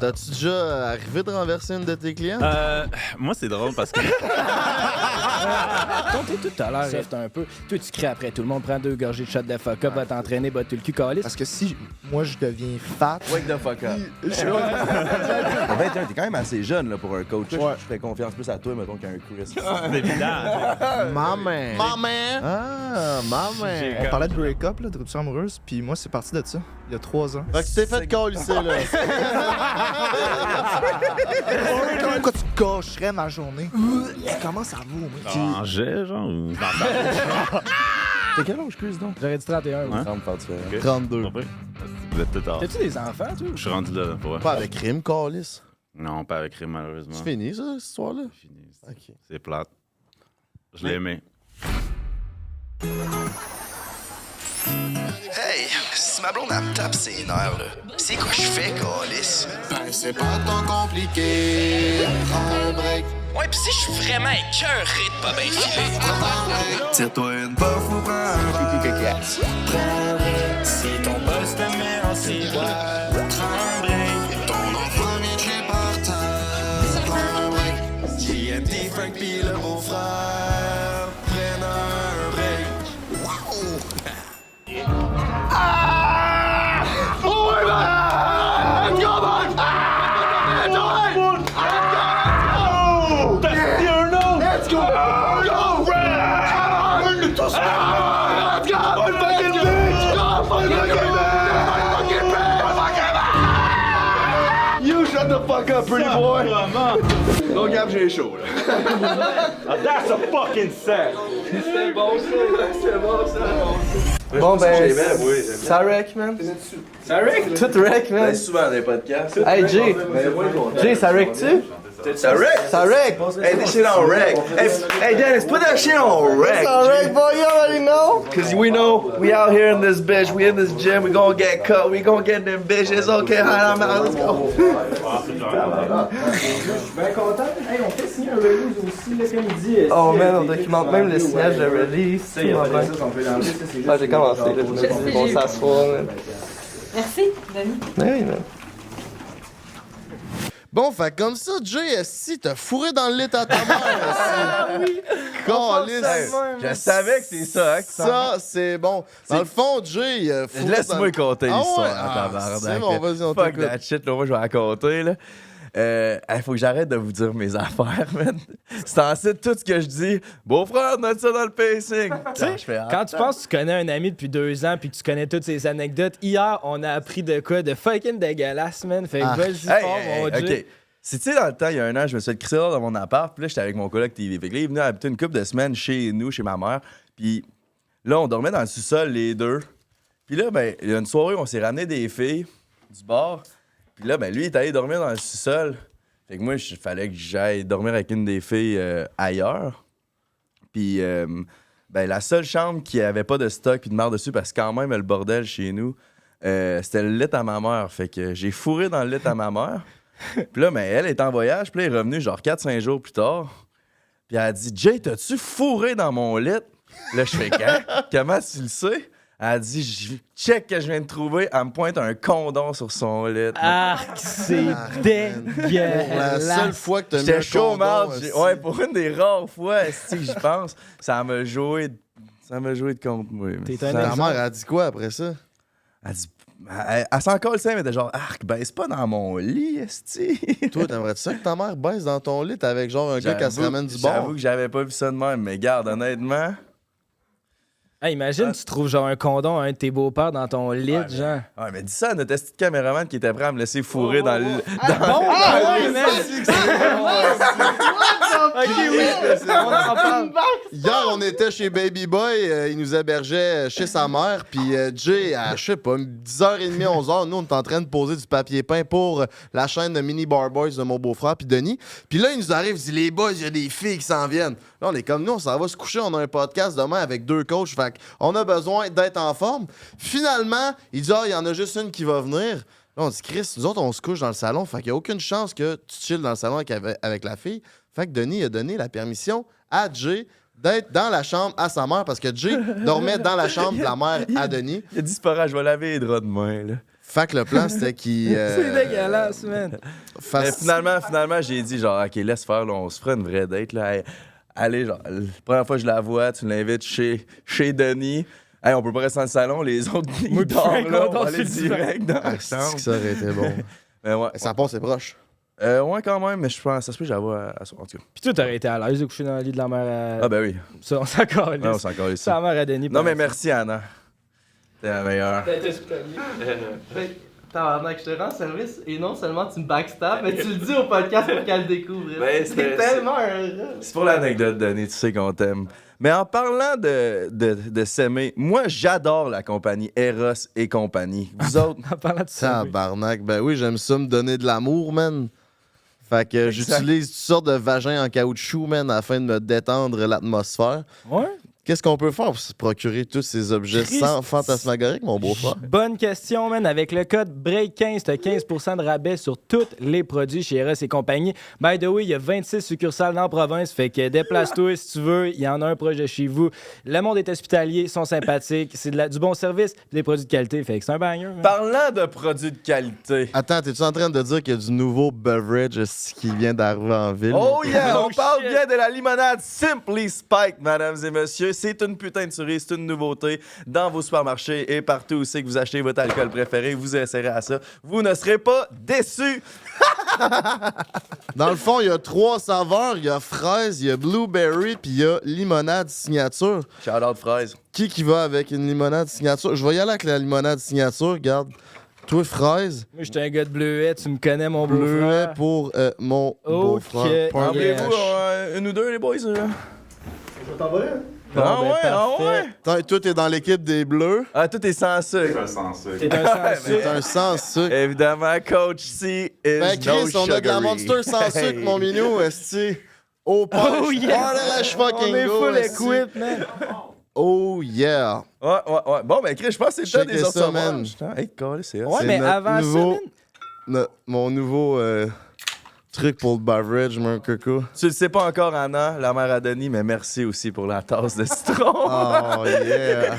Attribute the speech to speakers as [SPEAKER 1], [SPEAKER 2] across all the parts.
[SPEAKER 1] T'as-tu déjà arrivé de renverser une de tes clientes?
[SPEAKER 2] Moi, c'est drôle parce que...
[SPEAKER 3] Ton tout à l'heure reste un peu. Toi, tu cries après tout le monde, prend 2 gorgées de shot de fuck up, va t'entraîner, va tout le cul, calice.
[SPEAKER 4] Parce que si moi je deviens fat,
[SPEAKER 5] Wake the fuck up. À 21, t'es quand même assez jeune là, pour un coach.
[SPEAKER 4] Ouais.
[SPEAKER 5] Je ferais confiance plus à toi, mettons, qu'à un Chris.
[SPEAKER 2] C'est évident.
[SPEAKER 4] maman.
[SPEAKER 1] Maman! Ah, maman!
[SPEAKER 4] On parlait de break-up, là, de rupture amoureuse, puis moi c'est parti de ça, il y a 3 ans.
[SPEAKER 1] Fait que tu t'es fait câlisser, là.
[SPEAKER 4] Pourquoi tu gâcherais ma journée? Comment ça vaut, moi?
[SPEAKER 2] En jet, genre, ou...
[SPEAKER 5] T'as quel âge, Chris, donc?
[SPEAKER 3] J'aurais dit 31.
[SPEAKER 2] Hein?
[SPEAKER 5] Ça me faire différent.
[SPEAKER 2] Ok.
[SPEAKER 1] 32.
[SPEAKER 2] Compris? Vous êtes tout tard.
[SPEAKER 3] T'as-tu des enfants, toi?
[SPEAKER 2] Je suis rendu là, pour vrai.
[SPEAKER 1] Pas avec crime, câlisse.
[SPEAKER 2] Non, pas avec Rim, malheureusement.
[SPEAKER 1] C'est fini, ça, cette histoire-là?
[SPEAKER 2] C'est fini.
[SPEAKER 1] Ok.
[SPEAKER 2] C'est plate. Je l'ai aimé.
[SPEAKER 6] Hey, si ma blonde elle me tape ses nerfs, là, c'est quoi je fais, câlisse?
[SPEAKER 7] Ben, c'est pas tant compliqué. Prends un break.
[SPEAKER 6] Ouais, pis si je suis vraiment écœuré de pas bien filer.
[SPEAKER 7] Tire-toi une puff ou prends un verre. Prends un break. Si ton boss te met en ciboire, prends un break. Ton enfant vient de chez par terre. Prends un break. JMT, Frank pis le beau-frère prennent un break. Wow!
[SPEAKER 5] You shut the fuck up, pretty boy! Donc, Gab, j'ai chaud, là.
[SPEAKER 2] That's a fucking set!
[SPEAKER 8] Bon ben, ça rec, man. Ça rec? Tout rec, man.
[SPEAKER 5] Souvent dans les podcasts.
[SPEAKER 8] Hey, Jay. Jay, ça rec-tu?
[SPEAKER 5] Ça rec?
[SPEAKER 8] Ça rec!
[SPEAKER 5] Hey, this shit on rec. Hey, Dennis, put that shit on rec.
[SPEAKER 8] Ça rec, boy, you already know. Cause we know, we out here in this bitch, we in this gym, we gonna get cut, we gonna get them bitches, okay, I'm out, let's go.
[SPEAKER 3] Ben content. Hey, on fait signer un release aussi, là, comme il dit.
[SPEAKER 8] Oh man, on documente même le signage de release. C'est Ah, j'ai commencé, là, je me suis dit, bon, s'asseoir, man.
[SPEAKER 9] Merci, Denis.
[SPEAKER 8] Oui, man.
[SPEAKER 1] Bon, fait comme ça, Jay, si t'as fourré dans le lit à ta mère, oui. Câlisse.
[SPEAKER 5] Je savais que c'est ça, hein, que
[SPEAKER 1] Ça, c'est bon. Dans le fond, Jay,
[SPEAKER 5] Laisse-moi conter l'histoire,
[SPEAKER 1] Ah ouais?
[SPEAKER 5] tabarnak.
[SPEAKER 1] C'est bon, vas-y, on
[SPEAKER 5] Fuck
[SPEAKER 1] t'écoute.
[SPEAKER 5] that shit, là, moi, je vais raconter, là. Faut que j'arrête de vous dire mes affaires, man. C'est ensuite tout ce que je dis. Beau-frère, note ça dans le pacing.
[SPEAKER 3] Tu sais, quand tu penses que tu connais un ami depuis 2 ans puis que tu connais toutes ses anecdotes, hier, on a appris de quoi? De fucking dégueulasse, man. Fait que vas-y fort, mon Jay.
[SPEAKER 5] OK. Si tu sais, dans le temps, il y a 1 an, je me suis fait crisser dehors dans mon appart. Puis là, j'étais avec mon coloc TV. Fait que là, il est venu habiter une couple de semaines chez nous, chez ma mère. Puis là, on dormait dans le sous-sol, les deux. Puis là, ben, il y a une soirée où on s'est ramené des filles du bar. Puis là, ben, lui, il est allé dormir dans le sous-sol. Fait que moi, il fallait que j'aille dormir avec une des filles ailleurs. Puis, ben, la seule chambre qui avait pas de stock puis de marre dessus, parce que quand même, le bordel chez nous, c'était le lit à ma mère. Fait que j'ai fourré dans le lit à ma mère. Puis là, ben, elle est en voyage. Puis là, elle est revenue genre 4-5 jours plus tard. Puis elle a dit, Jay, t'as-tu fourré dans mon lit? Là, je fais, comment tu le sais? Elle a dit, check que je viens de trouver. Elle me pointe un condom sur son lit.
[SPEAKER 3] Arc, c'est
[SPEAKER 1] La
[SPEAKER 3] dégueulasse.
[SPEAKER 1] seule fois que t'as mis un
[SPEAKER 5] J'étais chaud,
[SPEAKER 1] condom,
[SPEAKER 5] mal.
[SPEAKER 1] aussi.
[SPEAKER 5] Ouais, pour une des rares fois, si j'y pense, ça m'a joué de contre moi.
[SPEAKER 3] T'es un
[SPEAKER 5] Ça-
[SPEAKER 1] Ta mère a dit quoi après ça?
[SPEAKER 5] Elle dit, elle s'en colle, mais elle était genre, arc, baisse pas dans mon lit, esti.
[SPEAKER 1] Toi, t'aimerais-tu ça que ta mère baisse dans ton lit avec genre un gars qui se ramène du
[SPEAKER 5] J'avoue
[SPEAKER 1] bord?
[SPEAKER 5] que j'avais pas vu ça de même, mais garde, honnêtement.
[SPEAKER 3] Hey, imagine, tu trouves genre un condom à un de tes beaux-pères dans ton lit, genre.
[SPEAKER 5] Ouais, mais dis ça à notre esti de caméraman qui était prêt à me laisser fourrer dans le.
[SPEAKER 3] Bon, ouais, man! Ok, oui, on en parle.
[SPEAKER 1] Hier, on était chez Baby Boy, il nous hébergeait chez sa mère, puis Jay, à, je sais pas, 10h30, 11h, nous, on est en train de poser du papier peint pour la chaîne de Mini Bar Boys de mon beau-frère, puis Denis. Puis là, il nous arrive, il dit, les boys, il y a des filles qui s'en viennent. Là, on est comme nous, on s'en va se coucher, on a un podcast demain avec 2 coachs, fait qu'on a besoin d'être en forme. Finalement, il dit, il y en a juste une qui va venir. Là, on dit, Chris, nous autres, on se couche dans le salon, fait qu'il n'y a aucune chance que tu chilles dans le salon avec la fille. Fait que Denis a donné la permission à Jay d'être dans la chambre à sa mère parce que Jay dormait dans la chambre de la mère à Denis.
[SPEAKER 5] Il a dit, c'est pas grave, je vais laver les draps demain, là.
[SPEAKER 1] Fait que le plan, c'était qu'il.
[SPEAKER 3] C'est dégueulasse, man.
[SPEAKER 5] Mais finalement, j'ai dit, genre, OK, laisse faire, là, on se fera une vraie date, là. Allez, genre, la première fois que je la vois, tu l'invites chez Denis. Hey, on peut pas rester dans le salon, les autres, ils dorment, là, on va aller direct dans la chambre.
[SPEAKER 1] Ça aurait été bon.
[SPEAKER 5] Mais ouais.
[SPEAKER 1] Ça passe, c'est proche.
[SPEAKER 5] Ouais, quand même, mais je pense, ça se peut que j'avoue à son, en tout cas.
[SPEAKER 3] Puis toi, t'aurais été à l'aise de coucher dans le lit de la mère à...
[SPEAKER 5] Ah, ben oui.
[SPEAKER 3] Ça, on s'en calisse.
[SPEAKER 5] Ouais, on s'en calisse.
[SPEAKER 3] C'est la mère à Denis.
[SPEAKER 5] Non, mais merci, Anna. T'es la meilleure.
[SPEAKER 8] Tabarnak, je te rends service et non seulement tu me backstabs, mais tu le dis au podcast pour qu'elle le découvre.
[SPEAKER 5] Ben,
[SPEAKER 8] c'est tellement un...
[SPEAKER 5] C'est pour l'anecdote, Denis, tu sais qu'on t'aime. Mais en parlant de s'aimer, moi, j'adore la compagnie Eros et compagnie. Vous autres?
[SPEAKER 3] En parlant de ça.
[SPEAKER 1] Tabarnak. Ben oui, j'aime ça me donner de l'amour, man. Fait que j'utilise toutes sortes de vagins en caoutchouc, man, afin de me détendre l'atmosphère.
[SPEAKER 3] Ouais.
[SPEAKER 1] Qu'est-ce qu'on peut faire pour se procurer tous ces objets sans fantasmagorique, mon beau-frère?
[SPEAKER 3] Bonne question, man. Avec le code BREAK15, t'as 15% de rabais sur tous les produits chez Eros et compagnie. By the way, il y a 26 succursales dans la province, fait que déplace-toi si tu veux. Il y en a un proche de chez vous. Le monde est hospitalier, ils sont sympathiques, c'est du bon service, des produits de qualité, fait que c'est un banger, man.
[SPEAKER 5] Parlant de produits de qualité.
[SPEAKER 1] Attends, t'es-tu en train de dire qu'il y a du nouveau beverage qui vient d'arriver en ville?
[SPEAKER 5] Oh yeah, on parle
[SPEAKER 3] shit.
[SPEAKER 5] bien de la limonade Simply Spike, mesdames et messieurs. C'est une putain de cerise, c'est une nouveauté dans vos supermarchés et partout où c'est que vous achetez votre alcool préféré. Vous essayerez à ça. Vous ne serez pas déçus.
[SPEAKER 1] Dans le fond, il y a 3 saveurs. Il y a fraise, il y a blueberry, puis il y a limonade signature.
[SPEAKER 5] Shout-out fraise.
[SPEAKER 1] Qui va avec une limonade signature? Je vais y aller avec la limonade signature. Regarde. Toi, fraise.
[SPEAKER 3] Moi, j'étais un gars de bleuet, tu me connais, mon
[SPEAKER 1] Bleuet
[SPEAKER 3] beau-frère.
[SPEAKER 1] pour mon beau-frère.
[SPEAKER 3] Ok.
[SPEAKER 5] Envoyez-vous une ou deux, les boys? Là?
[SPEAKER 8] Je vais t'envoyer.
[SPEAKER 3] Bon,
[SPEAKER 5] Ah
[SPEAKER 3] ben,
[SPEAKER 5] ouais, ah
[SPEAKER 3] parfait.
[SPEAKER 5] ouais.
[SPEAKER 1] Toi, t'es dans l'équipe des Bleus.
[SPEAKER 5] Ah, tout est sans sucre.
[SPEAKER 2] Un sans sucre.
[SPEAKER 3] T'es un sans
[SPEAKER 1] C'est un sans sucre.
[SPEAKER 5] Évidemment, Coach C is
[SPEAKER 1] Ben, Chris,
[SPEAKER 5] no
[SPEAKER 1] on a de la
[SPEAKER 5] sugary.
[SPEAKER 1] Monster sans sucre, mon minou, esti. Oh, punch.
[SPEAKER 3] Oh, yeah.
[SPEAKER 1] Oh, là, je fucking
[SPEAKER 3] On est
[SPEAKER 1] go,
[SPEAKER 3] full
[SPEAKER 1] esti.
[SPEAKER 3] equip, man.
[SPEAKER 1] Oh, yeah.
[SPEAKER 5] Ouais. Bon, ben, Chris, je pense que c'est le temps
[SPEAKER 1] Checkez
[SPEAKER 5] des
[SPEAKER 1] ça,
[SPEAKER 5] recevoir.
[SPEAKER 1] man.
[SPEAKER 5] Hey, calé, c'est hot.
[SPEAKER 3] Ouais,
[SPEAKER 1] C'est
[SPEAKER 3] mais
[SPEAKER 1] notre
[SPEAKER 3] avant
[SPEAKER 1] nouveau-
[SPEAKER 3] ça, man,
[SPEAKER 1] Mon nouveau truc pour le beverage, mon coco.
[SPEAKER 5] Tu le sais pas encore, Anna, la mère à Denis, mais merci aussi pour la tasse de citron.
[SPEAKER 1] Oh, yeah.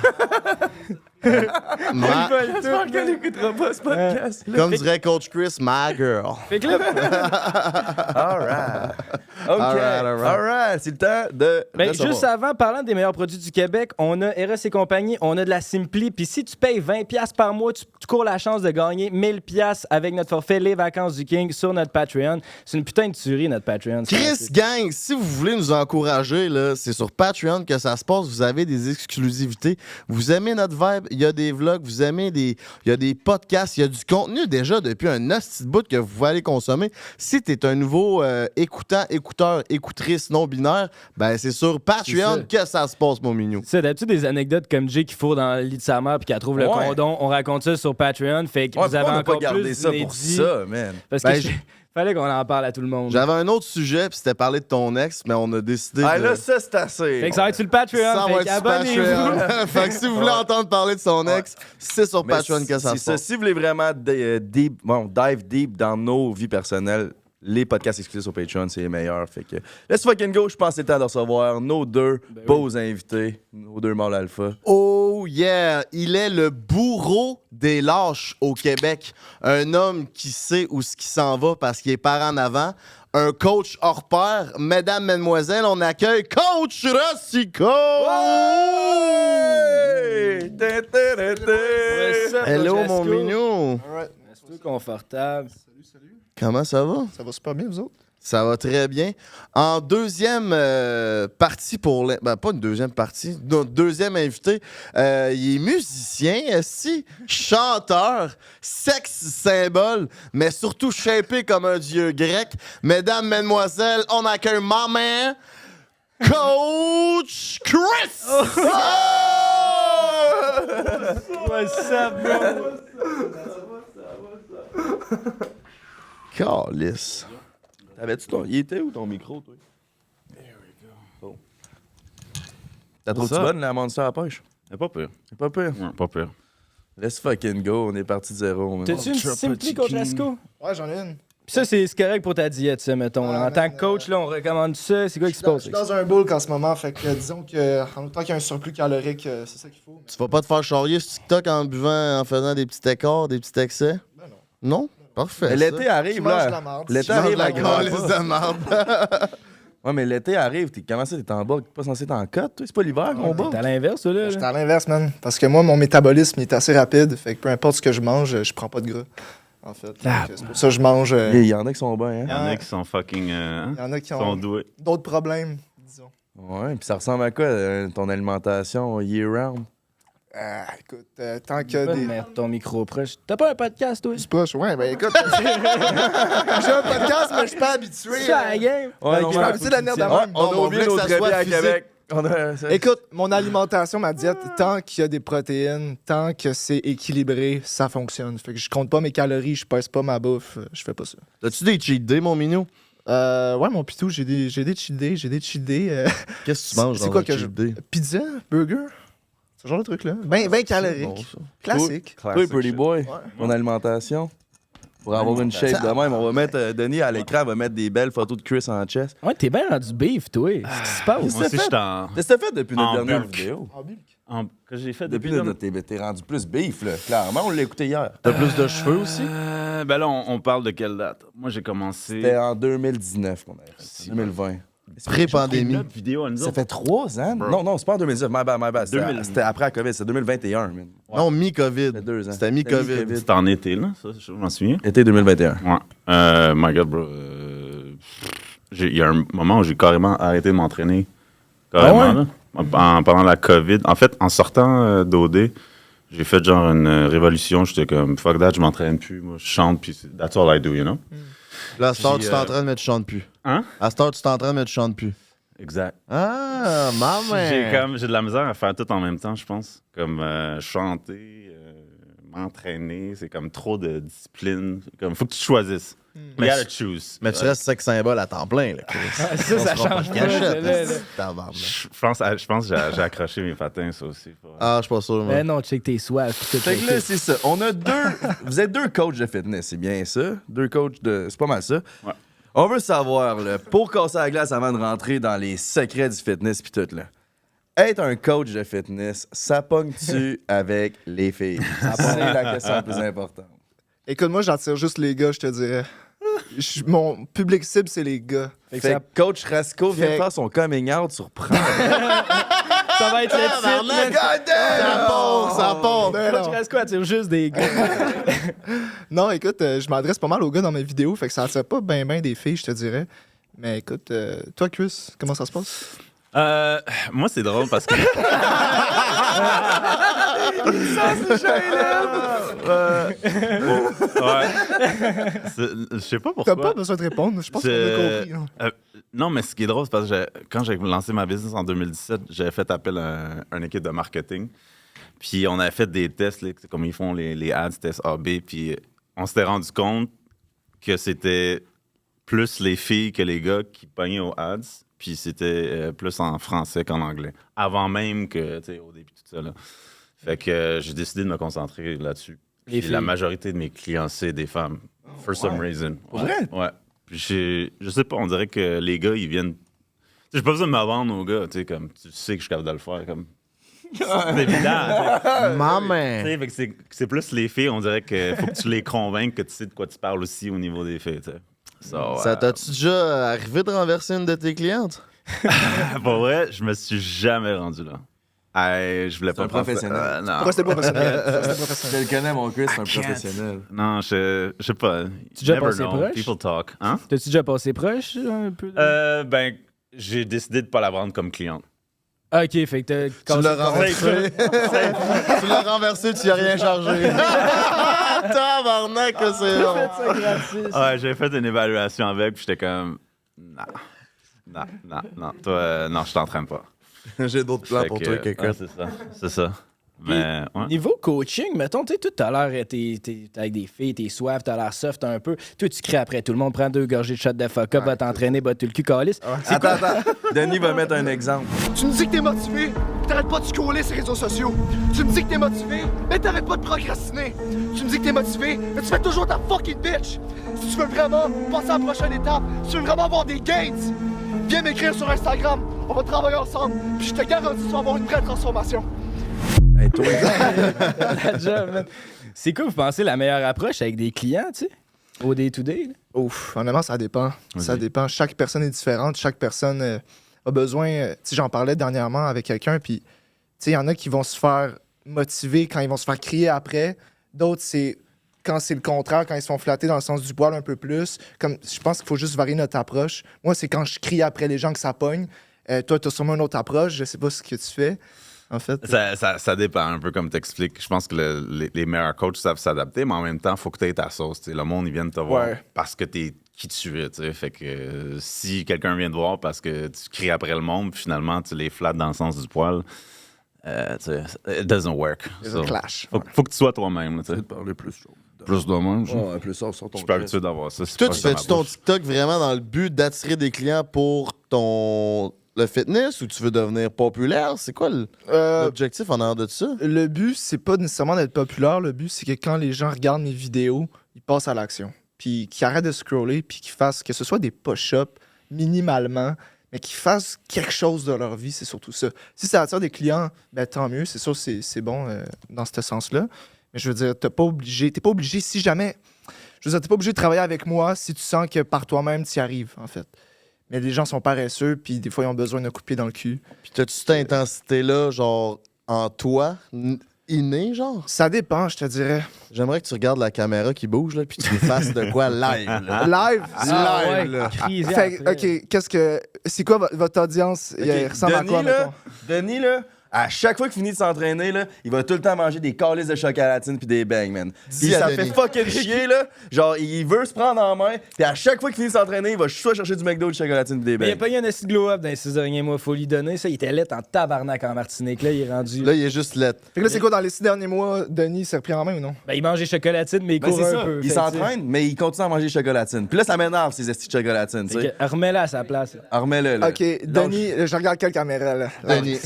[SPEAKER 5] J'espère qu'elle n'écoutera pas ce podcast.
[SPEAKER 1] Comme dirait Coach Chris, my girl.
[SPEAKER 3] fait que là,
[SPEAKER 5] All right. OK.
[SPEAKER 1] All right.
[SPEAKER 5] All right. C'est le temps de
[SPEAKER 3] ben,
[SPEAKER 5] recevoir.
[SPEAKER 3] juste avant, parlant des meilleurs produits du Québec, on a Eros et compagnie, on a de la Simply. Puis si tu payes 20$ par mois, tu cours la chance de gagner 1000$ avec notre forfait Les Vacances du King sur notre Patreon. C'est une putain de tuerie, notre Patreon.
[SPEAKER 1] Chris Gang, si vous voulez nous encourager, là, c'est sur Patreon que ça se passe. Vous avez des exclusivités. Vous aimez notre vibe, il y a des vlogs, vous aimez il y a des podcasts, il y a du contenu déjà depuis un hostie de bout que vous allez consommer. Si tu es un nouveau écouteur, écoutrice non-binaire, ben c'est sur Patreon que ça se passe, mon mignon.
[SPEAKER 3] C'est d'habitude des anecdotes comme Jay qui faut dans le lit de sa mère puis qu'elle trouve le
[SPEAKER 5] Ouais.
[SPEAKER 3] condom. On raconte ça sur Patreon. Fait que
[SPEAKER 5] Ouais,
[SPEAKER 3] vous avez
[SPEAKER 5] pourquoi on n'a
[SPEAKER 3] encore
[SPEAKER 5] pas gardé
[SPEAKER 3] plus
[SPEAKER 5] ça pour
[SPEAKER 3] d'inédits.
[SPEAKER 5] ça, man.
[SPEAKER 3] Parce
[SPEAKER 1] Ben,
[SPEAKER 3] que fallait qu'on en parle à tout le monde.
[SPEAKER 1] J'avais un autre sujet, puis c'était parler de ton ex, mais on a décidé
[SPEAKER 5] Ah,
[SPEAKER 1] de...
[SPEAKER 5] là, ça, c'est assez.
[SPEAKER 3] Fait que ça va être sur le Patreon.
[SPEAKER 1] Ça va
[SPEAKER 3] Fait
[SPEAKER 1] être sur
[SPEAKER 3] qu'abonnez-vous.
[SPEAKER 1] Patreon. Fait que si vous voulez entendre parler de son ex, c'est sur
[SPEAKER 5] Mais
[SPEAKER 1] Patreon que ça
[SPEAKER 5] c'est
[SPEAKER 1] se passe.
[SPEAKER 5] Si vous voulez vraiment dive deep dans nos vies personnelles, les podcasts exclusifs sur Patreon, c'est les meilleurs. Fait que let's fucking go. Je pense que c'est le temps de recevoir nos deux beaux invités, nos deux mâles alpha.
[SPEAKER 1] Oh yeah! Il est le bourreau des lâches au Québec. Un homme qui sait où ce qui s'en va parce qu'il est par en avant. Un coach hors pair. Mesdames, mesdemoiselles, on accueille Coach Rosico!
[SPEAKER 5] Hey!
[SPEAKER 1] Hello, mon mignon!
[SPEAKER 3] C'est confortable.
[SPEAKER 1] Comment ça va?
[SPEAKER 4] Ça va super bien, vous autres?
[SPEAKER 1] Ça va très bien. En deuxième partie pour... pas une deuxième partie, notre deuxième invité, il est musicien, si chanteur, sexe symbole, mais surtout shapé comme un dieu grec. Mesdames, mesdemoiselles, on accueille maman, Coach Chris!
[SPEAKER 3] What's up, bro?
[SPEAKER 1] Calice.
[SPEAKER 5] T'avais-tu ton... Il était où ton micro, toi? There we go. Oh. T'as trouvé
[SPEAKER 2] Ça.
[SPEAKER 5] bonne, la Monster à pêche?
[SPEAKER 2] C'est pas pire.
[SPEAKER 5] C'est pas pire.
[SPEAKER 2] Ouais, pas pire.
[SPEAKER 5] Let's fucking go. On est parti de zéro. man.
[SPEAKER 3] T'as-tu une Simply, Coach Lasco?
[SPEAKER 4] Ouais, j'en ai une.
[SPEAKER 3] Puis ça, c'est correct pour ta diète, ça, mettons. Là. En tant que coach, là, on recommande ça. C'est quoi qui se
[SPEAKER 4] Je
[SPEAKER 3] passe?
[SPEAKER 4] suis dans un bulk en ce moment, fait que disons qu'en autant qu'il y a un surplus calorique, c'est ça qu'il faut.
[SPEAKER 1] Tu vas pas te faire charrier sur TikTok en buvant, en faisant des petits écarts, des petits excès?
[SPEAKER 4] Ben non.
[SPEAKER 1] Non? Parfait.
[SPEAKER 5] Mais l'été
[SPEAKER 4] Tu
[SPEAKER 5] arrive,
[SPEAKER 4] manges de
[SPEAKER 5] là.
[SPEAKER 4] la marde.
[SPEAKER 5] L'été
[SPEAKER 1] Tu manges
[SPEAKER 5] arrive
[SPEAKER 1] la
[SPEAKER 5] à grand
[SPEAKER 1] calice
[SPEAKER 5] pas.
[SPEAKER 1] de marde.
[SPEAKER 5] Ouais, mais l'été arrive. Comment ça, t'es en bas? T'es pas censé être en cote, toi? C'est pas l'hiver qu'on bat?
[SPEAKER 3] T'es à l'inverse, ça, là.
[SPEAKER 4] J'étais à l'inverse, man. Parce que moi, mon métabolisme il est assez rapide. Fait que peu importe ce que je mange, je prends pas de gras. En fait.
[SPEAKER 3] Ah,
[SPEAKER 4] Donc, c'est pour ça que je mange.
[SPEAKER 5] Il y en a qui sont bien,
[SPEAKER 2] Il y
[SPEAKER 5] hein?
[SPEAKER 2] en a qui sont fucking.
[SPEAKER 4] Il y en a qui
[SPEAKER 2] sont
[SPEAKER 4] ont
[SPEAKER 2] doués.
[SPEAKER 4] d'autres problèmes, disons.
[SPEAKER 5] Ouais, puis ça ressemble à quoi, ton alimentation year-round?
[SPEAKER 4] Écoute, tant
[SPEAKER 3] Tu peux
[SPEAKER 4] que
[SPEAKER 3] pas
[SPEAKER 4] des.
[SPEAKER 3] mettre ton micro proche. T'as pas un podcast, toi?
[SPEAKER 4] C'est proche, ouais, ben écoute. J'ai un podcast, mais je suis pas habitué.
[SPEAKER 3] C'est ça, la game?
[SPEAKER 5] Ouais,
[SPEAKER 4] je suis habitué de la nerf de
[SPEAKER 5] Ouais,
[SPEAKER 4] même.
[SPEAKER 5] on a
[SPEAKER 1] Bon,
[SPEAKER 5] oublié
[SPEAKER 1] on voulait
[SPEAKER 5] nos
[SPEAKER 1] que ça
[SPEAKER 5] traités
[SPEAKER 1] soit
[SPEAKER 5] à
[SPEAKER 1] physique.
[SPEAKER 5] Québec.
[SPEAKER 4] Écoute, mon alimentation, ma diète, tant qu'il y a des protéines, tant que c'est équilibré, ça fonctionne. Fait que je compte pas mes calories, je pèse pas ma bouffe, je fais pas ça.
[SPEAKER 1] T'as-tu des cheat days, mon minou?
[SPEAKER 4] Ouais, mon pitou, j'ai des cheat days,
[SPEAKER 1] Qu'est-ce que tu manges
[SPEAKER 4] C'est
[SPEAKER 1] dans
[SPEAKER 4] quoi
[SPEAKER 1] un
[SPEAKER 4] que
[SPEAKER 1] cheat
[SPEAKER 4] je-
[SPEAKER 1] day?
[SPEAKER 4] Pizza, burger, ce genre de truc-là. Ben calorique.
[SPEAKER 1] Bon, ça.
[SPEAKER 4] Classique.
[SPEAKER 5] Toi, Pretty Boy, mon alimentation. Pour avoir une shape de même, on va mettre Denis à l'écran, va mettre des belles photos de Chris en chest.
[SPEAKER 3] Ouais, t'es bien rendu beef, toi. Qu'est-ce qui se passe?
[SPEAKER 2] Moi aussi, je suis en.
[SPEAKER 5] Qu'est-ce que t'as fait depuis notre
[SPEAKER 2] En
[SPEAKER 5] dernière
[SPEAKER 2] bulk.
[SPEAKER 5] vidéo?
[SPEAKER 2] Que j'ai fait
[SPEAKER 5] Depuis
[SPEAKER 2] depuis.
[SPEAKER 5] notre, t'es rendu plus beef, là. Clairement, on l'a écouté hier.
[SPEAKER 1] T'as plus de cheveux aussi?
[SPEAKER 2] Ben là, on parle de quelle date? Moi, j'ai commencé.
[SPEAKER 5] C'était en 2019 qu'on a fait. 2020.
[SPEAKER 1] Pré-pandémie.
[SPEAKER 2] Notre vidéo à nous
[SPEAKER 5] Ça
[SPEAKER 2] autres.
[SPEAKER 5] fait 3 ans?
[SPEAKER 2] Bro.
[SPEAKER 5] Non, c'est pas en 2019. My bad. C'était
[SPEAKER 2] 2000.
[SPEAKER 5] c'était après la COVID, c'était 2021, man.
[SPEAKER 1] Non, mi-COVID.
[SPEAKER 5] Ça fait 2 ans.
[SPEAKER 1] C'était mi-COVID.
[SPEAKER 2] C'était en été, là. Ça, je m'en souviens.
[SPEAKER 5] Été 2021.
[SPEAKER 2] Ouais. My God, bro. Il y a un moment où j'ai carrément arrêté de m'entraîner. Carrément,
[SPEAKER 5] Ah ouais?
[SPEAKER 2] là. Pendant la COVID. En fait, en sortant d'OD, j'ai fait genre une révolution. J'étais comme, fuck that, je m'entraîne plus. Moi, je chante, puis that's all I do, you know?
[SPEAKER 1] Là, à cette heure,
[SPEAKER 2] Puis,
[SPEAKER 1] tu t'entraînes, mais tu chantes plus.
[SPEAKER 2] Hein?
[SPEAKER 1] À cette heure, tu t'entraînes, mais tu chantes plus.
[SPEAKER 2] Exact.
[SPEAKER 1] Ah, maman!
[SPEAKER 2] J'ai de la misère à faire tout en même temps, je pense. Comme chanter, m'entraîner, c'est comme trop de discipline. Comme, faut que tu choisisses. You gotta choose.
[SPEAKER 1] Mais tu restes sex symbole à temps plein, là, Chris.
[SPEAKER 3] Ça change pas.
[SPEAKER 1] Cachette,
[SPEAKER 3] là, là.
[SPEAKER 1] tabarnak.
[SPEAKER 2] Je pense que j'ai accroché mes patins, ça aussi.
[SPEAKER 1] Ah, je suis pas sûr, moi.
[SPEAKER 3] Mais non, check tes soifs. pis tout,
[SPEAKER 5] Fait que
[SPEAKER 3] tout.
[SPEAKER 5] là, c'est ça. On a vous êtes 2 coachs de fitness, c'est bien ça? 2 coachs de. C'est pas mal ça.
[SPEAKER 2] Ouais.
[SPEAKER 5] On veut savoir, là, pour casser la glace avant de rentrer dans les secrets du fitness pis tout, là. Être un coach de fitness, ça pogne-tu avec les filles? C'est la question la plus importante.
[SPEAKER 4] Écoute, moi, j'en tire juste les gars, je te dirais. Mon public cible, c'est les gars.
[SPEAKER 5] Fait que coach Rasco vient de
[SPEAKER 4] Fait-
[SPEAKER 5] faire son coming out sur Prendre.
[SPEAKER 3] Ça va être le titre, man.
[SPEAKER 1] Ça part!
[SPEAKER 4] Ben
[SPEAKER 3] Coach
[SPEAKER 4] non.
[SPEAKER 3] Rasco attire juste des gars.
[SPEAKER 4] Non, écoute, je m'adresse pas mal aux gars dans mes vidéos, fait que ça attire pas bien des filles, je te dirais. Mais écoute, toi, Chris, comment ça se passe?
[SPEAKER 2] Moi, c'est drôle parce que. Ouais. Je sais pas pourquoi.
[SPEAKER 4] T'as pas besoin de répondre, je pense qu'on a compris. hein.
[SPEAKER 2] Non, mais ce qui est drôle, c'est parce que quand j'ai lancé ma business en 2017, j'avais fait appel à une équipe de marketing. Puis on avait fait des tests, là, comme ils font les ads, tests AB. Puis on s'était rendu compte que c'était plus les filles que les gars qui pognaient aux ads. Puis c'était plus en français qu'en anglais. Avant même que, tu sais, au début, tout ça. Là. Fait que j'ai décidé de me concentrer là-dessus.
[SPEAKER 3] Les
[SPEAKER 2] Puis la
[SPEAKER 3] filles.
[SPEAKER 2] majorité de mes clients, c'est des femmes. For some reason.
[SPEAKER 5] Pour vrai?
[SPEAKER 2] Ouais. Puis je sais pas, on dirait que les gars, ils viennent. Tu sais, j'ai pas besoin de me vendre aux gars, tu sais, comme tu sais que je suis capable de le faire, comme. C'est évident, tu sais.
[SPEAKER 1] Maman!
[SPEAKER 2] Tu sais, fait que c'est plus les filles, on dirait qu'il faut que tu les convainques que tu sais de quoi tu parles aussi au niveau des filles, tu sais. So,
[SPEAKER 1] Ça t'as-tu déjà arrivé de renverser une de tes clientes?
[SPEAKER 2] pour vrai, je me suis jamais rendu là. Hey, je voulais
[SPEAKER 5] C'est un
[SPEAKER 2] pas penser-
[SPEAKER 5] professionnel.
[SPEAKER 2] non.
[SPEAKER 4] Pourquoi c'était pas professionnel?
[SPEAKER 5] Je le connais, mon Chris, c'est un professionnel.
[SPEAKER 2] Non, je sais pas.
[SPEAKER 3] Tu déjà
[SPEAKER 2] Never
[SPEAKER 3] passé
[SPEAKER 2] know.
[SPEAKER 3] proche?
[SPEAKER 2] People talk. Hein?
[SPEAKER 3] T'as-tu déjà passé proche un peu?
[SPEAKER 2] Ben, j'ai décidé de pas la vendre comme cliente.
[SPEAKER 3] Ah, ok, fait que t'as.
[SPEAKER 1] Tu l'as renversé. Tu l'as renversé, tu y as rien chargé. Tabarnak, que c'est long.
[SPEAKER 2] Ouais, j'ai fait une évaluation avec, puis j'étais comme, non, toi, non, je t'entraîne pas.
[SPEAKER 1] J'ai d'autres plans
[SPEAKER 2] Fait
[SPEAKER 1] pour
[SPEAKER 2] que,
[SPEAKER 1] toi, quelqu'un.
[SPEAKER 2] ouais, c'est ça. Mais, ouais.
[SPEAKER 3] Niveau coaching, mettons, tu sais, tout à l'heure, t'es avec des filles, t'es soif, t'as l'air soft un peu. Toi, tu cries après tout le monde, prends 2 gorgées de shot de fuck up, va t'entraîner, va tout le cul, calice.
[SPEAKER 5] Attends. Denis va mettre un exemple.
[SPEAKER 10] Tu me dis que t'es motivé, mais t'arrêtes pas de scroller sur les réseaux sociaux. Tu me dis que t'es motivé, mais t'arrêtes pas de procrastiner. Tu me dis que t'es motivé, mais tu fais toujours ta fucking bitch. Si tu veux vraiment passer à la prochaine étape, si tu veux vraiment avoir des gains, viens m'écrire sur Instagram. On va travailler ensemble, puis je te garantis que tu vas avoir une vraie transformation.
[SPEAKER 5] Hey, toi,
[SPEAKER 3] La job, man. C'est quoi, vous pensez, la meilleure approche avec des clients, tu sais, au day-to-day? Là?
[SPEAKER 4] Ouf, honnêtement, ça dépend. Ça dépend. Chaque personne est différente. Chaque personne a besoin. Tu sais, j'en parlais dernièrement avec quelqu'un, puis tu sais, il y en a qui vont se faire motiver quand ils vont se faire crier après. D'autres, c'est quand c'est le contraire, quand ils se font flatter dans le sens du poil un peu plus. Comme, je pense qu'il faut juste varier notre approche. Moi, c'est quand je crie après les gens que ça pogne. Toi, tu as sûrement une autre approche. Je sais pas ce que tu fais. En fait,
[SPEAKER 2] ça dépend un peu comme t'expliques. Je pense que les meilleurs coachs savent s'adapter, mais en même temps, il faut que tu aies ta sauce. T'sais. Le monde, ils viennent te voir parce que t'es qui tu es. T'sais. Fait que si quelqu'un vient te voir parce que tu cries après le monde, puis finalement, tu les flattes dans le sens du poil, it doesn't work.
[SPEAKER 4] c'est un clash.
[SPEAKER 2] Faut que tu sois toi-même.
[SPEAKER 5] de parler plus chaud.
[SPEAKER 2] Plus de même.
[SPEAKER 5] Ouais, plus ça sur ton
[SPEAKER 2] Je suis pas
[SPEAKER 5] chest.
[SPEAKER 2] habitué d'avoir ça.
[SPEAKER 1] Toi, tu fais-tu ton TikTok vraiment dans le but d'attirer des clients pour le fitness ou tu veux devenir populaire? C'est quoi l'objectif en arrière de ça?
[SPEAKER 4] Le but, c'est pas nécessairement d'être populaire. Le but, c'est que quand les gens regardent mes vidéos, ils passent à l'action. Puis qu'ils arrêtent de scroller, puis qu'ils fassent, que ce soit des push-ups minimalement, mais qu'ils fassent quelque chose de leur vie, c'est surtout ça. Si ça attire des clients, ben tant mieux. C'est sûr, c'est bon dans ce sens-là. Mais je veux dire, t'es pas obligé, si jamais... Je veux dire, t'es pas obligé de travailler avec moi si tu sens que par toi-même, tu y arrives, en fait. Mais les gens sont paresseux, puis des fois, ils ont besoin d'un coup de pied dans le cul.
[SPEAKER 1] Puis t'as-tu cette intensité-là, genre, en toi, innée, genre?
[SPEAKER 4] Ça dépend, je te dirais.
[SPEAKER 1] J'aimerais que tu regardes la caméra qui bouge, là, puis tu nous fasses de quoi live, là.
[SPEAKER 4] Live?
[SPEAKER 1] Live, là.
[SPEAKER 3] Criser
[SPEAKER 4] Fait,
[SPEAKER 3] après.
[SPEAKER 4] OK, c'est quoi votre audience? Il ressemble à quoi, mettons?
[SPEAKER 5] Denis, là, à chaque fois qu'il finit de s'entraîner, là, il va tout le temps manger des calices de chocolatine puis des bangs, man. Puis
[SPEAKER 1] Dis à
[SPEAKER 5] ça
[SPEAKER 1] Denis.
[SPEAKER 5] fait fucking chier, là. Genre, il veut se prendre en main, puis à chaque fois qu'il finit de s'entraîner, il va soit chercher du McDo, du chocolatine puis des
[SPEAKER 3] Mais il a
[SPEAKER 5] bangs.
[SPEAKER 3] pas eu un esti de glow-up dans les 6 derniers mois, faut lui donner ça. Il était laid en tabarnak en Martinique. Là, il est rendu.
[SPEAKER 1] Là, il est juste lettre.
[SPEAKER 4] Fait que là, c'est quoi, dans les 6 derniers mois, Denis s'est repris en main ou non?
[SPEAKER 3] Ben, il mange des chocolatines, mais il
[SPEAKER 5] Ben,
[SPEAKER 3] court
[SPEAKER 5] c'est
[SPEAKER 3] un
[SPEAKER 5] ça.
[SPEAKER 3] peu.
[SPEAKER 5] Il
[SPEAKER 3] Fait que,
[SPEAKER 5] s'entraîne, mais il continue à manger des chocolatines. Puis là, ça m'énerve, ces estis de chocolatines, tu
[SPEAKER 3] tu sais,
[SPEAKER 5] sais.
[SPEAKER 3] fait que remets-la à sa place.
[SPEAKER 5] Remets-le, là.
[SPEAKER 4] OK, Denis, je regarde quelle caméra, là?
[SPEAKER 1] Denis.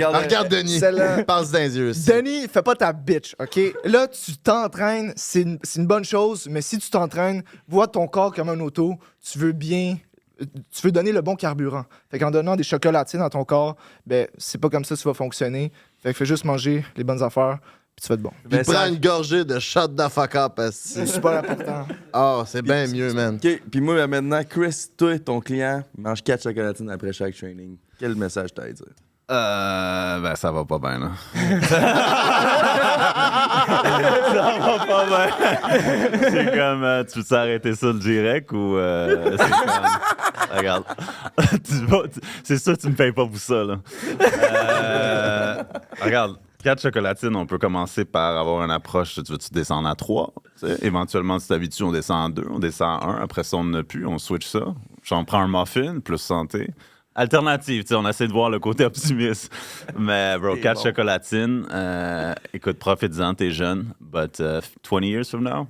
[SPEAKER 1] Regarde Denis.
[SPEAKER 4] Celle-là.
[SPEAKER 1] Passe dans les yeux aussi.
[SPEAKER 4] Denis, fais pas ta bitch, OK? Là, tu t'entraînes, c'est une bonne chose, mais si tu t'entraînes, vois ton corps comme un auto, tu veux donner le bon carburant. Fait qu'en donnant des chocolatines à ton corps, ben, c'est pas comme ça que ça va fonctionner. Fait que fais juste manger les bonnes affaires, puis tu vas être bon.
[SPEAKER 1] Puis prends une gorgée de shot de fuck up,
[SPEAKER 4] C'est super important.
[SPEAKER 1] Ah, c'est bien mieux, man.
[SPEAKER 5] OK, puis moi, maintenant, Chris, toi, ton client, mange 4 chocolatines après chaque training. Quel message t'as à dire?
[SPEAKER 2] Ben, ça va pas bien, là. Ça va pas bien. C'est comme, tu veux arrêter ça le direct ou c'est comme, regarde, c'est sûr que tu me payes pas pour ça, là. Regarde, 4 chocolatines, on peut commencer par avoir une approche, tu veux-tu descendre à 3? Éventuellement, si tu t'habitues, on descend à 2, on descend à 1. Après ça, on n'a plus, on switch ça. J'en prends un muffin, plus santé. Alternative, tu sais, on essaie de voir le côté optimiste. Mais, bro, 4 chocolatines, écoute, profites-en, t'es jeune, but 20 years from now,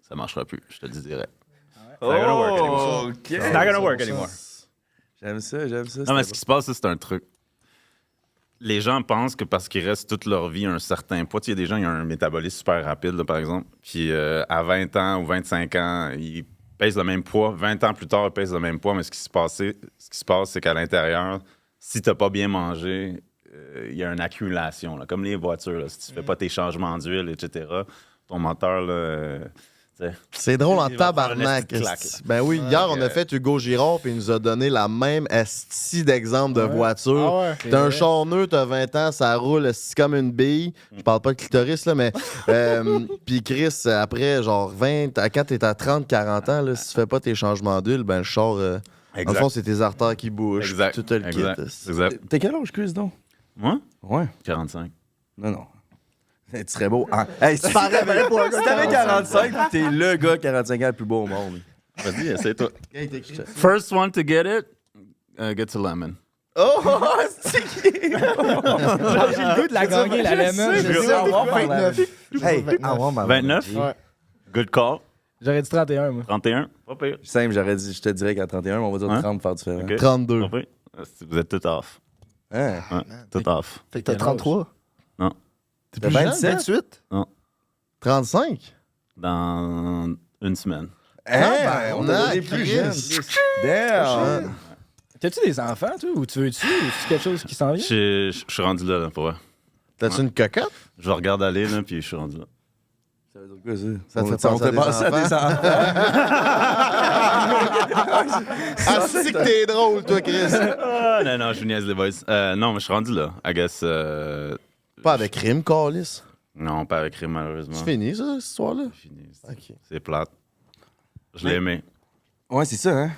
[SPEAKER 2] ça marchera plus, je te le dirais. It's not gonna work anymore.
[SPEAKER 5] OK.
[SPEAKER 2] It's not gonna work anymore.
[SPEAKER 5] J'aime ça.
[SPEAKER 2] Non, mais ce qui se passe, c'est un truc. Les gens pensent que parce qu'ils restent toute leur vie à un certain poids, tu sais, il y a des gens qui ont un métabolisme super rapide, là, par exemple, puis à 20 ans ou 25 ans, ils pèsent le même poids. 20 ans plus tard, ils pèsent le même poids, mais ce qui se passe, c'est qu'à l'intérieur, si tu n'as pas bien mangé, il y a une accumulation. Là. Comme les voitures, là, si tu ne fais pas tes changements d'huile, etc., ton moteur, là,
[SPEAKER 1] c'est drôle en
[SPEAKER 2] il va faire une
[SPEAKER 1] tabarnak.
[SPEAKER 2] petite claque,
[SPEAKER 1] esti. Ben oui, hier, on a fait Hugo Girard, puis il nous a donné la même esti d'exemple de voiture.
[SPEAKER 4] Ah ouais,
[SPEAKER 1] T'as un char neuf, t'as 20 ans, ça roule esti comme une bille. Je parle pas de clitoris, là, mais... puis Chris, après, genre 20... Quand t'es à 30-40 ans, là, si tu fais pas tes changements d'huile, ben le char... dans le fond, c'est tes artères qui bougent.
[SPEAKER 2] Exact.
[SPEAKER 1] Tout le kit.
[SPEAKER 2] Exact.
[SPEAKER 1] esti.
[SPEAKER 2] Exact.
[SPEAKER 5] T'as quel âge, Chris, donc?
[SPEAKER 2] Moi?
[SPEAKER 5] Ouais.
[SPEAKER 2] 45.
[SPEAKER 5] Non. Tu serais beau. Hey, si t'avais 45, t'es le gars 45 ans le plus beau au monde.
[SPEAKER 2] Vas-y, essaie-toi. First one to get it, gets a lemon.
[SPEAKER 5] Oh, c'est qui?
[SPEAKER 3] Genre, j'ai le goût de la gagner, la lemon.
[SPEAKER 4] Je sais,
[SPEAKER 3] sais.
[SPEAKER 4] 29.
[SPEAKER 5] Hey,
[SPEAKER 4] 29.
[SPEAKER 2] 29?
[SPEAKER 4] Ouais.
[SPEAKER 2] Good call.
[SPEAKER 3] J'aurais dit 31, moi.
[SPEAKER 2] 31? Pas pire.
[SPEAKER 5] Simple, j'aurais dit, je te dirais qu'à 31, mais on va dire
[SPEAKER 2] Hein?
[SPEAKER 5] 30 pour faire différent.
[SPEAKER 2] Ok.
[SPEAKER 1] 32.
[SPEAKER 2] Pas pire. Vous êtes tout off.
[SPEAKER 5] Hein?
[SPEAKER 2] Ouais, tout off.
[SPEAKER 4] Fait que t'as 33.
[SPEAKER 1] T'es
[SPEAKER 5] T'as
[SPEAKER 1] plus jeune?
[SPEAKER 5] 27?
[SPEAKER 4] 28.
[SPEAKER 1] 35?
[SPEAKER 2] Dans une semaine.
[SPEAKER 5] Hein? On a des plus
[SPEAKER 1] Chris.
[SPEAKER 5] jeunes. Damn!
[SPEAKER 3] T'as-tu des enfants, toi, ou tu veux-tu? Ou c'est quelque chose qui s'en vient?
[SPEAKER 2] Je suis rendu là, pour vrai.
[SPEAKER 1] T'as-tu une cocotte?
[SPEAKER 2] Je regarde aller, là, puis je suis rendu là.
[SPEAKER 5] Ça veut dire quoi, ça?
[SPEAKER 1] Ça te fait
[SPEAKER 5] On
[SPEAKER 1] penser à
[SPEAKER 5] te
[SPEAKER 1] des
[SPEAKER 5] passe à des enfants.
[SPEAKER 1] Ah, c'est que t'es drôle, toi, Chris.
[SPEAKER 2] Ah, non, je vous niaise les boys. Non, mais je suis rendu là. I guess.
[SPEAKER 1] Pas avec Rim, Carlis.
[SPEAKER 2] Non, pas avec Rim, malheureusement.
[SPEAKER 1] C'est fini, ça, cette histoire-là?
[SPEAKER 2] C'est fini.
[SPEAKER 1] Ok.
[SPEAKER 2] C'est plate. Je l'ai aimé.
[SPEAKER 5] Ouais, c'est ça, hein?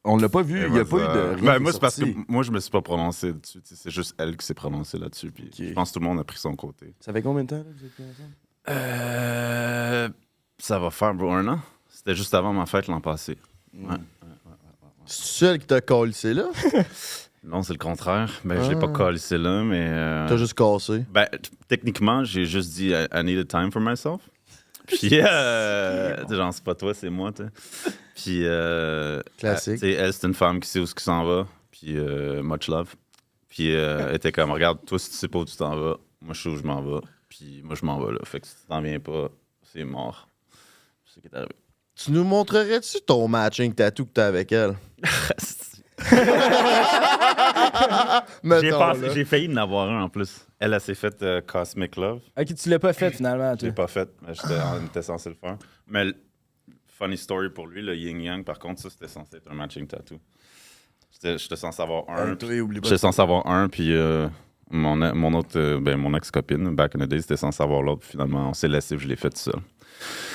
[SPEAKER 5] On l'a pas vu, il n'y a pas eu de. rien
[SPEAKER 2] Ben,
[SPEAKER 5] qui
[SPEAKER 2] moi,
[SPEAKER 5] est
[SPEAKER 2] c'est parce que
[SPEAKER 5] sorti.
[SPEAKER 2] moi, je me suis pas prononcé dessus. Tu sais, c'est juste elle qui s'est prononcée là-dessus. Puis je pense que tout le monde a pris son côté.
[SPEAKER 5] Ça fait combien de temps, là, vous êtes plus ensemble?
[SPEAKER 2] Ça va faire, bro, un an. C'était juste avant ma fête l'an passé. Ouais.
[SPEAKER 1] C'est seul qui t'a collé là?
[SPEAKER 2] Non, c'est le contraire. Ben, je l'ai pas calissé là, mais.
[SPEAKER 1] T'as juste cassé.
[SPEAKER 2] Ben, techniquement, j'ai juste dit I need a time for myself. Puis, genre, c'est pas toi, c'est moi, tu sais. Puis,
[SPEAKER 1] Classique.
[SPEAKER 2] tu sais, elle, c'est une femme qui sait où ce qui s'en va. Puis, much love. Puis, elle était comme, regarde, toi, si tu sais pas où tu t'en vas, moi, je sais où je m'en vais. Puis, moi, je m'en vais là. Fait que si tu t'en viens pas, c'est mort. C'est ce qui est arrivé.
[SPEAKER 1] Tu nous montrerais-tu ton matching tattoo que t'as avec elle? Mettons, là.
[SPEAKER 2] J'ai failli en avoir un en plus. Elle s'est faite Cosmic Love.
[SPEAKER 3] Ok, tu l'as pas fait finalement,
[SPEAKER 2] Je
[SPEAKER 3] toi.
[SPEAKER 2] l'ai pas fait, mais on était censé le faire. Mais funny story pour lui, le Yin Yang, par contre, ça, c'était censé être un matching tattoo. J'étais censé avoir un.
[SPEAKER 5] Toi, oublie pas.
[SPEAKER 2] J'étais censé avoir un, puis mon autre, mon ex-copine, back in the day, c'était censé avoir l'autre. Puis finalement, on s'est laissé, puis je l'ai fait tout seul.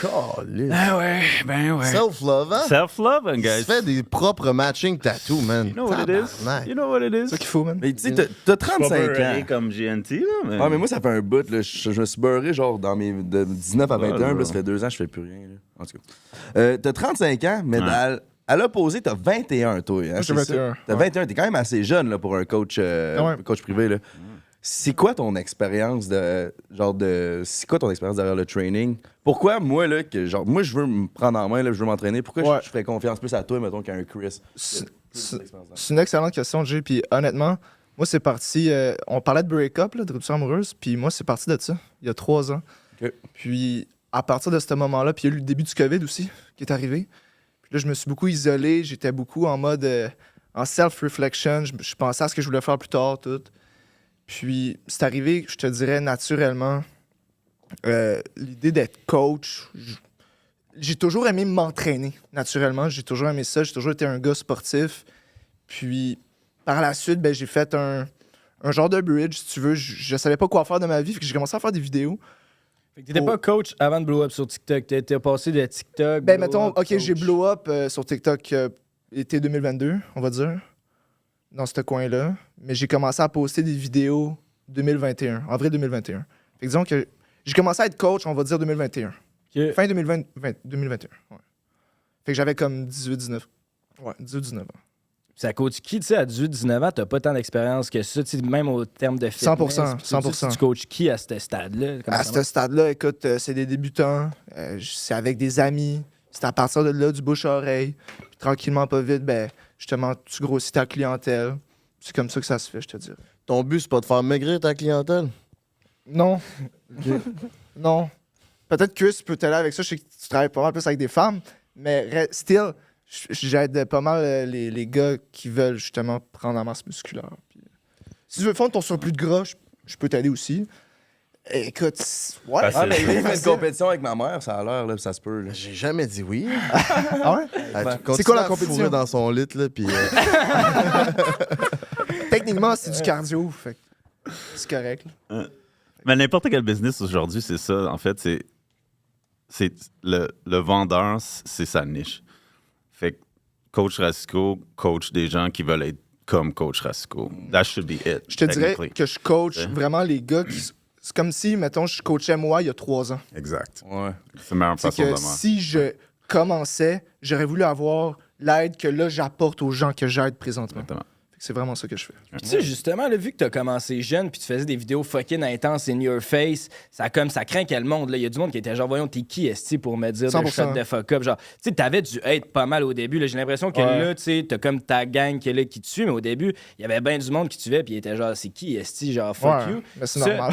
[SPEAKER 1] Caliste.
[SPEAKER 2] Ah ouais, ben ouais.
[SPEAKER 1] Self-love, hein?
[SPEAKER 2] Self-love,
[SPEAKER 1] Tu
[SPEAKER 2] guys.
[SPEAKER 1] fais des propres matching tattoos, man.
[SPEAKER 2] You know what it is?
[SPEAKER 1] Tabarnak.
[SPEAKER 2] You know what it is?
[SPEAKER 4] C'est ça qu'il faut, man.
[SPEAKER 5] Mais tu sais, t'as 35 ans.
[SPEAKER 2] Comme GNT, là. Mais...
[SPEAKER 5] Ah, mais moi, ça fait un bout, là. Je me suis beurré, genre, de 19 à 21,
[SPEAKER 2] Ouais,
[SPEAKER 5] puis ça fait 2 ans, je fais plus rien, là. En tout cas. T'as 35 ans, mais
[SPEAKER 2] Ouais.
[SPEAKER 5] à l'opposé, t'as 21, toi. Hein,
[SPEAKER 4] Moi, j'ai
[SPEAKER 5] c'est ça?
[SPEAKER 4] 21.
[SPEAKER 5] T'as
[SPEAKER 4] ouais.
[SPEAKER 5] 21, t'es quand même assez jeune, là, pour un coach,
[SPEAKER 4] Ouais.
[SPEAKER 5] coach privé, là. C'est quoi ton expérience c'est quoi ton expérience derrière le training? Pourquoi moi, là, moi, je veux me prendre en main, là, je veux m'entraîner, pourquoi
[SPEAKER 4] Ouais.
[SPEAKER 5] je ferais confiance plus à toi, mettons, qu'à un Chris?
[SPEAKER 4] C'est c'est une excellente question, Jay. Puis honnêtement, moi, c'est parti. On parlait de break-up, là, de rupture amoureuse. Puis moi, c'est parti de ça, il y a 3 ans.
[SPEAKER 5] Ok.
[SPEAKER 4] Puis à partir de ce moment-là, puis il y a eu le début du COVID aussi qui est arrivé. Puis là, je me suis beaucoup isolé. J'étais beaucoup en mode en self-reflection. Je pensais à ce que je voulais faire plus tard, tout. Puis c'est arrivé, je te dirais, naturellement. L'idée d'être coach. J'ai toujours aimé m'entraîner, naturellement. J'ai toujours aimé ça. J'ai toujours été un gars sportif. Puis, par la suite, ben, j'ai fait un genre de bridge, si tu veux. Je savais pas quoi faire de ma vie. Fait que j'ai commencé à faire des vidéos.
[SPEAKER 3] Fait que t'étais pas coach avant de blow up sur TikTok. T'étais passé de TikTok.
[SPEAKER 4] Ben,
[SPEAKER 3] blow
[SPEAKER 4] mettons,
[SPEAKER 3] up,
[SPEAKER 4] OK,
[SPEAKER 3] coach.
[SPEAKER 4] j'ai blow up sur TikTok été 2022, on va dire. Dans ce coin-là. Mais j'ai commencé à poster des vidéos 2021, en vrai 2021. Fait que disons que j'ai commencé à être coach, on va dire 2021.
[SPEAKER 3] Ok.
[SPEAKER 4] Fin 2021. Ouais. Fait que j'avais comme 18-19. Ouais, 18-19 ans.
[SPEAKER 3] Ça coach qui, tu sais, à 18-19 ans, t'as pas tant d'expérience que ça, tu sais, même au terme de fitness.
[SPEAKER 4] 100%,
[SPEAKER 3] puis tout ça,
[SPEAKER 4] 100%.
[SPEAKER 3] Tu coaches qui à ce stade-là? Comment
[SPEAKER 4] À
[SPEAKER 3] ça
[SPEAKER 4] ce
[SPEAKER 3] marche?
[SPEAKER 4] stade-là, écoute, c'est des débutants. C'est avec des amis. C'est à partir de là, du bouche-oreille. Puis tranquillement, pas vite, ben, justement, tu grossis ta clientèle. C'est comme ça que ça se fait, je te dirais.
[SPEAKER 1] Ton but, c'est pas de faire maigrir ta clientèle?
[SPEAKER 4] Non. Non. Peut-être que tu peux t'aider avec ça. Je sais que tu travailles pas mal plus avec des femmes, mais still, j'aide pas mal les gars qui veulent justement prendre en masse musculaire. Puis, si tu veux fondre ton surplus de gras, je peux t'aider aussi. Écoute, ouais.
[SPEAKER 2] Facile.
[SPEAKER 5] Ah, mais il fait une compétition avec ma mère, ça a l'air, là, ça se peut, là.
[SPEAKER 1] J'ai jamais dit oui.
[SPEAKER 4] Ah ouais?
[SPEAKER 1] Tu
[SPEAKER 4] C'est
[SPEAKER 1] continues
[SPEAKER 4] quoi la
[SPEAKER 1] à fourrer
[SPEAKER 4] compétition?
[SPEAKER 1] dans son lit, là, puis...
[SPEAKER 4] Techniquement, c'est du cardio, fait que c'est correct. Là.
[SPEAKER 2] Mais n'importe quel business aujourd'hui, c'est ça. En fait, c'est le vendeur, c'est sa niche. Fait que Coach Rasco coach des gens qui veulent être comme Coach Rasco. That should be it.
[SPEAKER 4] Je te dirais
[SPEAKER 2] technically.
[SPEAKER 4] que je coach
[SPEAKER 2] Ouais.
[SPEAKER 4] vraiment les gars qui... C'est comme si, mettons, je coachais moi il y a 3 ans.
[SPEAKER 2] Exact.
[SPEAKER 5] Ouais.
[SPEAKER 2] C'est la meilleure
[SPEAKER 4] C'est
[SPEAKER 2] façon de
[SPEAKER 4] que
[SPEAKER 2] le voir.
[SPEAKER 4] si je commençais, j'aurais voulu avoir l'aide que là, j'apporte aux gens que j'aide présentement.
[SPEAKER 2] Exactement.
[SPEAKER 4] Fait que C'est vraiment ça que je fais.
[SPEAKER 3] Tu sais, justement, là, vu que t'as commencé jeune puis tu faisais des vidéos fucking intenses in your face, ça craint quel monde. Il y a du monde qui était genre, voyons, t'es qui esti pour me dire de shut the fuck up. Genre, tu sais, t'avais du hate pas mal au début. J'ai l'impression que là, tu sais, t'as comme ta gang qui est là qui te suit, mais au début, il y avait bien du monde qui te suivait puis il était genre, c'est qui esti, genre, fuck you.
[SPEAKER 4] Mais c'est normal.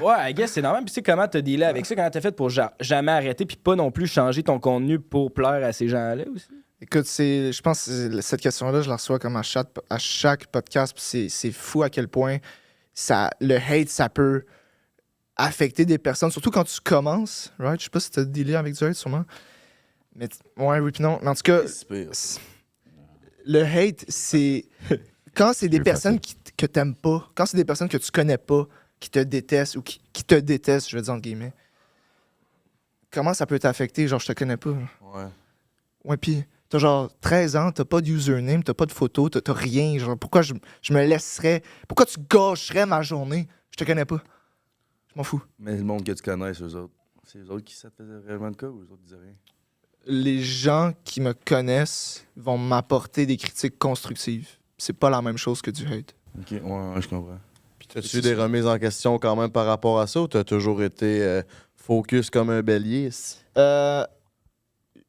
[SPEAKER 3] Ouais, I guess c'est normal. Puis tu sais, comment t'as dealé avec ça, comment t'as fait pour jamais arrêter puis pas non plus changer ton contenu pour plaire à ces gens-là aussi?
[SPEAKER 4] Écoute, je pense que cette question-là, je la reçois comme à chaque podcast. Puis c'est fou à quel point le hate, ça peut affecter des personnes, surtout quand tu commences. Right? Je sais pas si tu as dealé avec du hate, sûrement. Mais oui, puis non. Mais en tout cas, le hate, c'est quand c'est des personnes que t'aimes pas, quand c'est des personnes que tu connais pas, qui te détestent ou qui te détestent, je veux dire entre guillemets. Comment ça peut t'affecter? Genre, je te connais pas.
[SPEAKER 5] Ouais.
[SPEAKER 4] Ouais, puis t'as genre 13 ans, t'as pas de username, t'as pas de photo, t'as rien. Genre, pourquoi je me laisserais... Pourquoi tu gâcherais ma journée? Je te connais pas. Je m'en fous.
[SPEAKER 5] Mais le monde que tu connais, c'est eux autres. C'est eux autres qui ça te faisait réellement de cas ou eux autres disaient rien?
[SPEAKER 4] Les gens qui me connaissent vont m'apporter des critiques constructives. C'est pas la même chose que du hate.
[SPEAKER 5] Ok, ouais, je comprends.
[SPEAKER 1] Puis t'as-tu eu des remises en question quand même par rapport à ça ou t'as toujours été focus comme un bélier?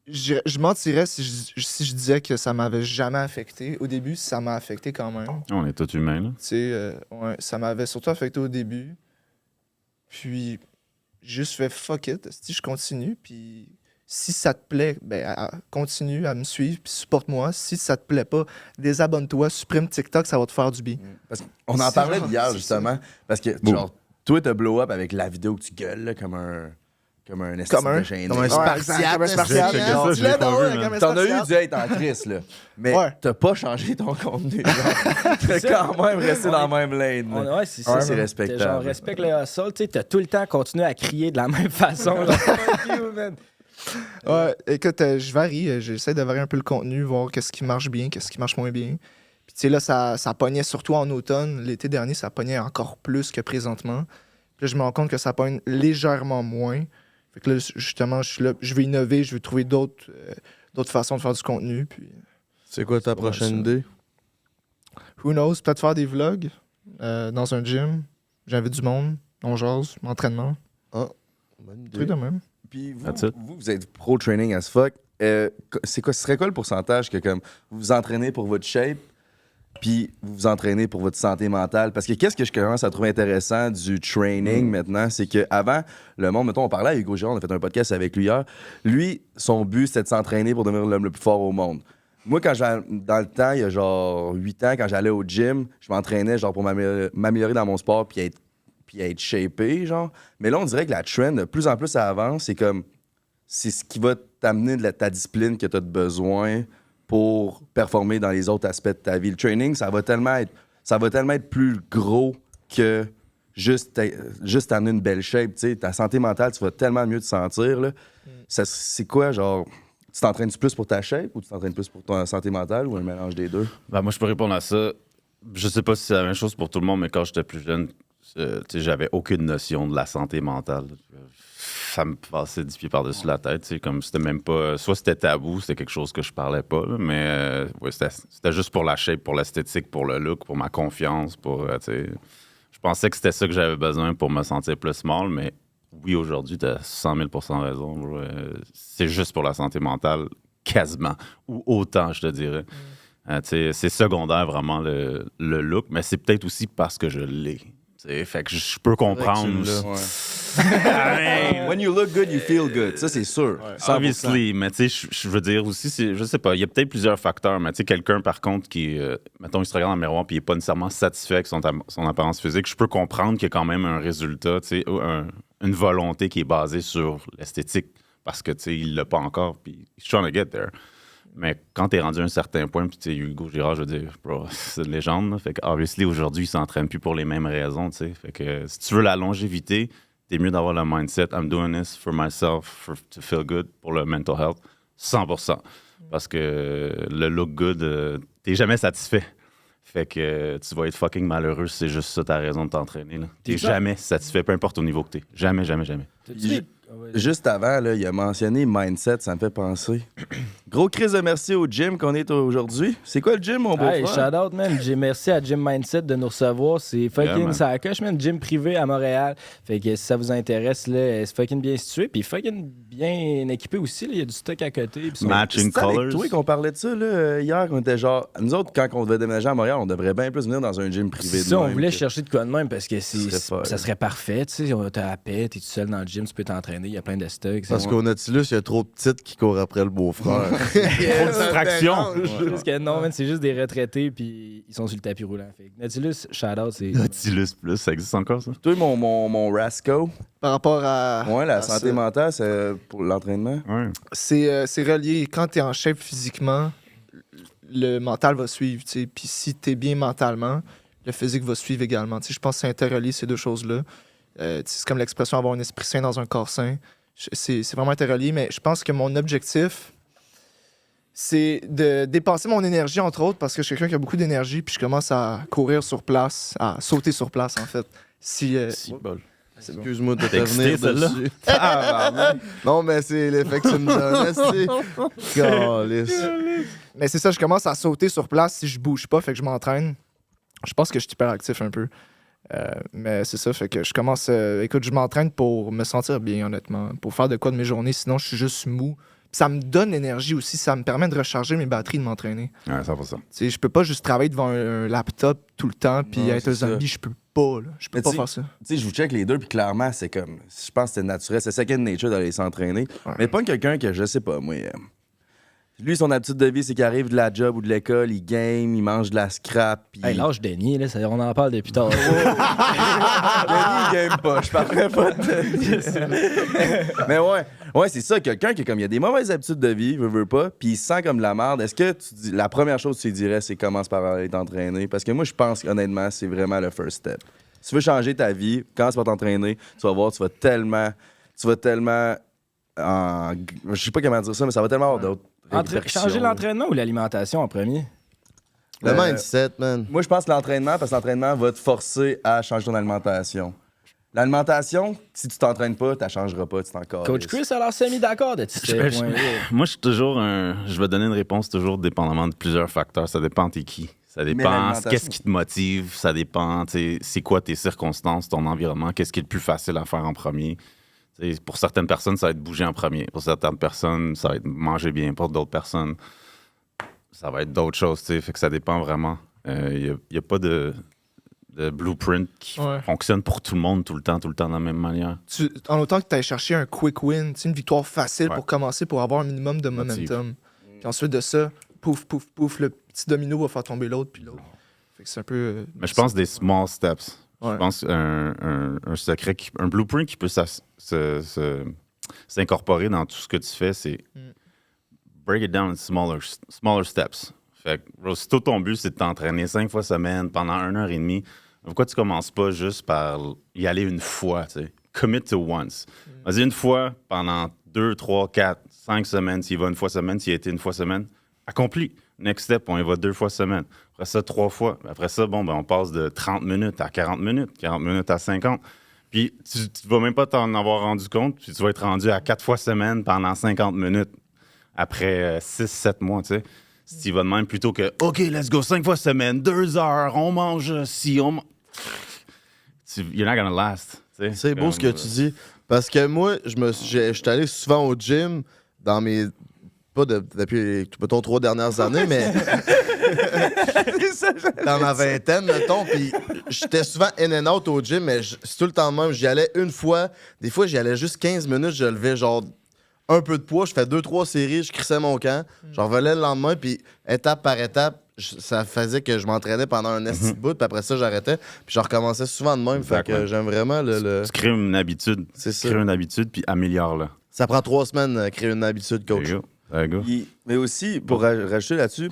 [SPEAKER 4] Je mentirais si je disais que ça m'avait jamais affecté. Au début, ça m'a affecté quand même.
[SPEAKER 2] On est tous humains, là.
[SPEAKER 4] Tu sais, ouais, ça m'avait surtout affecté au début. Puis, juste fait fuck it. Si je continue, puis si ça te plaît, ben continue à me suivre, puis supporte-moi. Si ça te plaît pas, désabonne-toi, supprime TikTok, ça va te faire du bien.
[SPEAKER 5] Parce qu'on en parlait hier, justement. Parce que, genre, toi, t'as blow up avec la vidéo que tu gueules, là, comme un estime de gêné.
[SPEAKER 1] Comme un Spartiate.
[SPEAKER 4] Comme un Spartiate.
[SPEAKER 2] Ça, je l'ai pas vu, man.
[SPEAKER 5] T'en as eu du hate en crise, là. Mais t'as pas changé ton contenu. T'as quand même resté dans la même lane.
[SPEAKER 3] Ouais, c'est ça.
[SPEAKER 5] C'est respectable.
[SPEAKER 3] Genre, respecte le hustle. Tu sais, t'as tout le temps continué à crier de la même façon. Genre, fuck you, man.
[SPEAKER 4] Ouais, écoute, je varie. J'essaie de varier un peu le contenu, voir qu'est-ce qui marche bien, qu'est-ce qui marche moins bien. Puis, tu sais, là, ça pognait surtout en automne. L'été dernier, ça pognait encore plus que présentement. Puis là, je me rends compte que ça pogne légèrement moins. Fait que là, justement, je suis là, je veux innover, je veux trouver d'autres façons de faire du contenu. Puis,
[SPEAKER 1] c'est quoi ta prochaine idée?
[SPEAKER 4] Who knows? Peut-être faire des vlogs dans un gym. J'invite du monde, on jase, entraînement.
[SPEAKER 1] Ah, bonne idée.
[SPEAKER 4] Truc de même.
[SPEAKER 5] Puis vous êtes pro-training as fuck. Ce serait quoi le pourcentage que comme vous vous entraînez pour votre shape puis vous vous entraînez pour votre santé mentale? Parce que qu'est-ce que je commence à trouver intéressant du training maintenant, c'est qu'avant, le monde, mettons, on parlait à Hugo Girard, on a fait un podcast avec lui hier. Lui, son but, c'était de s'entraîner pour devenir l'homme le plus fort au monde. Moi, dans le temps, il y a genre 8 ans, quand j'allais au gym, je m'entraînais genre pour m'améliorer dans mon sport puis être shapé, genre. Mais là, on dirait que la trend, de plus en plus, ça avance. C'est ce qui va t'amener de ta discipline que tu as besoin pour performer dans les autres aspects de ta vie. Le training, ça va tellement être plus gros que juste t'amener une belle shape. T'sais. Ta santé mentale, tu vas tellement mieux te sentir. Là. C'est quoi, genre... Tu t'entraînes plus pour ta shape ou tu t'entraînes plus pour ta santé mentale ou un mélange des deux?
[SPEAKER 2] Ben, moi, je peux répondre à ça. Je sais pas si c'est la même chose pour tout le monde, mais quand j'étais plus jeune, j'avais aucune notion de la santé mentale. Ça me passait 10 pieds par-dessus la tête. Comme c'était même pas... Soit c'était tabou, c'était quelque chose que je parlais pas, là, mais c'était juste pour la shape, pour l'esthétique, pour le look, pour ma confiance. Je pensais que c'était ça que j'avais besoin pour me sentir plus small, mais oui, aujourd'hui, tu as 100 000 % raison. C'est juste pour la santé mentale, quasiment. Ou autant, je te dirais. C'est secondaire, vraiment, le look, mais c'est peut-être aussi parce que je l'ai. Fait que je peux comprendre.
[SPEAKER 5] When you look good, you feel good. Ça, c'est sûr. Ouais.
[SPEAKER 2] Obviously, mais tu sais, je veux dire aussi, je sais pas, il y a peut-être plusieurs facteurs, mais tu sais, quelqu'un, par contre, qui, mettons, il se regarde dans le miroir puis il est pas nécessairement satisfait avec son apparence physique, je peux comprendre qu'il y a quand même un résultat, tu sais, une volonté qui est basée sur l'esthétique, parce que, tu sais, il l'a pas encore, puis he's trying to get there. Mais quand t'es rendu à un certain point, puis tu sais, Hugo Girard, je veux dire, bro, c'est une légende, là. Fait que, obviously, aujourd'hui, il s'entraîne plus pour les mêmes raisons, tu sais. Fait que si tu veux la longévité, t'es mieux d'avoir le mindset, I'm doing this for myself, to feel good, pour le mental health, 100%. Parce que le look good, t'es jamais satisfait. Fait que tu vas être fucking malheureux si c'est juste ça ta raison de t'entraîner, là. T'es jamais satisfait, peu importe au niveau que t'es. Jamais, jamais, jamais.
[SPEAKER 5] Juste avant, là, il a mentionné mindset, ça me fait penser. Gros crise de merci au gym qu'on est aujourd'hui. C'est quoi le gym, mon beau
[SPEAKER 3] Hey,
[SPEAKER 5] frère?
[SPEAKER 3] shout out, man. Merci à Gym Mindset de nous recevoir. C'est fucking
[SPEAKER 2] man.
[SPEAKER 3] ça la coche, man. Gym privé à Montréal. Fait que si ça vous intéresse, là, c'est fucking bien situé. Puis fucking bien équipé aussi. Il y a du stock à côté. Puis ça-
[SPEAKER 2] Matching
[SPEAKER 5] C'est avec
[SPEAKER 2] colors.
[SPEAKER 5] toi qu'on parlait de ça là, hier. On était genre. Nous autres, quand on devait déménager à Montréal, on devrait bien plus venir dans un gym privé.
[SPEAKER 3] C'est
[SPEAKER 5] de
[SPEAKER 3] ça, on
[SPEAKER 5] même
[SPEAKER 3] voulait
[SPEAKER 5] que-
[SPEAKER 3] chercher de quoi de même parce que
[SPEAKER 5] serait
[SPEAKER 3] ça serait parfait. Tu sais, t'as la paix, t'es tout seul dans le gym, tu peux t'entraîner, il y a plein de stocks.
[SPEAKER 1] Parce qu'au Nautilus, il y a trop de petites qui courent après le beau-frère.
[SPEAKER 2] Trop de distraction.
[SPEAKER 3] C'est juste que non, man, c'est juste des retraités puis ils sont sur le tapis roulant. Fait que Nautilus, shout out, c'est.
[SPEAKER 2] Nautilus Plus, ça existe encore, ça?
[SPEAKER 5] Toi, mon Rasco,
[SPEAKER 4] Par rapport à.
[SPEAKER 5] ouais, la
[SPEAKER 4] à
[SPEAKER 5] santé
[SPEAKER 4] ça,
[SPEAKER 5] mentale, c'est pour l'entraînement.
[SPEAKER 2] Ouais.
[SPEAKER 4] c'est relié. Quand tu es en shape physiquement, le mental va suivre. Tu sais. Puis si tu es bien mentalement, le physique va suivre également. Tu sais, je pense que c'est interrelié ces deux choses-là. Tu sais, c'est comme l'expression avoir un esprit sain dans un corps sain. C'est vraiment interrelié, mais je pense que mon objectif, c'est de dépenser mon énergie, entre autres, parce que je suis quelqu'un qui a beaucoup d'énergie, puis je commence à courir sur place, à sauter sur place, en fait. Si,
[SPEAKER 2] Si bol.
[SPEAKER 1] Excuse-moi de te
[SPEAKER 2] T'es excité,
[SPEAKER 1] revenir
[SPEAKER 2] celle-là?
[SPEAKER 1] dessus. Non, mais c'est l'effet que tu me donnes. C'est Calisse.
[SPEAKER 4] Mais c'est ça, je commence à sauter sur place si je bouge pas, fait que je m'entraîne. Je pense que je suis hyperactif un peu. Mais c'est ça, fait que je commence. Écoute, je m'entraîne pour me sentir bien, honnêtement. Pour faire de quoi de mes journées, sinon je suis juste mou. Puis ça me donne l'énergie aussi, ça me permet de recharger mes batteries de m'entraîner.
[SPEAKER 2] Ouais, 100%.
[SPEAKER 4] Tu sais, je peux pas juste travailler devant un laptop tout le temps puis
[SPEAKER 5] Non,
[SPEAKER 4] être un
[SPEAKER 5] c'est ça.
[SPEAKER 4] zombie, je peux pas, là. Je peux
[SPEAKER 5] Mais
[SPEAKER 4] pas
[SPEAKER 5] tu-
[SPEAKER 4] faire ça.
[SPEAKER 5] Tu sais, je vous check les deux, puis clairement, c'est comme. Je pense que c'est naturel. C'est second nature d'aller s'entraîner.
[SPEAKER 4] Ouais.
[SPEAKER 5] Mais pas quelqu'un que, je sais pas, moi. Lui, son habitude de vie, c'est qu'il arrive de la job ou de l'école, il game, il mange de la scrap. Puis
[SPEAKER 3] Hey, lâche Denis, là, on en parle depuis tard.
[SPEAKER 5] Denis, il game pas. Je parlerai pas de Denis. Mais ouais, c'est ça. Quelqu'un qui, comme, il a des mauvaises habitudes de vie, veut pas, puis il se sent comme de la merde. Est-ce que la première chose que tu lui dirais, c'est commence par aller t'entraîner? Parce que moi, je pense qu'honnêtement, c'est vraiment le first step. Si tu veux changer ta vie, commence par t'entraîner. Tu vas voir, tu vas tellement. Je sais pas comment dire ça, mais ça va tellement avoir d'autres. répercussions,
[SPEAKER 3] Changer
[SPEAKER 5] là.
[SPEAKER 3] l'entraînement ou l'alimentation en premier?
[SPEAKER 1] Le
[SPEAKER 5] Euh,
[SPEAKER 1] mindset, man.
[SPEAKER 5] Moi, je pense que l'entraînement, parce que l'entraînement va te forcer à changer ton alimentation. L'alimentation, si tu t'entraînes pas, tu la changeras pas, tu t'en calisses.
[SPEAKER 3] Coach Chris a l'air semi-d'accord de ces
[SPEAKER 2] Je-
[SPEAKER 3] points-là.
[SPEAKER 2] Moi, je suis toujours Je vais donner une réponse toujours dépendamment de plusieurs facteurs. Ça dépend t'es qui. Ça dépend
[SPEAKER 5] l'alimentation-
[SPEAKER 2] qu'est-ce qui te motive. Ça dépend, tu sais, c'est quoi tes circonstances, ton environnement. Qu'est-ce qui est le plus facile à faire en premier. Tu sais, pour certaines personnes, ça va être bouger en premier. Pour certaines personnes, ça va être manger bien. Pour d'autres personnes, ça va être d'autres choses. Tu sais. Fait que ça dépend vraiment. Il n'y a pas de blueprint qui
[SPEAKER 4] Ouais.
[SPEAKER 2] fonctionne pour tout le monde tout le temps de la même manière.
[SPEAKER 4] En autant que tu ailles chercher un quick win, tu sais, une victoire facile
[SPEAKER 2] Ouais.
[SPEAKER 4] pour commencer, pour avoir un minimum de
[SPEAKER 2] Motive.
[SPEAKER 4] momentum. Puis ensuite de ça, pouf, pouf, pouf, le petit domino va faire tomber l'autre, puis l'autre. Fait que c'est un peu.
[SPEAKER 2] Mais je pense des small steps.
[SPEAKER 4] Ouais.
[SPEAKER 2] Je pense un secret, un blueprint qui peut s'incorporer dans tout ce que tu fais, c'est break it down in smaller steps. Fait que, bro, si toi, ton but, c'est de t'entraîner 5 fois semaine pendant 1h30, pourquoi tu commences pas juste par y aller une fois, tu sais? Commit to once. Vas-y une fois pendant 2, 3, 4, 5 semaines. S'il va une fois semaine, s'il a été une fois semaine, accompli. Next step, on y va 2 fois semaine. Après ça, 3 fois. Après ça, on passe de 30 minutes à 40 minutes, 40 minutes à 50. Puis tu ne vas même pas t'en avoir rendu compte, puis tu vas être rendu à 4 fois semaine pendant 50 minutes après 6-7 mois, tu sais. Si tu vas de même plutôt que OK, let's go, 5 fois semaine, 2 heures, on mange si on you're not gonna last. tu sais.
[SPEAKER 1] C'est beau ce que tu dis. Parce que moi, je suis allé souvent au gym dans mes. Pas depuis, mettons, 3 dernières années, mais. dans ma vingtaine, mettons. Puis j'étais souvent in and out au gym, mais c'est tout le temps de même. J'y allais une fois. Des fois, j'y allais juste 15 minutes. Je levais genre un peu de poids. Je fais 2-3 séries. Je crissais mon camp. J'en revenais le lendemain. Puis étape par étape, ça faisait que je m'entraînais pendant un esti de bout. Puis après ça, j'arrêtais. Puis je recommençais souvent de même. Fait que
[SPEAKER 2] Exactement.
[SPEAKER 1] j'aime vraiment le.
[SPEAKER 2] Tu crées une habitude.
[SPEAKER 1] C'est
[SPEAKER 2] Tu
[SPEAKER 1] ça.
[SPEAKER 2] crées une habitude, puis améliore-la.
[SPEAKER 1] Ça prend 3 semaines créer une habitude, coach.
[SPEAKER 2] There you go. There you go.
[SPEAKER 5] Mais aussi, pour rajouter là-dessus,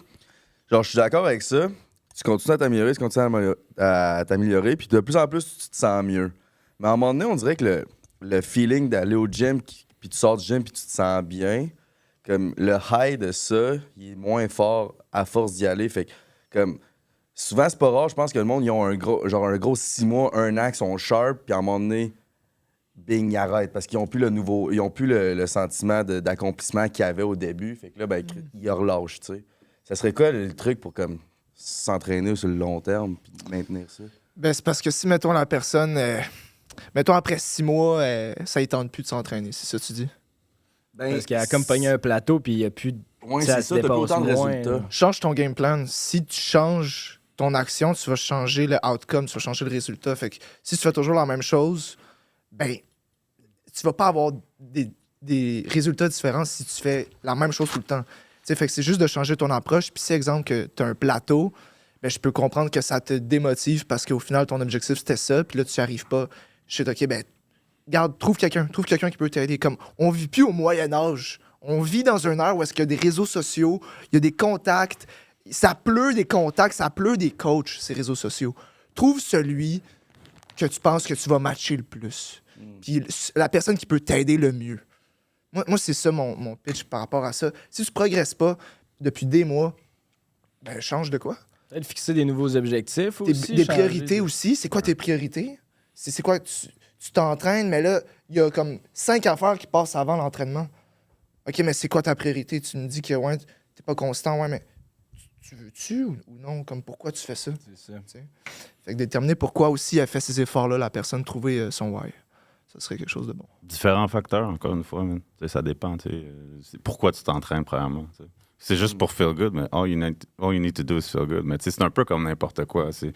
[SPEAKER 5] genre, je suis d'accord avec ça. Tu continues à t'améliorer, à t'améliorer, puis de plus en plus, tu te sens mieux. Mais à un moment donné, on dirait que le feeling d'aller au gym, puis tu sors du gym, puis tu te sens bien, comme le high de ça, il est moins fort à force d'y aller. Fait que, comme, souvent, c'est pas rare, je pense que le monde, ils ont un gros 6 mois, 1 an qui sont sharp, puis à un moment donné, bing, ils arrêtent parce qu'ils ont plus ils ont plus le sentiment d'accomplissement qu'ils avaient au début. Fait que là, ben, ils relâchent, tu sais. Ça serait quoi le truc pour comme s'entraîner sur le long terme puis maintenir ça?
[SPEAKER 4] Ben, c'est parce que si, mettons, la personne, mettons, après 6 mois, ça ne tente plus de s'entraîner, c'est ça que tu dis?
[SPEAKER 5] Ben,
[SPEAKER 3] Parce qu'il a comme pogné un plateau, puis il n'y a plus de.
[SPEAKER 5] Ouais,
[SPEAKER 3] ça
[SPEAKER 5] c'est
[SPEAKER 3] se
[SPEAKER 5] ça, t'as plus
[SPEAKER 3] dépasse
[SPEAKER 5] autant de
[SPEAKER 3] moins,
[SPEAKER 5] résultats.
[SPEAKER 3] là.
[SPEAKER 4] Change ton game plan. Si tu changes ton action, tu vas changer le outcome, tu vas changer le résultat. Fait que si tu fais toujours la même chose, ben, tu vas pas avoir des résultats différents si tu fais la même chose tout le temps. T'sais, fait que c'est juste de changer ton approche. Puis si, exemple, que tu as un plateau, ben, je peux comprendre que ça te démotive parce qu'au final, ton objectif, c'était ça. Puis là, tu n'y arrives pas. Je suis OK, ben, regarde, trouve quelqu'un qui peut t'aider. Comme, on vit plus au Moyen-Âge. On vit dans une ère où est-ce qu'il y a des réseaux sociaux, il y a des contacts. Ça pleut des contacts, ça pleut des coachs, ces réseaux sociaux. Trouve celui que tu penses que tu vas matcher le plus. Puis la personne qui peut t'aider le mieux. Moi c'est ça mon pitch par rapport à ça. Si tu progresses pas depuis des mois, ben change de quoi?
[SPEAKER 3] Peut-être fixer des nouveaux objectifs aussi.
[SPEAKER 4] Des
[SPEAKER 3] changer
[SPEAKER 4] priorités aussi. C'est quoi tes priorités? C'est quoi? Tu t'entraînes, mais là, il y a comme 5 affaires qui passent avant l'entraînement. OK, mais c'est quoi ta priorité? Tu me dis que ouais, t'es pas constant, ouais, mais tu veux-tu ou non? Comme pourquoi tu fais ça?
[SPEAKER 3] C'est ça.
[SPEAKER 4] T'sais? Fait que déterminer pourquoi aussi elle fait ces efforts-là, la personne, trouver son why. Ça serait quelque chose de bon.
[SPEAKER 2] Différents facteurs, encore une fois, man. Tu sais, ça dépend. Tu sais, c'est pourquoi tu t'entraînes, premièrement. Tu sais. C'est juste pour feel good, mais all you need to do is feel good. Mais tu sais, c'est un peu comme n'importe quoi. C'est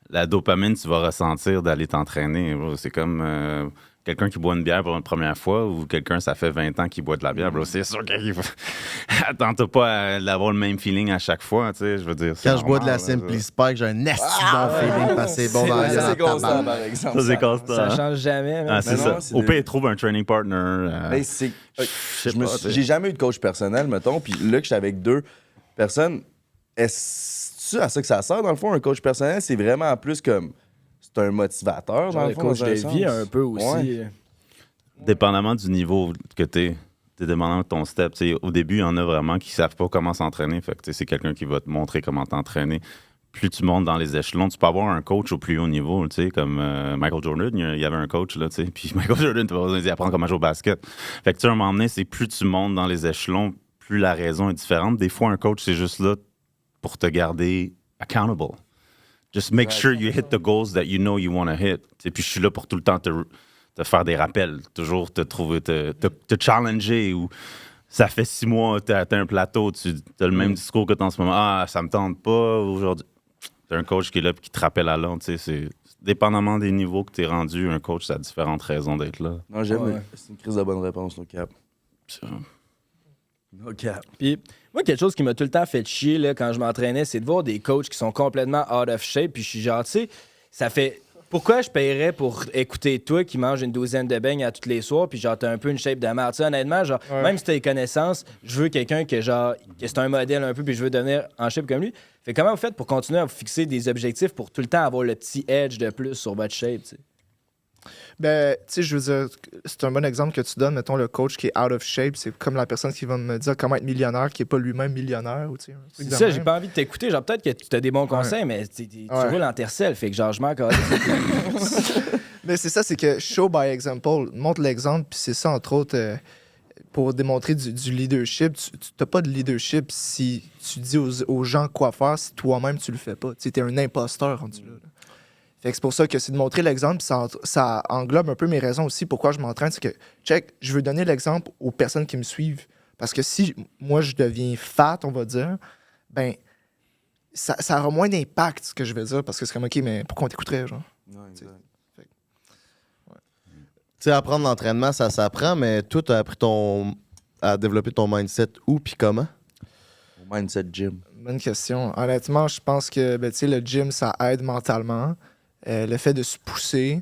[SPEAKER 2] la dopamine que tu vas ressentir d'aller t'entraîner. Bro. C'est comme quelqu'un qui boit une bière pour une première fois ou quelqu'un, ça fait 20 ans qu'il boit de la bière. Bro. C'est sûr qu'il faut... Attends-toi pas à avoir le même feeling à chaque fois. Tu sais, je veux dire,
[SPEAKER 1] Quand je bois de la Simply Spike, j'ai un esti bon feeling parce que c'est bon dans
[SPEAKER 5] Ça, c'est
[SPEAKER 1] la
[SPEAKER 5] constant, par exemple.
[SPEAKER 2] Ça, c'est constant.
[SPEAKER 3] Ça
[SPEAKER 2] hein?
[SPEAKER 3] change jamais.
[SPEAKER 2] Ah,
[SPEAKER 3] man.
[SPEAKER 2] c'est
[SPEAKER 5] Mais
[SPEAKER 2] ça.
[SPEAKER 5] non, c'est
[SPEAKER 2] Au
[SPEAKER 5] de-
[SPEAKER 2] pire, trouve un training partner.
[SPEAKER 5] Ben, c'est-
[SPEAKER 2] je sais pas, tu sais.
[SPEAKER 5] j'ai jamais eu de coach personnel, mettons, puis là que j'étais avec 2 personnes, est-ce à ça que ça sert, dans le fond, un coach personnel? C'est vraiment plus comme... C'est un motivateur, dans
[SPEAKER 3] Genre
[SPEAKER 5] le
[SPEAKER 3] le
[SPEAKER 5] fond,
[SPEAKER 3] coach
[SPEAKER 5] dans
[SPEAKER 3] de
[SPEAKER 5] un
[SPEAKER 3] vie,
[SPEAKER 5] sens.
[SPEAKER 3] un peu aussi.
[SPEAKER 5] Ouais.
[SPEAKER 2] Dépendamment du niveau que t'es dépendamment de ton step. T'sais, au début, il y en a vraiment qui savent pas comment s'entraîner. Fait que t'sais, c'est quelqu'un qui va te montrer comment t'entraîner. Plus tu montes dans les échelons, tu peux avoir un coach au plus haut niveau, comme Michael Jordan, il y avait un coach, là, puis Michael Jordan, tu vas besoin d'y apprendre comment jouer au basket. Fait que, à un moment donné, c'est plus tu montes dans les échelons, plus la raison est différente. Des fois, un coach, c'est juste là pour te garder accountable. Just make sure you hit the goals that you know you want to hit. T'sais, puis je suis là pour tout le temps te faire des rappels, toujours te trouver, te challenger. Ou ça fait 6 mois, t'as un plateau, tu as le même discours que t'as en ce moment. Ah, ça me tente pas aujourd'hui. T'as un coach qui est là et qui te rappelle à l'ordre. C'est dépendamment des niveaux que t'es rendu, un coach, ça a différentes raisons d'être là.
[SPEAKER 5] Non, j'aime.
[SPEAKER 3] Ouais.
[SPEAKER 5] C'est une crise de bonne réponse, no cap.
[SPEAKER 2] Ça.
[SPEAKER 5] No cap.
[SPEAKER 3] Puis, moi, quelque chose qui m'a tout le temps fait chier là, quand je m'entraînais, c'est de voir des coachs qui sont complètement out of shape. Puis je suis genre, tu sais, ça fait. Pourquoi je paierais pour écouter toi qui mange une douzaine de beignes à tous les soirs, puis genre, t'as un peu une shape de merde? Tu sais, honnêtement, genre, même si t'as des connaissances, je veux quelqu'un que c'est un modèle un peu, puis je veux devenir en shape comme lui. Fait comment vous faites pour continuer à vous fixer des objectifs pour tout le temps avoir le petit edge de plus sur votre shape, tu sais?
[SPEAKER 4] Ben, tu sais, je veux dire, c'est un bon exemple que tu donnes. Mettons, le coach qui est out of shape, c'est comme la personne qui va me dire comment être millionnaire, qui n'est pas lui-même millionnaire. Ou, tu sais, un truc
[SPEAKER 3] C'est
[SPEAKER 4] de
[SPEAKER 3] ça,
[SPEAKER 4] même.
[SPEAKER 3] j'ai pas envie de t'écouter. Genre, peut-être que tu as des bons conseils, mais tu roules en tercelle. Fait que genre, je m'en calisse.
[SPEAKER 4] Mais c'est ça, c'est que show by example, montre l'exemple, puis c'est ça, entre autres, pour démontrer du leadership. Tu n'as pas de leadership si tu dis aux gens quoi faire, si toi-même tu le fais pas. Tu es un imposteur rendu là. Fait que c'est pour ça que c'est de montrer l'exemple, ça englobe un peu mes raisons aussi pourquoi je m'entraîne. C'est que, check, je veux donner l'exemple aux personnes qui me suivent. Parce que si moi je deviens fat, on va dire, ben, ça aura moins d'impact, ce que je vais dire, parce que c'est comme, OK, mais pourquoi on t'écouterait, genre?
[SPEAKER 5] Non, exact.
[SPEAKER 1] Tu sais, apprendre l'entraînement, ça s'apprend, mais toi, tu as appris à développer ton mindset où puis comment?
[SPEAKER 5] Au mindset gym.
[SPEAKER 4] Bonne question. Honnêtement, je pense que ben, tu sais, le gym, ça aide mentalement. Le fait de se pousser.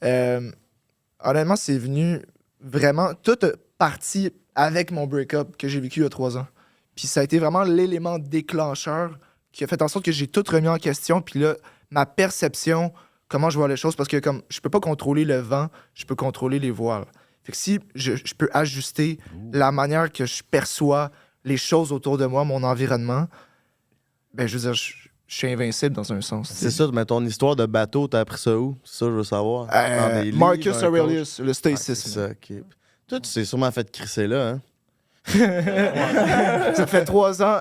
[SPEAKER 4] Honnêtement, c'est venu vraiment... Tout est parti avec mon break-up que j'ai vécu il y a 3 ans. Puis ça a été vraiment l'élément déclencheur qui a fait en sorte que j'ai tout remis en question. Puis là, ma perception, comment je vois les choses, parce que comme je peux pas contrôler le vent, je peux contrôler les voiles. Fait que si je peux ajuster la manière que je perçois les choses autour de moi, mon environnement, ben je veux dire, je je suis invincible dans un sens.
[SPEAKER 1] C'est ça, mais ton histoire de bateau, t'as appris ça où? C'est ça, je veux savoir. Dans des livres,
[SPEAKER 4] Marcus
[SPEAKER 1] un
[SPEAKER 4] Aurelius, le
[SPEAKER 1] coach?
[SPEAKER 4] stoïcisme.
[SPEAKER 1] C'est ça, ok. Toi, tu t'es sûrement fait crisser là, hein?
[SPEAKER 4] Ça fait 3 ans.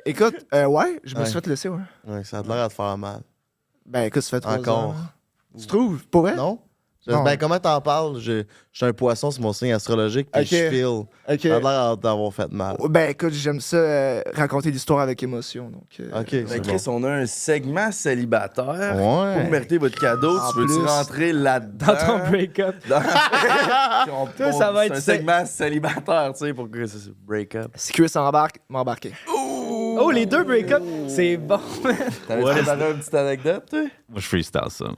[SPEAKER 4] Écoute, ouais, je me suis fait laisser, ouais.
[SPEAKER 1] Ouais, ça a l'air à te faire mal.
[SPEAKER 4] Ben écoute, ça fait 3
[SPEAKER 1] Encore.
[SPEAKER 4] ans. Tu trouves? Pour vrai?
[SPEAKER 1] Non?
[SPEAKER 4] Non.
[SPEAKER 1] Ben, comment t'en parles? Je suis un poisson, c'est mon signe astrologique, puis
[SPEAKER 4] Ok.
[SPEAKER 1] je feel.
[SPEAKER 4] Ok.
[SPEAKER 1] Ça a l'air d'avoir fait mal.
[SPEAKER 4] Ben écoute, j'aime ça raconter l'histoire avec émotion. Donc,
[SPEAKER 1] Ok,
[SPEAKER 5] Ben,
[SPEAKER 1] c'est
[SPEAKER 5] Chris,
[SPEAKER 1] bon.
[SPEAKER 5] on a un segment célibataire.
[SPEAKER 1] Ouais.
[SPEAKER 5] Pour mériter votre cadeau,
[SPEAKER 4] En
[SPEAKER 5] tu veux-tu
[SPEAKER 4] plus.
[SPEAKER 5] rentrer là-dedans?
[SPEAKER 3] Dans ton break-up.
[SPEAKER 5] Toi,
[SPEAKER 3] ça va être
[SPEAKER 5] un segment célibataire, tu sais, pour que c'est break-up.
[SPEAKER 4] si Chris embarque, m'embarquer.
[SPEAKER 3] Oh, les 2 break-up, c'est bon.
[SPEAKER 5] T'avais préparé une petite anecdote, toi?
[SPEAKER 2] Moi, je freestyle ça.
[SPEAKER 1] Beau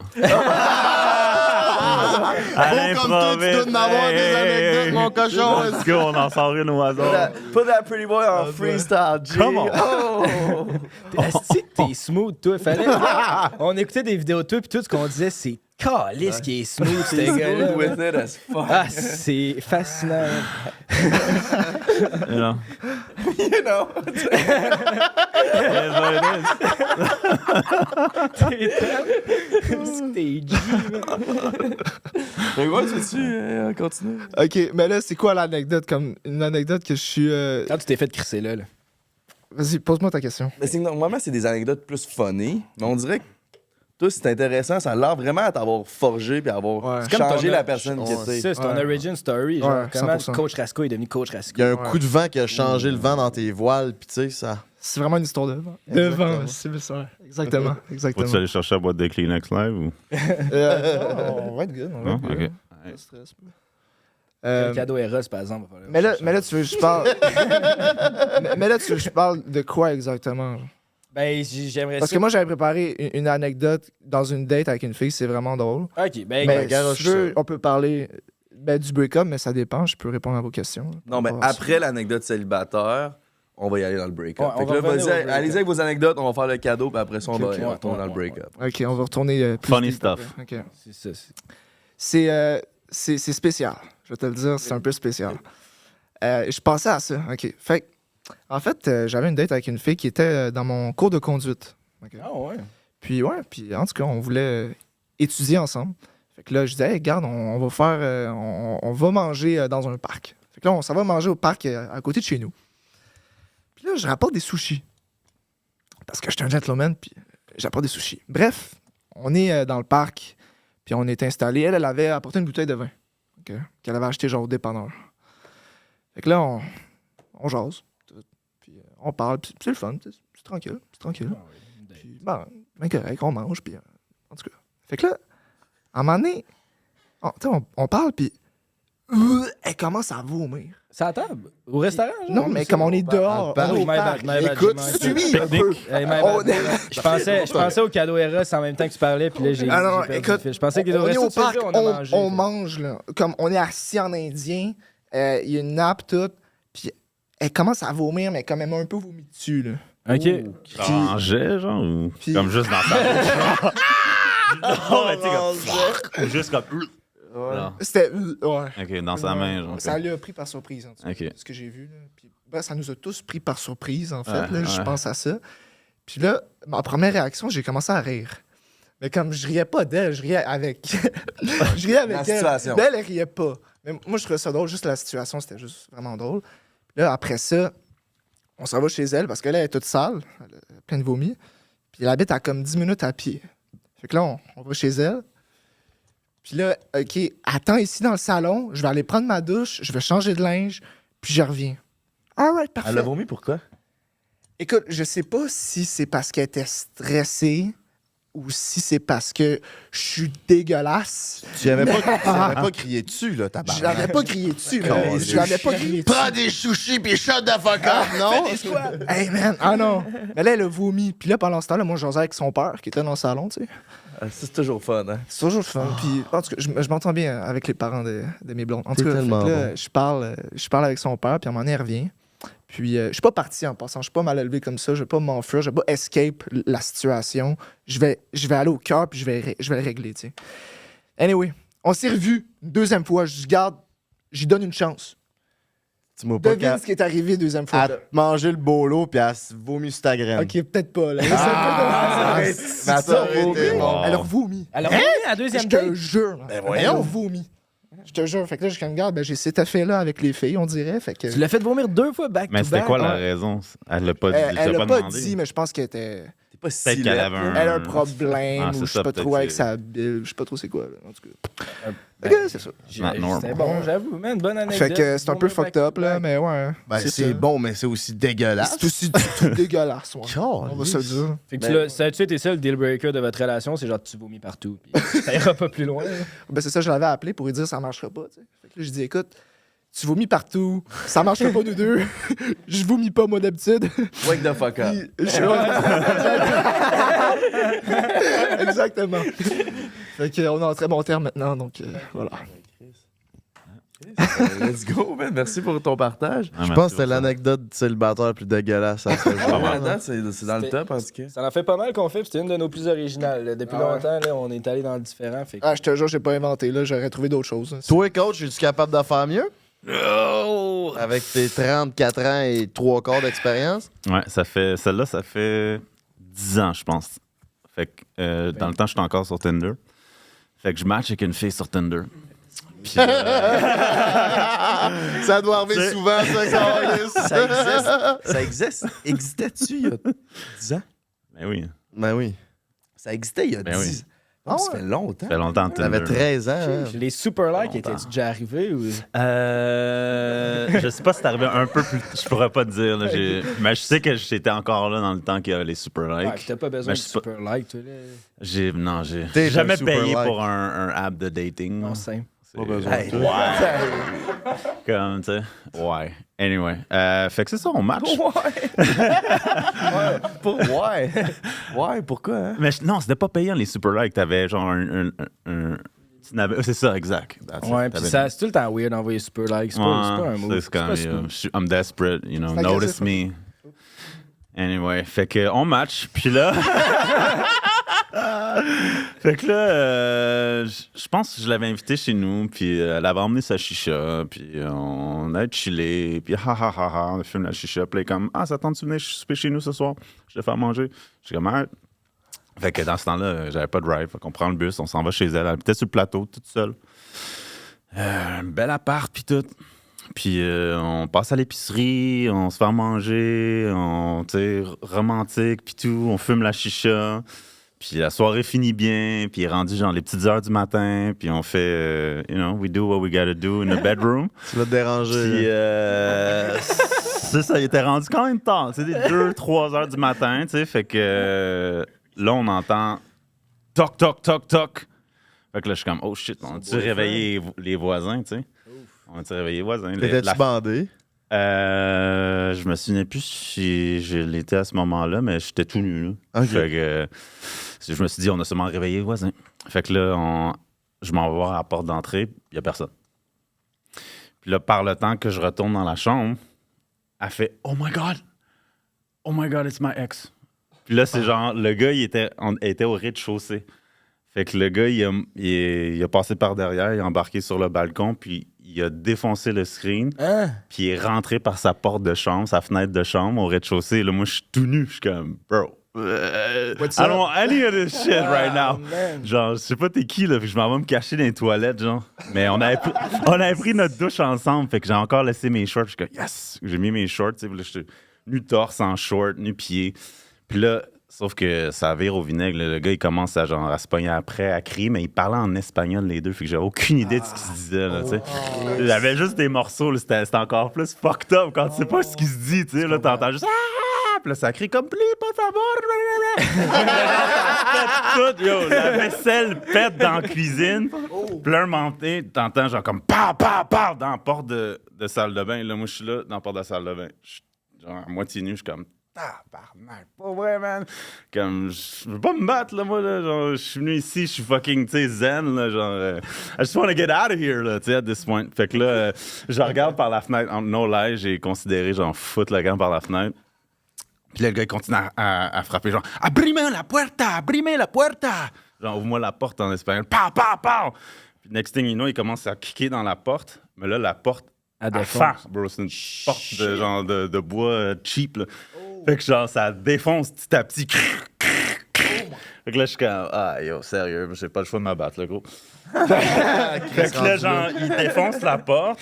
[SPEAKER 1] comme toi, tu dois en avoir des anecdotes, mon cochon.
[SPEAKER 2] Let's go, on en sort une au hasard.
[SPEAKER 5] Put that pretty boy on freestyle, G.
[SPEAKER 2] Come on.
[SPEAKER 5] Oh!
[SPEAKER 3] Asti que t'es smooth, toi. Fallait. On écoutait des vidéos de toi, puis tout ce qu'on disait, c'est calice qui est smooth, ce gars-là.
[SPEAKER 5] Smooth with it as fuck.
[SPEAKER 3] Ah, c'est fascinant.
[SPEAKER 2] You know?
[SPEAKER 5] You know?
[SPEAKER 2] It is what it is.
[SPEAKER 3] T'es G, man.
[SPEAKER 5] Mais ouais, tu continuer?
[SPEAKER 4] Ok, mais là, c'est quoi l'anecdote? Comme une anecdote que je suis.
[SPEAKER 3] Quand tu t'es fait crisser là.
[SPEAKER 4] Vas-y, pose-moi ta question.
[SPEAKER 5] Mais normalement, c'est des anecdotes plus funny, mais on dirait que toi, c'est intéressant, ça a l'air vraiment à t'avoir forgé puis à avoir
[SPEAKER 4] Ouais.
[SPEAKER 3] C'est comme
[SPEAKER 5] changé
[SPEAKER 3] ton-
[SPEAKER 5] la personne que
[SPEAKER 3] C'est
[SPEAKER 5] t'es.
[SPEAKER 3] ça, c'est ton
[SPEAKER 4] Ouais.
[SPEAKER 3] origin story. Genre,
[SPEAKER 4] Ouais,
[SPEAKER 3] comment
[SPEAKER 4] 100%.
[SPEAKER 3] Coach Rasco est devenu Coach Rasco.
[SPEAKER 1] Il y a un coup de vent qui a changé le vent dans tes voiles, puis tu sais, ça.
[SPEAKER 4] C'est vraiment une histoire de vent. De
[SPEAKER 1] Exactement.
[SPEAKER 4] vent, c'est ça. Exactement.
[SPEAKER 2] Faut-tu
[SPEAKER 4] Exactement.
[SPEAKER 2] aller chercher la boîte de Kleenex live ou?
[SPEAKER 4] Non, on va être good. On va
[SPEAKER 2] Non?
[SPEAKER 4] être good.
[SPEAKER 2] Ok.
[SPEAKER 4] Pas de stress.
[SPEAKER 3] Le cadeau Eros, par exemple. va falloir
[SPEAKER 4] Mais là,
[SPEAKER 3] chercher.
[SPEAKER 4] mais là, tu veux que je parle. mais là, tu veux que je parle de quoi exactement? genre?
[SPEAKER 3] Ben, j'aimerais
[SPEAKER 4] Parce
[SPEAKER 3] ça.
[SPEAKER 4] que moi, j'avais préparé une anecdote dans une date avec une fille, c'est vraiment drôle.
[SPEAKER 3] Ok, ben,
[SPEAKER 4] Mais
[SPEAKER 1] garoche
[SPEAKER 4] si tu veux,
[SPEAKER 1] ça.
[SPEAKER 4] on peut parler du break-up, mais ça dépend. Je peux répondre à vos questions.
[SPEAKER 5] Non, mais après l'anecdote célibataire, on va y aller dans le break-up.
[SPEAKER 3] Ouais, on
[SPEAKER 5] Fait que
[SPEAKER 3] va
[SPEAKER 5] là,
[SPEAKER 3] revenir
[SPEAKER 5] vas-y,
[SPEAKER 3] au break-up.
[SPEAKER 5] allez-y avec vos anecdotes, on va faire le cadeau, puis après ça, on
[SPEAKER 4] Ok,
[SPEAKER 5] va
[SPEAKER 4] ok.
[SPEAKER 5] retourner dans le
[SPEAKER 3] Ouais,
[SPEAKER 5] break-up.
[SPEAKER 4] OK, on va retourner plus
[SPEAKER 2] Funny
[SPEAKER 4] deep
[SPEAKER 2] stuff.
[SPEAKER 4] après. OK.
[SPEAKER 3] c'est ça.
[SPEAKER 4] C'est spécial. Je vais te le dire, c'est un peu spécial. Je pensais à ça. OK. Fait que, en fait, j'avais une date avec une fille qui était dans mon cours de conduite. OK.
[SPEAKER 3] Ah ouais.
[SPEAKER 4] Puis, en tout cas, on voulait étudier ensemble. Fait que là, je disais, hey, regarde, on va faire. On va manger dans un parc. Fait que là, on s'en va manger au parc à côté de chez nous. Puis là, je rapporte des sushis. Parce que je suis un gentleman, puis j'apporte des sushis. Bref, on est dans le parc, puis on est installé. Elle avait apporté une bouteille de vin. OK, qu'elle avait acheté genre au dépanneur. Fait que là, on jase. Tout, puis on parle, puis c'est le fun. C'est tranquille. C'est tranquille. Puis, ben correct, on mange, puis en tout cas. Fait que là, à un moment donné, on parle, puis elle commence à vomir.
[SPEAKER 3] C'est à table? Au restaurant? genre?
[SPEAKER 4] Non, mais comme on est dehors,
[SPEAKER 1] parle.
[SPEAKER 4] on est au
[SPEAKER 3] My bad,
[SPEAKER 4] parc.
[SPEAKER 3] my bad,
[SPEAKER 1] Écoute,
[SPEAKER 3] j'ai manqué.
[SPEAKER 1] suis un peu.
[SPEAKER 3] Hey, my bad,
[SPEAKER 4] On
[SPEAKER 3] my
[SPEAKER 4] est-
[SPEAKER 3] bad. Je pensais au cadeau Eros en même temps que tu parlais, puis là, j'ai.
[SPEAKER 4] Ah non,
[SPEAKER 3] j'ai perdu le
[SPEAKER 4] écoute,
[SPEAKER 3] fil. Je pensais que
[SPEAKER 4] on est au
[SPEAKER 3] resto, tu
[SPEAKER 4] parc,
[SPEAKER 3] sais, on a mangé.
[SPEAKER 4] on mange, là. Comme on est assis en indien, il y a une nappe, toute, puis elle commence à vomir, mais quand même un peu vomi dessus, là.
[SPEAKER 3] Ok.
[SPEAKER 2] Ça mangeait, genre, ou
[SPEAKER 4] Puis-
[SPEAKER 2] comme juste dans ta bouche? Non, mais tu sais, comme... Ou juste comme... Non.
[SPEAKER 4] C'était... ouais.
[SPEAKER 2] OK, dans sa main, genre.
[SPEAKER 4] Ça l'a pris par surprise, en tout cas,
[SPEAKER 2] Ok.
[SPEAKER 4] ce que j'ai vu. Là. Puis, ça nous a tous pris par surprise, en fait.
[SPEAKER 2] Ouais,
[SPEAKER 4] là, je
[SPEAKER 2] ouais.
[SPEAKER 4] pense à ça. Puis là, ma première réaction, j'ai commencé à rire. Mais comme je riais pas d'elle, je riais avec... je riais avec
[SPEAKER 5] La
[SPEAKER 4] elle.
[SPEAKER 5] situation.
[SPEAKER 4] Mais elle riait pas. Mais moi, je trouvais ça drôle. Juste la situation, c'était juste vraiment drôle. Puis là, après ça, on s'en va chez elle parce qu'elle est toute sale, elle a plein de vomi. Puis elle habite à comme 10 minutes à pied. Fait que là, on va chez elle. Puis là, OK, attends ici dans le salon, je vais aller prendre ma douche, je vais changer de linge, puis je reviens. All right, parfait.
[SPEAKER 5] Elle a vomi pourquoi?
[SPEAKER 4] Écoute, je sais pas si c'est parce qu'elle était stressée ou si c'est parce que je suis dégueulasse.
[SPEAKER 1] Tu n'avais pas crié dessus, là, ta
[SPEAKER 4] Je l'avais pas crié dessus,
[SPEAKER 1] Con,
[SPEAKER 4] mais je l'avais pas crié dessus.
[SPEAKER 1] Prends des sushis pis shot d'avocat, non?
[SPEAKER 4] Hey man, ah non. Mais là, elle a vomi. Puis là, pendant ce temps-là, moi, je jasais avec son père qui était dans le salon, tu sais.
[SPEAKER 5] Ça, c'est toujours fun, hein?
[SPEAKER 4] C'est toujours le fun. Puis, en tout cas, je m'entends bien avec les parents de mes blondes. En tout
[SPEAKER 1] T'es
[SPEAKER 4] cas,
[SPEAKER 1] tellement
[SPEAKER 4] fait que là, je parle avec son père, puis à un moment donné, elle revient. Puis, je suis pas parti en passant. Je suis pas mal élevé comme ça. Je vais pas m'enfuir. Je vais pas escape la situation. Je vais aller au cœur, puis je vais le régler, tu sais. Anyway, on s'est revus une deuxième fois. Je dis, garde, j'y donne une chance.
[SPEAKER 1] Tu m'as pas
[SPEAKER 4] Devine ce qui est arrivé deuxième fois.
[SPEAKER 1] à manger le bolo puis à se vomir sur ta graine.
[SPEAKER 4] Ok, peut-être pas. Là.
[SPEAKER 1] Ça aurait été bon.
[SPEAKER 4] Elle a vomi.
[SPEAKER 3] Alors, à deuxième
[SPEAKER 4] Je
[SPEAKER 3] date.
[SPEAKER 4] te jure.
[SPEAKER 1] Ben
[SPEAKER 4] Elle a vomi. Je te jure. Fait que là, je regarde, j'ai cet effet-là avec les filles, on dirait. Fait que...
[SPEAKER 3] Tu l'as fait vomir 2 fois back
[SPEAKER 2] Mais
[SPEAKER 3] to
[SPEAKER 2] c'était
[SPEAKER 3] back.
[SPEAKER 2] quoi la
[SPEAKER 4] ouais.
[SPEAKER 2] raison? Elle l'a pas dit.
[SPEAKER 4] Elle
[SPEAKER 2] l'a
[SPEAKER 4] l'a pas
[SPEAKER 2] demandé.
[SPEAKER 4] dit, mais je pense qu'elle était.
[SPEAKER 5] T'es pas
[SPEAKER 2] Peut-être
[SPEAKER 5] si
[SPEAKER 2] qu'elle
[SPEAKER 5] laid.
[SPEAKER 2] avait un...
[SPEAKER 4] Elle a un problème,
[SPEAKER 2] Ah,
[SPEAKER 4] ou
[SPEAKER 2] c'est
[SPEAKER 4] je
[SPEAKER 2] ça,
[SPEAKER 4] sais pas
[SPEAKER 2] peut-être
[SPEAKER 4] trop avec
[SPEAKER 2] que-
[SPEAKER 4] sa bile, je sais pas trop c'est quoi, là, en tout cas.
[SPEAKER 3] Ben,
[SPEAKER 4] Fait que c'est ça.
[SPEAKER 2] Not normal.
[SPEAKER 3] C'est bon, j'avoue, man. Bonne anecdote.
[SPEAKER 4] Fait que c'est un peu
[SPEAKER 3] Vomir
[SPEAKER 4] fucked
[SPEAKER 3] back
[SPEAKER 4] up,
[SPEAKER 3] to
[SPEAKER 4] là,
[SPEAKER 3] back.
[SPEAKER 4] mais ouais.
[SPEAKER 1] Ben, c'est
[SPEAKER 4] ça.
[SPEAKER 1] bon, mais c'est aussi dégueulasse.
[SPEAKER 4] C'est aussi tout dégueulasse, ouais. On va se le
[SPEAKER 1] Calisse.
[SPEAKER 4] dire.
[SPEAKER 3] Fait que ça a-tu été ça le deal breaker de votre relation? C'est genre tu vomis partout. Puis ça ira pas plus loin. là.
[SPEAKER 4] Ben, c'est ça, je l'avais appelé pour lui dire ça marchera pas, tu sais. Fait que là, je dis, écoute, tu vomis partout, ça marchera pas nous deux. Je vomis pas, moi, d'habitude.
[SPEAKER 5] Wake the fuck up.
[SPEAKER 4] Puis, Exactement. Fait qu'on est en très bon terme maintenant, donc voilà.
[SPEAKER 5] Let's go, man. Merci pour ton partage.
[SPEAKER 2] Ah,
[SPEAKER 1] Je
[SPEAKER 2] merci
[SPEAKER 1] pense que c'était
[SPEAKER 2] pour ça.
[SPEAKER 1] l'anecdote du célibataire le plus dégueulasse à ce jour.
[SPEAKER 5] Ah, ouais, à date, c'est dans le
[SPEAKER 3] C'était-
[SPEAKER 5] top, en tout cas.
[SPEAKER 3] Ça en fait pas mal qu'on fait, puis c'était une de nos plus originales. là. Depuis longtemps, là, on est allé dans le différent. Fait que...
[SPEAKER 4] Ah, je te jure, j'ai pas inventé, là, j'aurais trouvé d'autres choses.
[SPEAKER 1] Toi, coach, es-tu capable de faire mieux? Avec tes 34 ans et 3 quarts d'expérience?
[SPEAKER 2] Ouais, celle-là, ça fait 10 ans, je pense. Fait que dans le temps, j'étais encore sur Tinder. Fait que je match avec une fille sur Tinder. Puis,
[SPEAKER 1] Ça doit arriver
[SPEAKER 2] C'est-
[SPEAKER 1] souvent, ça, câlisse.
[SPEAKER 5] Ça existe. Ça existe. Existait-tu il y a 10 ans?
[SPEAKER 2] ben oui,
[SPEAKER 1] Ben oui.
[SPEAKER 5] Ça existait il y a
[SPEAKER 2] Ben
[SPEAKER 5] 10 ans. Oh, ça fait longtemps.
[SPEAKER 2] ça fait longtemps Tinder.
[SPEAKER 1] T'avais 13 ans. hein?
[SPEAKER 3] Les super likes
[SPEAKER 2] Longtemps.
[SPEAKER 3] étaient-tu déjà arrivés? Ou...
[SPEAKER 2] Je sais pas si c'est arrivé un peu plus. Je pourrais pas te dire. Là, mais je sais que j'étais encore là dans le temps qu'il y avait les super
[SPEAKER 3] Ouais,
[SPEAKER 2] likes.
[SPEAKER 3] puis t'as pas besoin
[SPEAKER 2] Mais
[SPEAKER 3] de
[SPEAKER 2] je sais pas-
[SPEAKER 3] super like, toi, là.
[SPEAKER 2] J'ai
[SPEAKER 1] T'es
[SPEAKER 2] jamais
[SPEAKER 1] un super
[SPEAKER 2] payé
[SPEAKER 1] like.
[SPEAKER 2] pour un app de dating. là.
[SPEAKER 3] Non, simple.
[SPEAKER 2] C'est-
[SPEAKER 1] Pas besoin
[SPEAKER 5] Hey,
[SPEAKER 1] de
[SPEAKER 5] ouais.
[SPEAKER 2] Comme, tu sais. Ouais. Anyway. Fait que c'est ça, on match.
[SPEAKER 5] Ouais. Ouais, pourquoi, hein?
[SPEAKER 2] Mais non, c'était pas payant les super likes. T'avais genre un tu n'avais- c'est ça, exact. That's it.
[SPEAKER 3] Ouais, puis
[SPEAKER 2] T'avais-
[SPEAKER 3] ça, c'est tout le temps weird d'envoyer super like. C'est pas un move.
[SPEAKER 2] C'est comme,
[SPEAKER 3] pas smooth.
[SPEAKER 2] I'm desperate, you know,
[SPEAKER 4] C'est
[SPEAKER 2] notice
[SPEAKER 4] agressif,
[SPEAKER 2] me. Anyway, fait que on match, puis là. Fait que là, je pense que je l'avais invitée chez nous, puis elle avait emmené sa chicha, puis on a chillé, puis on fume la chicha, puis elle est comme, ah, ça tente de venir souper chez nous ce soir, je vais faire manger. Je suis comme, ah. Fait que dans ce temps-là, j'avais pas de drive, fait qu'on prend le bus, on s'en va chez elle, elle habitait sur le plateau, toute seule. Un bel appart, puis tout. Puis on passe à l'épicerie, on se fait manger, tu sais, romantique, puis tout, on fume la chicha. Puis la soirée finit bien, puis il est rendu genre les petites heures du matin, puis on fait, you know, we do what we gotta do in the bedroom.
[SPEAKER 1] Tu vas te déranger.
[SPEAKER 2] Puis
[SPEAKER 1] là.
[SPEAKER 2] c'est ça, il était rendu quand même tard, tu sais, des 2-3 heures du matin, tu sais, fait que là, on entend toc, toc, toc, toc. Fait que là, je suis comme, oh shit, on a-tu réveillé les voisins, tu sais? On a-tu réveillé les voisins?
[SPEAKER 1] T'étais-tu bandé?
[SPEAKER 2] Je me souviens plus si je l'étais à ce moment-là, mais j'étais tout nu. Là.
[SPEAKER 1] Ok.
[SPEAKER 2] Fait que je me suis dit, on a sûrement réveillé les voisins. Fait que là, je m'en vais voir à la porte d'entrée, il n'y a personne. Puis là, par le temps que je retourne dans la chambre, elle fait Oh my God, it's my ex. Puis là, c'est genre, le gars, il était au rez-de-chaussée. Fait que le gars, il a passé par derrière, il a embarqué sur le balcon, puis il a défoncé le screen,
[SPEAKER 3] Hein?
[SPEAKER 2] puis il est rentré par sa porte de chambre, sa fenêtre de chambre au rez-de-chaussée. Là, moi, je suis tout nu. Je suis comme, bro,
[SPEAKER 4] What's
[SPEAKER 2] I
[SPEAKER 4] up?
[SPEAKER 2] don't want any of this shit right now.
[SPEAKER 3] man.
[SPEAKER 2] Genre, je sais pas t'es qui, là, fait que je m'en vais me cacher dans les toilettes, genre. Mais on avait pris notre douche ensemble, fait que j'ai encore laissé mes shorts. Je suis comme, yes! J'ai mis mes shorts, tu sais, puis là, j'étais nu torse, en short, nu pied. Puis là, sauf que ça vire au vinaigre. Là. Le gars, il commence à, genre, à se pogner après, à crier, mais il parlait en espagnol, les deux. Fait que j'avais aucune idée de ce qu'il se disait. Là, tu sais. J'avais juste des morceaux. Là, c'était encore plus fucked up quand tu sais pas ce qu'il se dit. Tu sais, là, t'entends juste ah! Puis là, ça crie comme pli, por favor. Tout, yo, la vaisselle pète dans la cuisine. Puis là, un moment donné, t'entends genre comme pa, pa, pa dans la porte de salle de bain. Là, moi, je suis là, dans la porte de la salle de bain. Je suis genre à moitié nu, je suis comme tabarnak, pas vrai, man. Comme, je veux pas me battre, là, moi, là. Genre, je suis venu ici, je suis fucking, tu sais, zen, là. Genre, I just want to get out of here, là, tu sais, at this point. Fait que là, je regarde par la fenêtre. En no lie, j'ai considéré, genre, foutre le gars par la fenêtre. Puis là, le gars, il continue à frapper, genre, abrime la puerta, abrime la puerta. Genre, ouvre-moi la porte en espagnol. Pa, pa, pa. Puis next thing you know, il commence à kicker dans la porte. Mais là, la porte
[SPEAKER 3] À
[SPEAKER 2] à
[SPEAKER 3] défonce.
[SPEAKER 2] fond, bro. C'est une porte de, genre, de bois cheap, là. Fait que genre, ça défonce petit à petit. Fait que là, je suis comme, ah, yo, sérieux, j'ai pas le choix de m'abattre, là, gros. Fait que là, genre, il défonce la porte,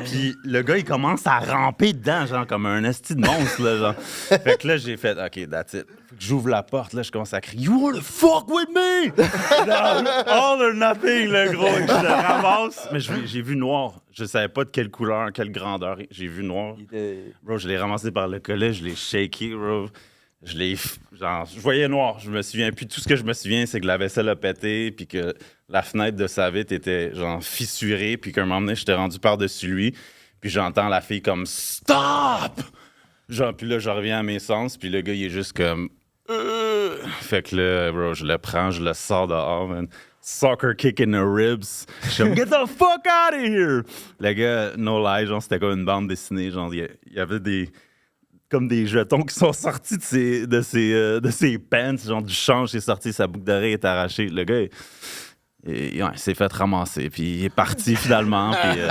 [SPEAKER 2] puis le gars, il commence à ramper dedans, genre, comme un esti de monstre, là, genre. Fait que là, j'ai fait, OK, that's it. Fait que j'ouvre la porte, là, je commence à crier, You wanna fuck with me? Genre, all or nothing, le gros. Je le ramasse, mais j'ai vu noir. Je savais pas de quelle couleur, quelle grandeur. J'ai vu noir. Bro, je l'ai ramassé par le collet, je l'ai shaké, bro. Genre, je voyais noir. Je me souviens. Puis tout ce que je me souviens, c'est que la vaisselle a pété, puis que la fenêtre de sa vitre était, genre, fissurée, puis qu'un moment donné, j'étais rendu par-dessus lui, puis j'entends la fille comme Stop! Genre, puis là, je reviens à mes sens, puis le gars, il est juste comme. Fait que là, bro, je le prends, je le sors dehors, man. Soccer kick in the ribs. Je suis comme, Get the fuck out of here! Le gars, no lie, genre, c'était comme une bande dessinée. Genre, il y avait comme des jetons qui sont sortis de ses pants, genre du change est sorti, sa boucle d'oreille est arrachée. Le gars, il s'est fait ramasser, puis il est parti finalement. Puis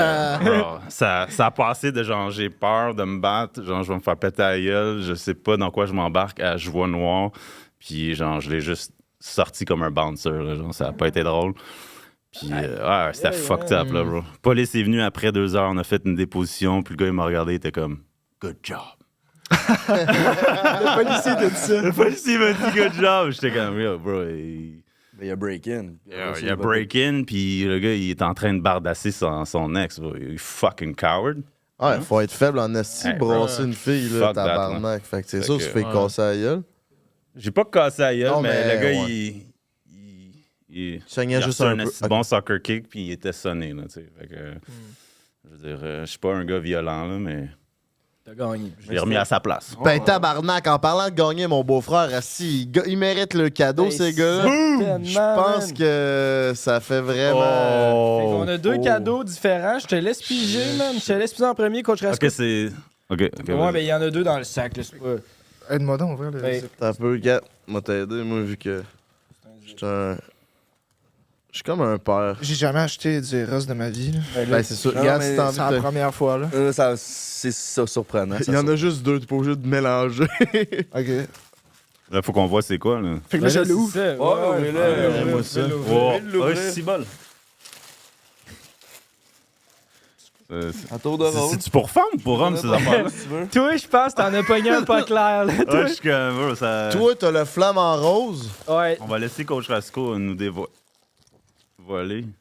[SPEAKER 2] ça a passé de genre j'ai peur de me battre, genre je vais me faire péter à la gueule, je sais pas dans quoi je m'embarque, à je vois noir, puis genre je l'ai juste sorti comme un bouncer, là, genre ça a pas été drôle. Puis c'était fucked up, là, bro. Police est venu après 2 heures, on a fait une déposition, puis le gars il m'a regardé, il était comme Good job.
[SPEAKER 4] Le policier te dit ça.
[SPEAKER 2] Le policier m'a dit good job. J'étais comme, yo, bro.
[SPEAKER 5] Il y a break-in.
[SPEAKER 2] Il y a break-in, puis le gars, il est en train de bardasser son ex. Bro. Il est fucking coward.
[SPEAKER 1] Ouais, faut être faible en esti,
[SPEAKER 2] Hey,
[SPEAKER 1] brasser
[SPEAKER 2] bro.
[SPEAKER 1] une fille, là,
[SPEAKER 2] Fuck that,
[SPEAKER 1] tabarnak. Fait que c'est sûr,
[SPEAKER 2] que,
[SPEAKER 1] tu fais casser la gueule.
[SPEAKER 2] J'ai pas cassé la gueule,
[SPEAKER 1] Non,
[SPEAKER 2] mais
[SPEAKER 1] mais
[SPEAKER 2] le gars,
[SPEAKER 1] ouais.
[SPEAKER 2] il
[SPEAKER 1] saignait
[SPEAKER 2] a
[SPEAKER 1] juste
[SPEAKER 2] reçu
[SPEAKER 1] un peu.
[SPEAKER 2] esti bon soccer kick, puis il était sonné, là, tu sais. Fait que, je veux dire, je suis pas un gars violent, là, mais
[SPEAKER 3] T'as gagné.
[SPEAKER 2] je l'ai remis à sa place.
[SPEAKER 1] Ben, tabarnak, en parlant de gagner, mon beau-frère, asti, il mérite le cadeau,
[SPEAKER 3] Ben,
[SPEAKER 1] ces gars-là. Je pense que ça fait vraiment.
[SPEAKER 3] On a 2 cadeaux différents. Je te laisse piger, man. Je te laisse piger en premier, coach Rasco.
[SPEAKER 2] Ok, c'est. Ok,
[SPEAKER 3] Ouais,
[SPEAKER 2] vas-y.
[SPEAKER 3] mais il y en a 2 dans le sac, là. C'est pas.
[SPEAKER 4] Aide-moi donc, ouvrir le.
[SPEAKER 3] Ben,
[SPEAKER 1] T'as un peu, gars. Moi, t'aider, moi, vu que. Je suis comme un père.
[SPEAKER 4] J'ai jamais acheté du Eros de ma vie. Là.
[SPEAKER 1] Ben, c'est sûr.
[SPEAKER 5] Non,
[SPEAKER 1] Gars,
[SPEAKER 5] mais
[SPEAKER 1] si t'as envie
[SPEAKER 4] C'est la
[SPEAKER 1] de.
[SPEAKER 4] première fois, là.
[SPEAKER 5] C'est ça surprenant.
[SPEAKER 1] Il y en a juste 2, t'es pas obligé de mélanger.
[SPEAKER 4] OK.
[SPEAKER 2] Là, faut qu'on voit c'est quoi, là.
[SPEAKER 4] Fait que là, je l'ouvre.
[SPEAKER 2] Moi, ça. Ouais, c'est bon.
[SPEAKER 5] À tour de rôle.
[SPEAKER 2] C'est-tu pour femme ou pour homme, ces affaires-là?
[SPEAKER 5] Si tu veux.
[SPEAKER 3] Toi, je pense que t'en as pogné un pas clair, là.
[SPEAKER 2] Ouais, je suis comme, bro, ça...
[SPEAKER 1] Toi, t'as le flamme en rose.
[SPEAKER 3] Ouais.
[SPEAKER 2] On va laisser Coach Rasco nous dévoiler.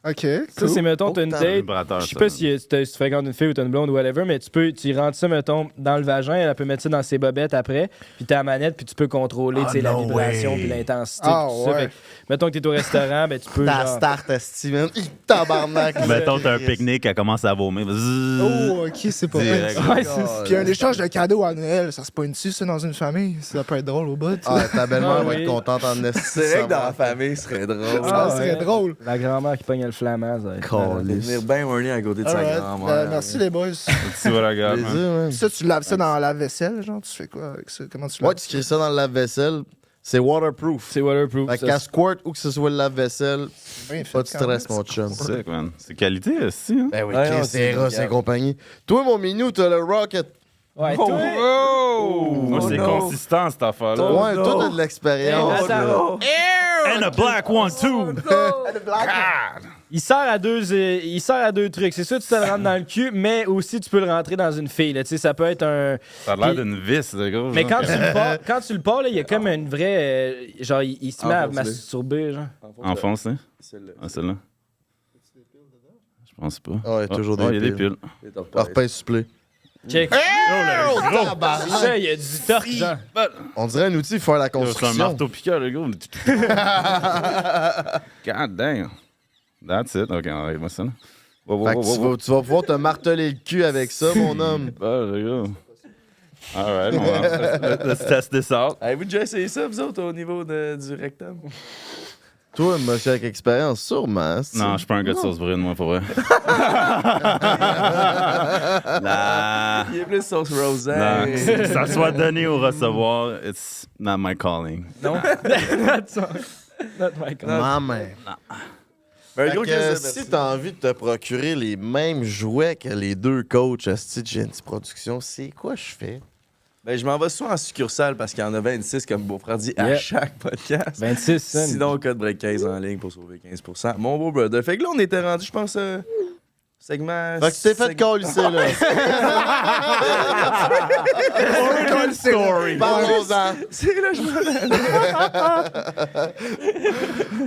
[SPEAKER 4] OK.
[SPEAKER 3] Ça,
[SPEAKER 4] Cool.
[SPEAKER 3] c'est, mettons, t'as une date.
[SPEAKER 2] Vibrateur,
[SPEAKER 3] Je sais
[SPEAKER 2] ça.
[SPEAKER 3] pas si tu fréquentes une fille ou t'as une blonde ou whatever, mais tu rentres ça, mettons, dans le vagin, elle peut mettre ça dans ses bobettes après, puis t'as la manette, puis tu peux contrôler, tu sais, la vibration, puis l'intensité,
[SPEAKER 4] Ah,
[SPEAKER 3] puis tout ça.
[SPEAKER 4] ouais.
[SPEAKER 3] Fait que, mettons que t'es au restaurant, ben tu peux,
[SPEAKER 1] Ta
[SPEAKER 3] genre...
[SPEAKER 1] start, esti, man. Tabarnak.
[SPEAKER 2] Mettons, t'as un pique-nique, elle commence à vomir.
[SPEAKER 4] Oh, OK, c'est pas vrai.
[SPEAKER 2] Direct.
[SPEAKER 3] Ouais, c'est
[SPEAKER 4] Puis un échange de cadeaux à Noël, ça se pointe dessus, ça, dans une famille? Ça peut être drôle au bout.
[SPEAKER 1] Ah, ta belle-mère
[SPEAKER 3] Ah,
[SPEAKER 1] va
[SPEAKER 3] oui.
[SPEAKER 1] être contente en esti.
[SPEAKER 5] C'est vrai que dans la famille, ce serait drôle.
[SPEAKER 4] Ça serait
[SPEAKER 3] ouais.
[SPEAKER 4] drôle.
[SPEAKER 3] La grand-mère qui pogne le flamand, ça va être malade.
[SPEAKER 5] Venir bien horny à côté de sa
[SPEAKER 4] Alright.
[SPEAKER 5] grand-mère.
[SPEAKER 4] Merci, les boys.
[SPEAKER 2] Tu vois la gamme.
[SPEAKER 1] Plaisir, man.
[SPEAKER 4] Ça, tu laves ça dans la vaisselle, genre? Tu fais quoi avec ça? Comment tu
[SPEAKER 1] Ouais,
[SPEAKER 4] laves?
[SPEAKER 1] tu crées ça dans le lave-vaisselle. C'est waterproof.
[SPEAKER 3] C'est waterproof.
[SPEAKER 1] Fait
[SPEAKER 3] ça.
[SPEAKER 1] qu'à squirt ou que ce soit le lave-vaisselle,
[SPEAKER 4] Bien fait,
[SPEAKER 1] pas de
[SPEAKER 4] quand même.
[SPEAKER 1] stress, mon chum.
[SPEAKER 2] C'est man. C'est qualité aussi, hein?
[SPEAKER 1] Ben oui,
[SPEAKER 5] Ouais, non,
[SPEAKER 1] Chris,
[SPEAKER 5] c'est
[SPEAKER 1] c'est Ross et
[SPEAKER 5] regarde.
[SPEAKER 1] compagnie. Toi, mon minou, t'as le Rocket.
[SPEAKER 3] Ouais, toi...
[SPEAKER 2] Moi, c'est consistant, cette affaire-là.
[SPEAKER 1] Ouais, toi, t'as de l'expérience.
[SPEAKER 3] Hey, attends.
[SPEAKER 1] là.
[SPEAKER 2] And a black one, too!
[SPEAKER 3] Il sert à deux trucs. C'est sûr, tu te le rentres dans le cul, mais aussi tu peux le rentrer dans une fille. Là. Tu sais, ça peut être un.
[SPEAKER 2] Ça a l'air
[SPEAKER 3] Puis-
[SPEAKER 2] d'une vis, le gros.
[SPEAKER 3] Mais
[SPEAKER 2] genre.
[SPEAKER 3] quand tu le pars, là, il y a comme une vraie. Genre, il se met à
[SPEAKER 5] Enfonce-le.
[SPEAKER 3] masturber, genre.
[SPEAKER 2] Enfoncé?
[SPEAKER 5] Celle-là.
[SPEAKER 2] Ah, celle-là? Je pense pas.
[SPEAKER 1] Ah, il y a toujours des
[SPEAKER 2] il y a des
[SPEAKER 1] piles.
[SPEAKER 2] piles.
[SPEAKER 1] Repas soufflé.
[SPEAKER 3] Check.
[SPEAKER 1] Oh,
[SPEAKER 3] C'est
[SPEAKER 1] tabarnak!
[SPEAKER 3] ça, il y a du torque, genre.
[SPEAKER 1] On dirait un outil pour faire la
[SPEAKER 2] C'est un
[SPEAKER 1] construction.
[SPEAKER 2] marteau-piqueur, le gros. God damn. That's it. OK, arrête-moi ça. Là.
[SPEAKER 1] Fait que tu vas pouvoir te marteler le cul avec ça, mon homme.
[SPEAKER 2] Ah, le gars. All right, let's test this out.
[SPEAKER 5] Avez-vous déjà essayé ça, vous autres, au niveau du rectum?
[SPEAKER 1] Toi, monsieur avec expérience, sûrement. c'est-
[SPEAKER 2] Non, je suis pas un gars de sauce brune, moi, pour vrai. Nah.
[SPEAKER 5] Il est plus sauce rosé.
[SPEAKER 2] Non, que ça soit donné ou recevoir, it's not my calling.
[SPEAKER 3] Non. Not my God.
[SPEAKER 1] Maman.
[SPEAKER 5] Un
[SPEAKER 1] Fait
[SPEAKER 5] gros
[SPEAKER 1] que,
[SPEAKER 5] Chris de
[SPEAKER 1] si
[SPEAKER 5] merci.
[SPEAKER 1] t'as envie de te procurer les mêmes jouets que les deux coachs à Steve GNT Productions, c'est quoi je fais?
[SPEAKER 5] Ben, je m'en vais souvent en succursale parce qu'il y en a 26, comme beau-frère dit, à
[SPEAKER 3] Yeah.
[SPEAKER 5] chaque podcast.
[SPEAKER 3] 26 cents.
[SPEAKER 5] Sinon, code break 15 en ligne pour sauver 15%. Mon beau brother. Fait que là, on était rendu, je pense, segment.
[SPEAKER 1] Fait que tu t'es fait calisser, là.
[SPEAKER 4] Story.
[SPEAKER 1] Parlons-en.
[SPEAKER 5] C'est là, je me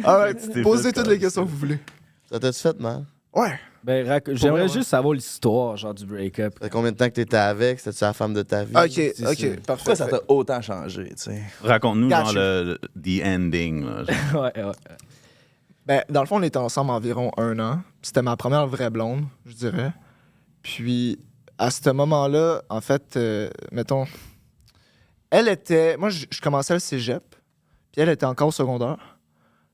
[SPEAKER 4] Alright, posez toutes les questions que vous voulez.
[SPEAKER 1] Ça t'a-tu fait mal?
[SPEAKER 4] Ouais.
[SPEAKER 3] Ben, j'aimerais juste savoir l'histoire, genre, du break-up.
[SPEAKER 1] Ça fait combien de temps que t'étais avec? C'était-tu la femme de ta vie?
[SPEAKER 4] Ok,
[SPEAKER 3] c'est
[SPEAKER 4] ok,
[SPEAKER 3] ça.
[SPEAKER 4] parfait.
[SPEAKER 5] Pourquoi ça t'a autant changé, tu sais?
[SPEAKER 2] Raconte-nous,
[SPEAKER 4] Gotcha.
[SPEAKER 2] genre, the ending. Là, genre.
[SPEAKER 3] Ouais.
[SPEAKER 4] Ben, dans le fond, on était ensemble environ 1 an. C'était ma première vraie blonde, je dirais. Puis, à ce moment-là, en fait, mettons, elle était... Moi, je commençais le cégep, puis elle était encore au secondaire.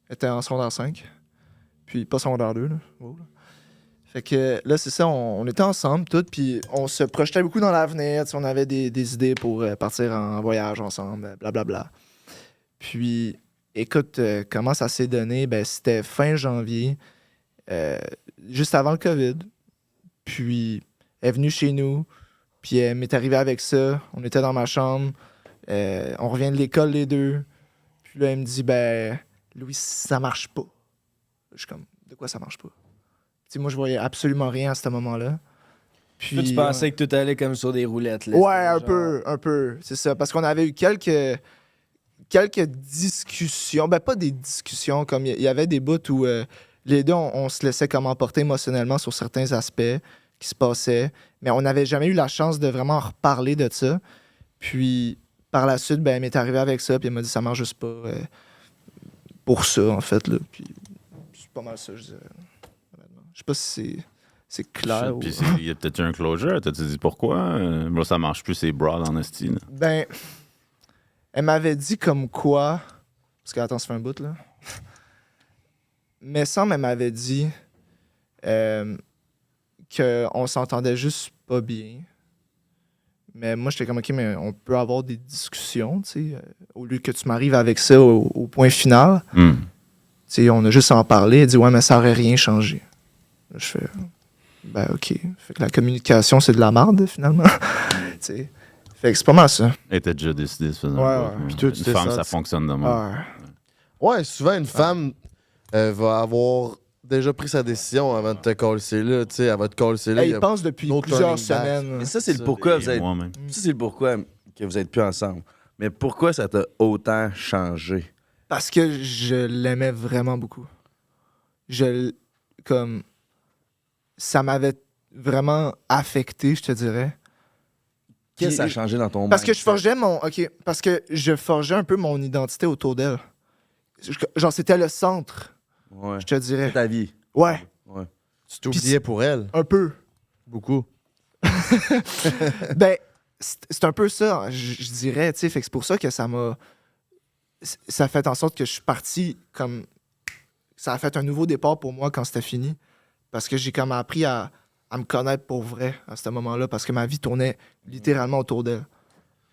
[SPEAKER 4] Elle était en secondaire 5. Puis, pas secondaire 2, là. Wow, là. Fait que là, c'est ça, on était ensemble, tout, puis on se projetait beaucoup dans l'avenir. Tu sais, on avait des idées pour partir en voyage ensemble, blablabla. Puis, écoute, comment ça s'est donné? Ben, c'était fin janvier, juste avant le COVID. Puis, elle est venue chez nous, puis elle m'est arrivée avec ça. On était dans ma chambre, on revient de l'école les deux. Puis là, elle me dit, ben, Louis, ça marche pas. Je suis comme, de quoi ça marche pas? Tu sais, moi, je voyais absolument rien à ce moment-là. Puis,
[SPEAKER 3] Toi, tu pensais que tout allait comme sur des roulettes, là.
[SPEAKER 4] Ouais,
[SPEAKER 3] C'était
[SPEAKER 4] un peu, c'est ça. Parce qu'on avait eu quelques discussions. Ben, pas des discussions, comme il y avait des bouts où les deux, on se laissait comme emporter émotionnellement sur certains aspects qui se passaient. Mais on n'avait jamais eu la chance de vraiment en reparler de ça. Puis, par la suite, ben, elle m'est arrivée avec ça, puis elle m'a dit, ça marche juste pas pour ça, en fait, là. Puis, c'est pas mal ça, je dirais. Je sais pas si c'est clair.
[SPEAKER 2] Puis il y a peut-être eu un closure. T'as-tu dit pourquoi? Moi, ça marche plus, c'est broad en esti. là.
[SPEAKER 4] Ben, elle m'avait dit comme quoi... Parce que, attends, ça fait un bout, là. Mais Sam, elle m'avait dit qu'on s'entendait juste pas bien. Mais moi, j'étais comme, OK, mais on peut avoir des discussions, tu sais, au lieu que tu m'arrives avec ça au point final.
[SPEAKER 2] Hmm.
[SPEAKER 4] Tu sais, on a juste à en parler. Elle dit, ouais, mais ça aurait rien changé. Je fais, ben, OK. Fait que la communication, c'est de la merde, finalement. Tu sais. Fait que c'est pas mal ça.
[SPEAKER 2] Elle était déjà décidée, ça faisait
[SPEAKER 4] Ouais,
[SPEAKER 2] un
[SPEAKER 4] ouais.
[SPEAKER 2] bout.
[SPEAKER 1] Puis toi, tu
[SPEAKER 2] Une
[SPEAKER 1] t'es
[SPEAKER 2] femme,
[SPEAKER 1] senti-
[SPEAKER 2] ça fonctionne de même.
[SPEAKER 4] Ah,
[SPEAKER 1] Ouais, souvent, une femme va avoir déjà pris sa décision avant de te coller là. Tu sais, elle va te coller là.
[SPEAKER 4] il pense depuis
[SPEAKER 1] no
[SPEAKER 4] plusieurs
[SPEAKER 1] turning back.
[SPEAKER 4] semaines.
[SPEAKER 5] Mais ça, c'est le
[SPEAKER 1] Ça,
[SPEAKER 5] pourquoi
[SPEAKER 2] Et
[SPEAKER 5] vous êtes.
[SPEAKER 2] moi-même.
[SPEAKER 5] Ça, c'est le pourquoi que vous êtes plus ensemble. Mais pourquoi ça t'a autant changé?
[SPEAKER 4] Parce que je l'aimais vraiment beaucoup. Comme, ça m'avait vraiment affecté, je te dirais.
[SPEAKER 5] Qu'est-ce que ça a
[SPEAKER 4] Puis-
[SPEAKER 5] changé dans ton
[SPEAKER 4] Parce que
[SPEAKER 5] mindset?
[SPEAKER 4] parce que je forgeais un peu mon identité autour d'elle. Genre, c'était le centre,
[SPEAKER 5] Ouais.
[SPEAKER 4] je te dirais.
[SPEAKER 5] C'est ta vie.
[SPEAKER 4] Ouais,
[SPEAKER 5] Ouais.
[SPEAKER 1] Tu t'oubliais pour elle.
[SPEAKER 4] un peu.
[SPEAKER 1] Beaucoup.
[SPEAKER 4] Ben, c'est un peu ça, je dirais, tu sais. Fait que c'est pour ça que ça a fait en sorte que je suis parti comme... Ça a fait un nouveau départ pour moi quand c'était fini. Parce que j'ai comme appris à me connaître pour vrai à ce moment-là. Parce que ma vie tournait littéralement autour d'elle.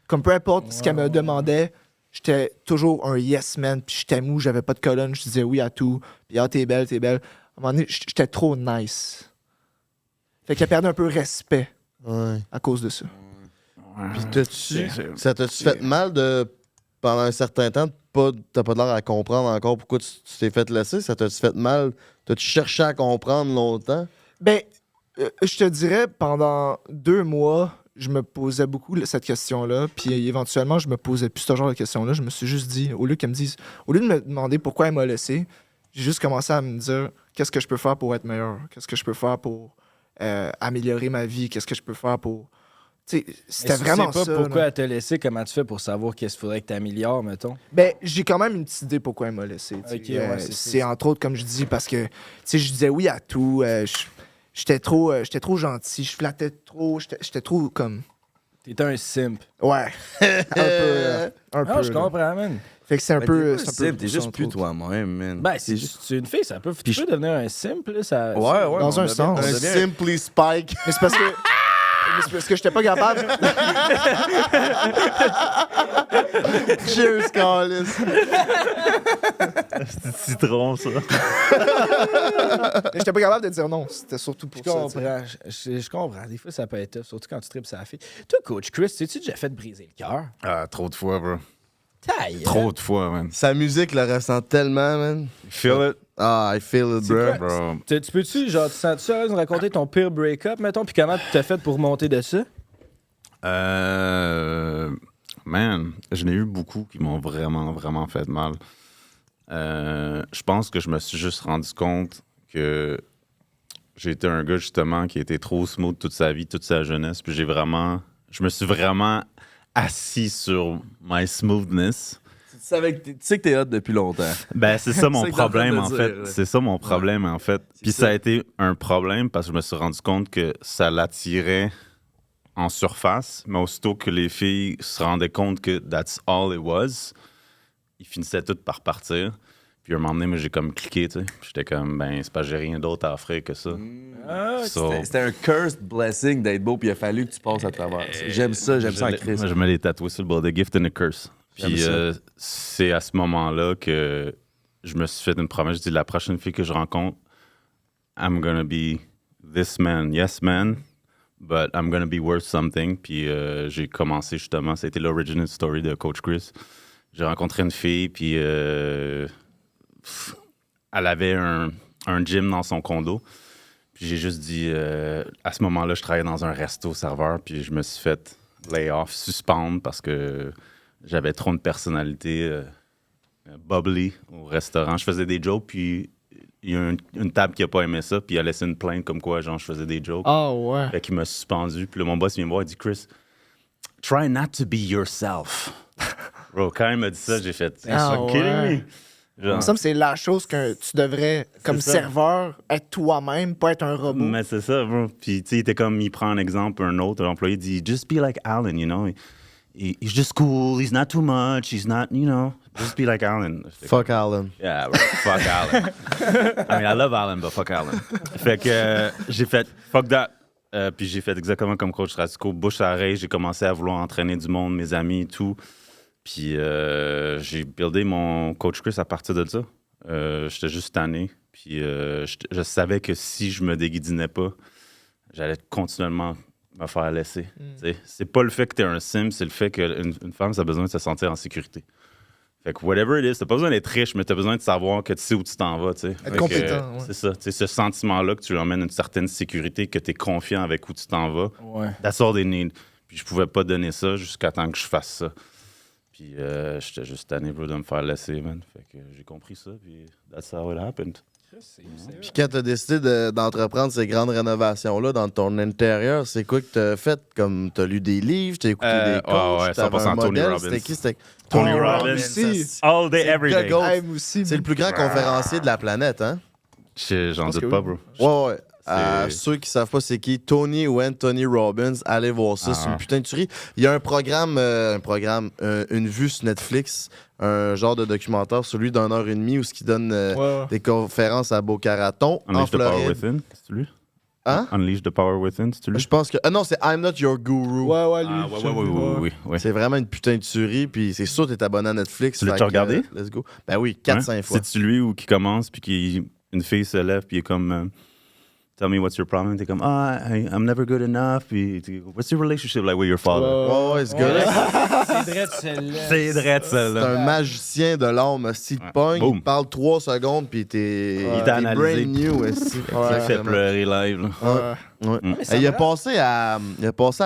[SPEAKER 4] Comme peu importe ce qu'elle me demandait, j'étais toujours un yes man. Puis j'étais mou, j'avais pas de colonne, je disais oui à tout. Puis ah, t'es belle, t'es belle. À un moment donné, j'étais trop nice. Fait qu'elle perdait un peu respect
[SPEAKER 1] Ouais.
[SPEAKER 4] à cause de ça.
[SPEAKER 1] Puis ça t'a-tu fait mal de, pendant un certain temps, t'as pas l'air à comprendre encore pourquoi tu t'es fait laisser? Ça t'a-tu fait mal? T'as-tu cherché à comprendre longtemps?
[SPEAKER 4] Ben, je te dirais, pendant 2 mois, je me posais beaucoup cette question-là. Puis éventuellement, je me posais plus ce genre de questions-là. Je me suis juste dit, au lieu qu'elle me dise, au lieu de me demander pourquoi elle m'a laissé, j'ai juste commencé à me dire, qu'est-ce que je peux faire pour être meilleur? Qu'est-ce que je peux faire pour améliorer ma vie? Qu'est-ce que je peux faire pour... Tu sais, c'était vraiment
[SPEAKER 3] sais pas
[SPEAKER 4] ça.
[SPEAKER 3] pourquoi
[SPEAKER 4] là.
[SPEAKER 3] elle t'a laissé, comment tu fais pour savoir qu'est-ce qu'il faudrait que tu améliores, mettons?
[SPEAKER 4] Ben, j'ai quand même une petite idée pourquoi elle m'a laissé. tu sais.
[SPEAKER 3] Ok, ouais, c'est
[SPEAKER 4] c'est
[SPEAKER 3] ça.
[SPEAKER 4] entre autres, comme je dis, parce que, tu sais, je disais oui à tout. J'étais trop gentil. Je flattais trop. J'étais trop comme...
[SPEAKER 3] T'es un simp.
[SPEAKER 4] Ouais. un peu.
[SPEAKER 3] Ah, je
[SPEAKER 4] là.
[SPEAKER 3] comprends, man.
[SPEAKER 4] Fait que c'est un
[SPEAKER 5] Ben,
[SPEAKER 4] peu.
[SPEAKER 5] t'es pas
[SPEAKER 4] c'est un peu
[SPEAKER 5] simple, t'es
[SPEAKER 4] ça,
[SPEAKER 5] juste
[SPEAKER 4] entre
[SPEAKER 5] plus
[SPEAKER 4] autres.
[SPEAKER 5] toi-même, man.
[SPEAKER 3] Ben,
[SPEAKER 5] C'est
[SPEAKER 3] si
[SPEAKER 5] juste...
[SPEAKER 3] tu es une fille, ça peut, tu peux devenir un simp, là, ça...
[SPEAKER 5] Ouais, ouais.
[SPEAKER 4] Dans
[SPEAKER 5] on
[SPEAKER 4] un
[SPEAKER 5] devient-
[SPEAKER 4] sens.
[SPEAKER 5] on
[SPEAKER 1] Un
[SPEAKER 5] devient-
[SPEAKER 1] Simply Spike.
[SPEAKER 4] Mais c'est parce que. c'est parce que j'étais pas capable.
[SPEAKER 1] Cheers, Carlis.
[SPEAKER 2] C'est citron, ça.
[SPEAKER 4] J'étais pas capable de dire non. C'était surtout pour
[SPEAKER 3] Je
[SPEAKER 4] ça.
[SPEAKER 3] comprends. Je comprends. Des fois, ça peut être tough, surtout quand tu tripes sa fille. Toi, Coach Chris, t'es-tu déjà fait briser le cœur?
[SPEAKER 2] Ah, trop de fois, bro.
[SPEAKER 3] Taille!
[SPEAKER 2] Trop de fois, man.
[SPEAKER 1] Sa musique le ressent tellement, man.
[SPEAKER 2] Feel it,
[SPEAKER 1] Ah, I feel it, bro.
[SPEAKER 2] bro.
[SPEAKER 3] Tu peux-tu, genre, tu sens-tu à l'aise de raconter ton pire break-up, mettons, puis comment tu t'as fait pour monter de ça?
[SPEAKER 2] Man, je n'ai eu beaucoup qui m'ont vraiment, vraiment fait mal. Je pense que je me suis juste rendu compte que j'ai été un gars, justement, qui était trop smooth toute sa vie, toute sa jeunesse. Puis je me suis vraiment assis sur my smoothness.
[SPEAKER 5] Tu sais que t'es hot depuis longtemps.
[SPEAKER 2] Ben, c'est ça mon
[SPEAKER 5] C'est ça que t'es en train
[SPEAKER 2] problème,
[SPEAKER 5] de
[SPEAKER 2] en
[SPEAKER 5] dire,
[SPEAKER 2] fait.
[SPEAKER 5] là.
[SPEAKER 2] C'est ça mon problème, en fait. Puis ça a été un problème parce que je me suis rendu compte que ça l'attirait en surface, mais aussitôt que les filles se rendaient compte que that's all it was, ils finissaient toutes par partir. Puis à un moment donné, moi, j'ai comme cliqué, tu sais. Puis j'étais comme, ben, c'est pas j'ai rien d'autre à offrir que ça. So,
[SPEAKER 5] C'était un cursed blessing d'être beau, puis il a fallu que tu passes à travers. J'aime ça en crise.
[SPEAKER 2] Moi, je me l'ai tatoué sur le bord de gift and a curse. Puis
[SPEAKER 5] J'aime ça.
[SPEAKER 2] c'est à ce moment-là que je me suis fait une promesse. Je dis, la prochaine fille que je rencontre, I'm gonna be this man, yes man, but I'm gonna be worth something. Puis j'ai commencé justement, ça a été l'original story de Coach Chris. J'ai rencontré une fille, puis elle avait un gym dans son condo. Puis j'ai juste dit, à ce moment-là, je travaillais dans un resto serveur, puis je me suis fait lay off, suspendre parce que j'avais trop de personnalité bubbly au restaurant. Je faisais des jokes, puis il y a une table qui a pas aimé ça, puis il a laissé une plainte comme quoi, genre, je faisais des jokes.
[SPEAKER 4] Ah ouais.
[SPEAKER 2] Fait qu'il m'a suspendu. Puis là, mon boss vient me voir, il dit, Chris, try not to be yourself. Bro, quand il m'a dit ça, j'ai fait,
[SPEAKER 4] Ah
[SPEAKER 2] are you kidding
[SPEAKER 4] ouais.
[SPEAKER 2] me? Genre,
[SPEAKER 4] Ça, c'est la chose que tu devrais, comme
[SPEAKER 2] ça.
[SPEAKER 4] serveur, être toi-même, pas être un robot.
[SPEAKER 2] mais c'est ça, bro. Puis, tu sais, il était comme, il prend un exemple, un autre employé dit, just be like Alan, you know? He's just cool, he's not too much, he's not, you know, just be like Alan.
[SPEAKER 1] Fuck Alan.
[SPEAKER 2] Yeah, bro, fuck Alan. I mean, I love Alan, but fuck Alan. Fait que j'ai fait, fuck that. Puis j'ai fait exactement comme Coach Radico, bouche à oreille, j'ai commencé à vouloir entraîner du monde, mes amis et tout. Puis j'ai buildé mon Coach Chris à partir de ça. J'étais juste tanné. Puis je savais que si je me déguidinais pas, j'allais continuellement me faire laisser. T'sais. C'est pas le fait que t'es un sim, c'est le fait qu'une femme, ça a besoin de se sentir en sécurité. Fait que whatever it is, t'as pas besoin d'être riche, mais t'as besoin de savoir que tu sais où tu t'en vas. T'sais. Fait que,
[SPEAKER 4] compétent, ouais.
[SPEAKER 2] C'est ça. T'sais, ce sentiment-là que tu lui emmènes une certaine sécurité, que t'es confiant avec où tu t'en vas.
[SPEAKER 3] Ouais.
[SPEAKER 2] That's all they need. Puis je pouvais pas donner ça jusqu'à temps que je fasse ça. Puis j'étais juste tanné, bro, de me faire laisser, man. Fait que j'ai compris ça, puis that's how it happened.
[SPEAKER 1] Puis quand t'as décidé d'entreprendre ces grandes rénovations-là dans ton intérieur, c'est quoi que t'as fait? Comme t'as lu des livres, t'as écouté des coachs,
[SPEAKER 2] ouais,
[SPEAKER 1] t'avais
[SPEAKER 2] 100%
[SPEAKER 1] un
[SPEAKER 2] Tony
[SPEAKER 1] modèle,
[SPEAKER 2] Robbins.
[SPEAKER 1] c'était qui? C'était
[SPEAKER 2] Tony
[SPEAKER 1] Tony
[SPEAKER 2] Robbins.
[SPEAKER 1] Robbins.
[SPEAKER 4] aussi.
[SPEAKER 2] All day,
[SPEAKER 1] C'est
[SPEAKER 2] every
[SPEAKER 1] le
[SPEAKER 2] day.
[SPEAKER 1] goat.
[SPEAKER 4] Ah, moi aussi.
[SPEAKER 1] C'est le plus grand conférencier de la planète, hein?
[SPEAKER 2] J'en
[SPEAKER 4] pense
[SPEAKER 2] doute
[SPEAKER 4] que
[SPEAKER 2] pas,
[SPEAKER 4] oui.
[SPEAKER 2] bro.
[SPEAKER 1] Ouais. Ceux qui savent pas c'est qui, Tony ou Anthony Robbins, allez voir ça, c'est une putain de tuerie. Il y a un programme, une vue sur Netflix, un genre de documentaire sur lui d'1 heure et demie où ce qui donne des conférences à Boca Raton en
[SPEAKER 2] Unleash the Power
[SPEAKER 1] Floride.
[SPEAKER 2] Within, c'est lui?
[SPEAKER 1] Hein?
[SPEAKER 2] Unleash the Power Within, c'est lui?
[SPEAKER 1] Je pense que non, c'est I'm Not Your Guru.
[SPEAKER 4] Ouais, lui.
[SPEAKER 2] Ah, ouais.
[SPEAKER 1] C'est vraiment une putain de tuerie, puis c'est sûr que t'es abonné à Netflix.
[SPEAKER 2] Tu l'as
[SPEAKER 1] fait que,
[SPEAKER 2] regardé?
[SPEAKER 1] Let's go. Ben oui, 4-5 fois.
[SPEAKER 2] C'est-tu lui ou qui commence, puis une fille se lève, puis il est comme... Tell me what's your problem. T'es comme, I'm never good enough. Puis, what's your relationship like with your father?
[SPEAKER 1] Ouais, c'est good.
[SPEAKER 3] C'est drôle, celle-là.
[SPEAKER 2] C'est drôle,
[SPEAKER 1] C'est
[SPEAKER 2] celle-là.
[SPEAKER 1] un magicien de l'âme. Si te pogne,
[SPEAKER 2] Boom.
[SPEAKER 1] il parle 3 secondes, puis t'es
[SPEAKER 2] t'a analysé.
[SPEAKER 1] brand new. esti.
[SPEAKER 2] Ça fait pleurer live. Là.
[SPEAKER 1] Ouais. Il a passé à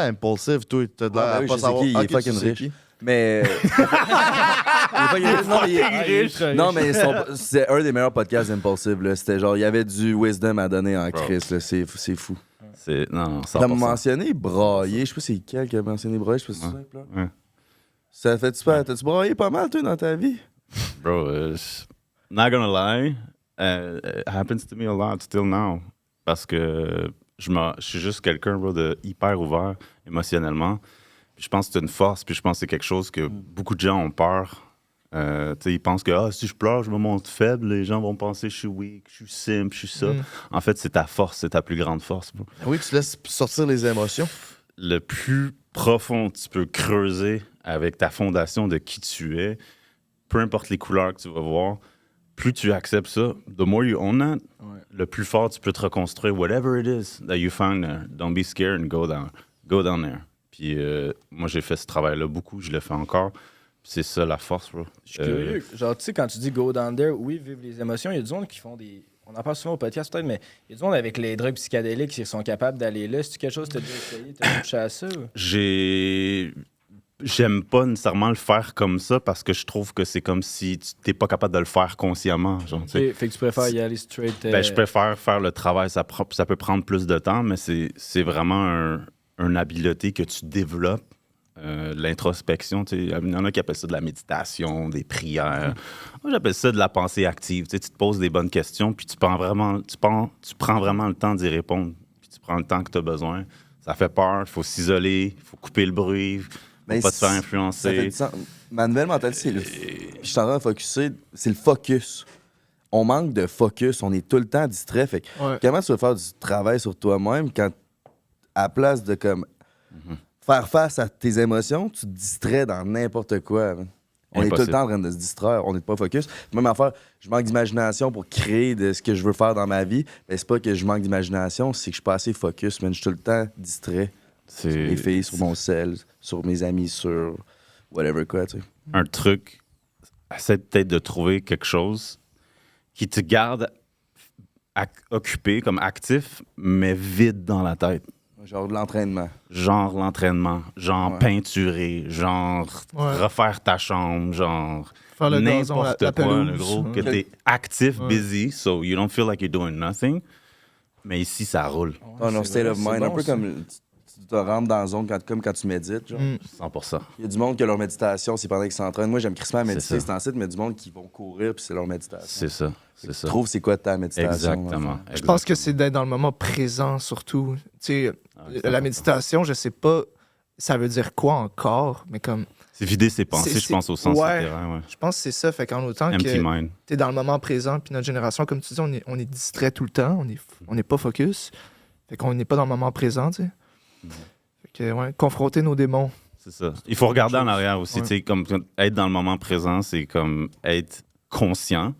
[SPEAKER 1] Impulsive, toi. T'as de l'air à
[SPEAKER 5] oui,
[SPEAKER 1] pas
[SPEAKER 5] je sais
[SPEAKER 1] savoir.
[SPEAKER 5] qui, il est
[SPEAKER 1] Ok,
[SPEAKER 5] fucking
[SPEAKER 1] tu sais
[SPEAKER 5] riche.
[SPEAKER 1] qui.
[SPEAKER 5] Mais. Non, mais c'est un des meilleurs podcasts Impulsive. Là. C'était genre, il y avait du wisdom à donner en Chris. Là. C'est fou.
[SPEAKER 2] Non,
[SPEAKER 5] T'as
[SPEAKER 2] 100%.
[SPEAKER 5] mentionné brailler. Je sais pas c'est quel qui a mentionné brailler. Je sais pas si c'est simple. Là.
[SPEAKER 2] Ouais.
[SPEAKER 5] Ça fait super. T'as-tu braillé pas mal, toi, dans ta vie?
[SPEAKER 2] Bro, not gonna lie, it happens to me a lot still now. Parce que je suis juste quelqu'un, bro, de hyper ouvert émotionnellement. Puis je pense que c'est une force, puis je pense que c'est quelque chose que beaucoup de gens ont peur. Ils pensent que si je pleure, je me montre faible, les gens vont penser que je suis weak, je suis simple, je suis ça. En fait, c'est ta force, c'est ta plus grande force, bro.
[SPEAKER 1] Oui, tu laisses sortir les émotions.
[SPEAKER 2] le plus profond tu peux creuser avec ta fondation de qui tu es, peu importe les couleurs que tu vas voir, plus tu acceptes ça, the more you own that, le plus fort tu peux te reconstruire, whatever it is that you find there. Don't be scared and go down there. Puis moi, j'ai fait ce travail-là beaucoup, je le fais encore. C'est ça la force, bro.
[SPEAKER 3] Je suis curieux. Genre, tu sais, quand tu dis go down there, oui, vivre les émotions, il y a du monde qui font des. On en parle souvent au podcast peut-être, mais il y a du monde avec les drogues psychédéliques qui sont capables d'aller là. C'est-tu quelque chose que tu as déjà essayé? Tu as touché à ça? Ou?
[SPEAKER 2] J'aime pas nécessairement le faire comme ça parce que je trouve que c'est comme si tu t'es pas capable de le faire consciemment. Genre,
[SPEAKER 3] Fait que tu préfères y aller straight.
[SPEAKER 2] Ben, je préfère faire le travail. Ça peut prendre plus de temps, mais c'est vraiment une habileté que tu développes. L'introspection, il y en a qui appellent ça de la méditation, des prières. Moi, j'appelle ça de la pensée active. Tu te poses des bonnes questions, puis tu prends vraiment le temps d'y répondre. Puis tu prends le temps que tu as besoin. Ça fait peur, il faut s'isoler, il faut couper le bruit.
[SPEAKER 5] Mais
[SPEAKER 2] Pas te faire influencer.
[SPEAKER 5] Ma nouvelle mentalité, je suis en train de focuser, c'est le focus. On manque de focus, on est tout le temps distrait. Fait que comment tu vas faire du travail sur toi-même quand, à la place de comme faire face à tes émotions, tu te distrais dans n'importe quoi. Man. On est tout le temps en train de se distraire, on n'est pas focus. Même affaire, je manque d'imagination pour créer de ce que je veux faire dans ma vie. Mais c'est pas que je manque d'imagination, c'est que je suis pas assez focus, man. Je suis tout le temps distrait. Sur mes filles, sur mon sel, sur mes amis, sur whatever quoi, tu sais.
[SPEAKER 2] Un truc, essaie peut-être de trouver quelque chose qui te garde occupé, comme actif, mais vide dans la tête.
[SPEAKER 5] Genre de l'entraînement.
[SPEAKER 2] Genre peinturer, genre refaire ta chambre, genre
[SPEAKER 4] faire le
[SPEAKER 2] n'importe
[SPEAKER 4] gazon,
[SPEAKER 2] quoi,
[SPEAKER 4] la
[SPEAKER 2] le gros,
[SPEAKER 4] pelouse.
[SPEAKER 2] que t'es actif, busy, so you don't feel like you're doing nothing. Mais ici, ça roule.
[SPEAKER 5] Non, state of mind. Un peu comme tu te rentres dans la zone comme quand tu médites. Genre.
[SPEAKER 2] 100%.
[SPEAKER 5] Il y a du monde qui a leur méditation, c'est pendant qu'ils s'entraînent. Moi, j'aime crissement méditer,
[SPEAKER 2] ça.
[SPEAKER 5] c'est en site, mais du monde qui vont courir, puis c'est leur méditation.
[SPEAKER 2] C'est ça. C'est ça.
[SPEAKER 5] Trouve c'est quoi ta méditation.
[SPEAKER 2] Exactement.
[SPEAKER 4] Je pense que c'est d'être dans le moment présent surtout. Tu sais, la méditation, je sais pas ça veut dire quoi encore, mais comme...
[SPEAKER 2] C'est vider ses pensées, je pense, au sens littéraire. Ouais.
[SPEAKER 4] Je pense que c'est ça. Fait qu'en autant
[SPEAKER 2] Empty
[SPEAKER 4] que
[SPEAKER 2] mind.
[SPEAKER 4] t'es dans le moment présent, puis notre génération, comme tu dis, on est distrait tout le temps, on n'est pas focus. Fait qu'on n'est pas dans le moment présent, tu sais. Fait que, ouais, confronter nos démons.
[SPEAKER 2] C'est ça. Il faut regarder en arrière aussi. Tu sais, comme être dans le moment présent, c'est comme être conscient,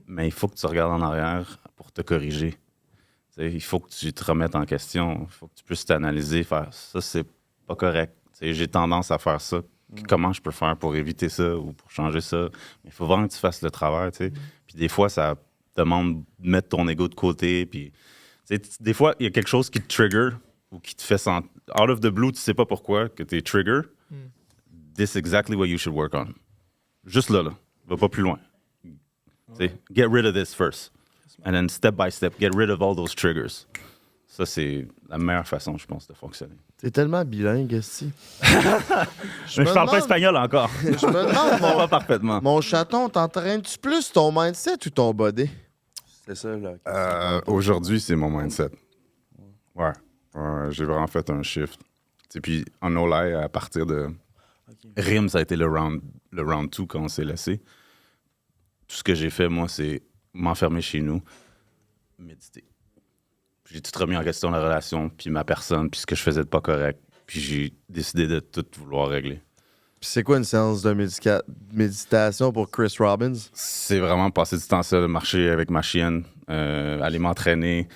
[SPEAKER 2] mais il faut que tu regardes en arrière pour te corriger. Tu sais, il faut que tu te remettes en question. Il faut que tu puisses t'analyser, faire ça, c'est pas correct. Tu sais, j'ai tendance à faire ça. Comment je peux faire pour éviter ça ou pour changer ça? Mais il faut vraiment que tu fasses le travail. Tu sais. Puis des fois, ça demande de mettre ton ego de côté. Puis, tu sais, des fois, il y a quelque chose qui te trigger ou qui te fait sentir. Out of the blue, tu sais pas pourquoi, que tu es trigger. This is exactly what you should work on. Juste là. Va pas plus loin. Get rid of this first. And then step by step, get rid of all those triggers. Ça, c'est la meilleure façon, je pense, de fonctionner.
[SPEAKER 1] T'es tellement bilingue, ici.
[SPEAKER 2] Je parle pas espagnol encore.
[SPEAKER 1] Je me demande,
[SPEAKER 2] pas parfaitement.
[SPEAKER 1] Mon chaton, t'entraînes-tu plus ton mindset ou ton body?
[SPEAKER 5] C'est ça, là.
[SPEAKER 2] Aujourd'hui, c'est mon mindset. Ouais. J'ai vraiment fait un shift. Et puis, en no-lie, à partir de... RIM, ça a été le round 2 quand on s'est laissé. Tout ce que j'ai fait, moi, c'est m'enfermer chez nous, méditer. Puis j'ai tout remis en question la relation, puis ma personne, puis ce que je faisais de pas correct. Puis j'ai décidé de tout vouloir régler.
[SPEAKER 1] Puis c'est quoi une séance de méditation pour Chris Robbins?
[SPEAKER 2] C'est vraiment passer du temps seul, marcher avec ma chienne, aller m'entraîner,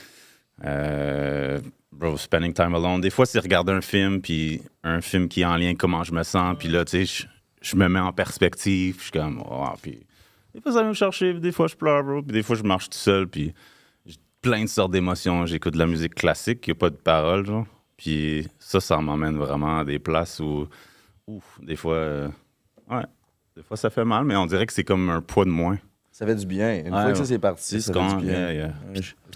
[SPEAKER 2] spending time alone. Des fois, c'est regarder un film qui est en lien avec comment je me sens, puis là, tu sais, je me mets en perspective, je suis comme, puis des fois, ça vient me chercher, puis des fois, je pleure, bro, puis des fois, je marche tout seul, puis j'ai plein de sortes d'émotions. J'écoute de la musique classique, qui n'a pas de paroles, genre, puis ça m'emmène vraiment à des places où, des fois, des fois, ça fait mal, mais on dirait que c'est comme un poids de moins.
[SPEAKER 5] Ça fait du bien. Une fois que ça, c'est parti, ça fait du bien.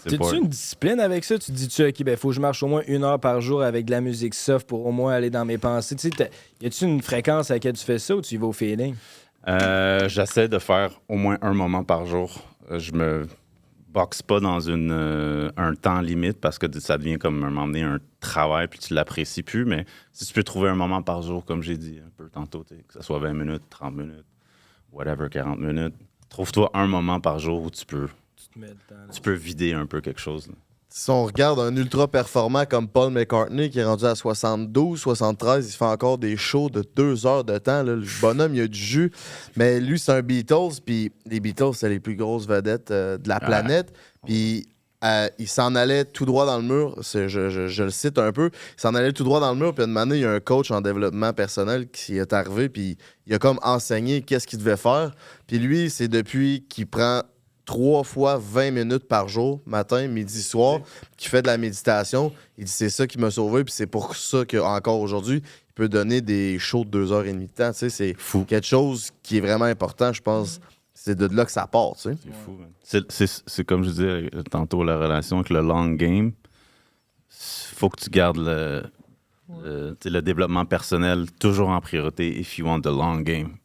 [SPEAKER 3] T'as-tu une discipline avec ça? Tu te dis-tu, OK, ben, faut que je marche au moins 1 heure par jour avec de la musique soft pour au moins aller dans mes pensées? Tu sais, y a-tu une fréquence à laquelle tu fais ça ou tu y vas au feeling?
[SPEAKER 2] J'essaie de faire au moins un moment par jour. Je me boxe pas dans un temps limite parce que ça devient comme un moment donné un travail puis tu l'apprécies plus. Mais si tu peux trouver un moment par jour, comme j'ai dit un peu tantôt, que ce soit 20 minutes, 30 minutes, whatever, 40 minutes, trouve-toi un moment par jour où tu peux vider un peu quelque chose.
[SPEAKER 1] si on regarde un ultra performant comme Paul McCartney qui est rendu à 72, 73, il fait encore des shows de 2 heures de temps. Là. Le bonhomme, il a du jus. Mais lui, c'est un Beatles. Puis les Beatles, c'est les plus grosses vedettes de la planète. Puis il s'en allait tout droit dans le mur. Je le cite un peu. Il s'en allait tout droit dans le mur. Puis une année, il y a un coach en développement personnel qui est arrivé. Puis il a comme enseigné qu'est-ce qu'il devait faire. Puis lui, c'est depuis qu'il prend 3 fois 20 minutes par jour, matin, midi, soir, qui fait de la méditation. Il dit c'est ça qui m'a sauvé, puis c'est pour ça qu'encore aujourd'hui, il peut donner des shows de 2h30 de temps. Tu sais, c'est fou. Quelque chose qui est vraiment important, je pense. C'est de là que ça part, tu sais.
[SPEAKER 2] C'est fou, man. C'est comme je disais tantôt, la relation avec le long game. Faut que tu gardes le développement personnel toujours en priorité if you want the long game.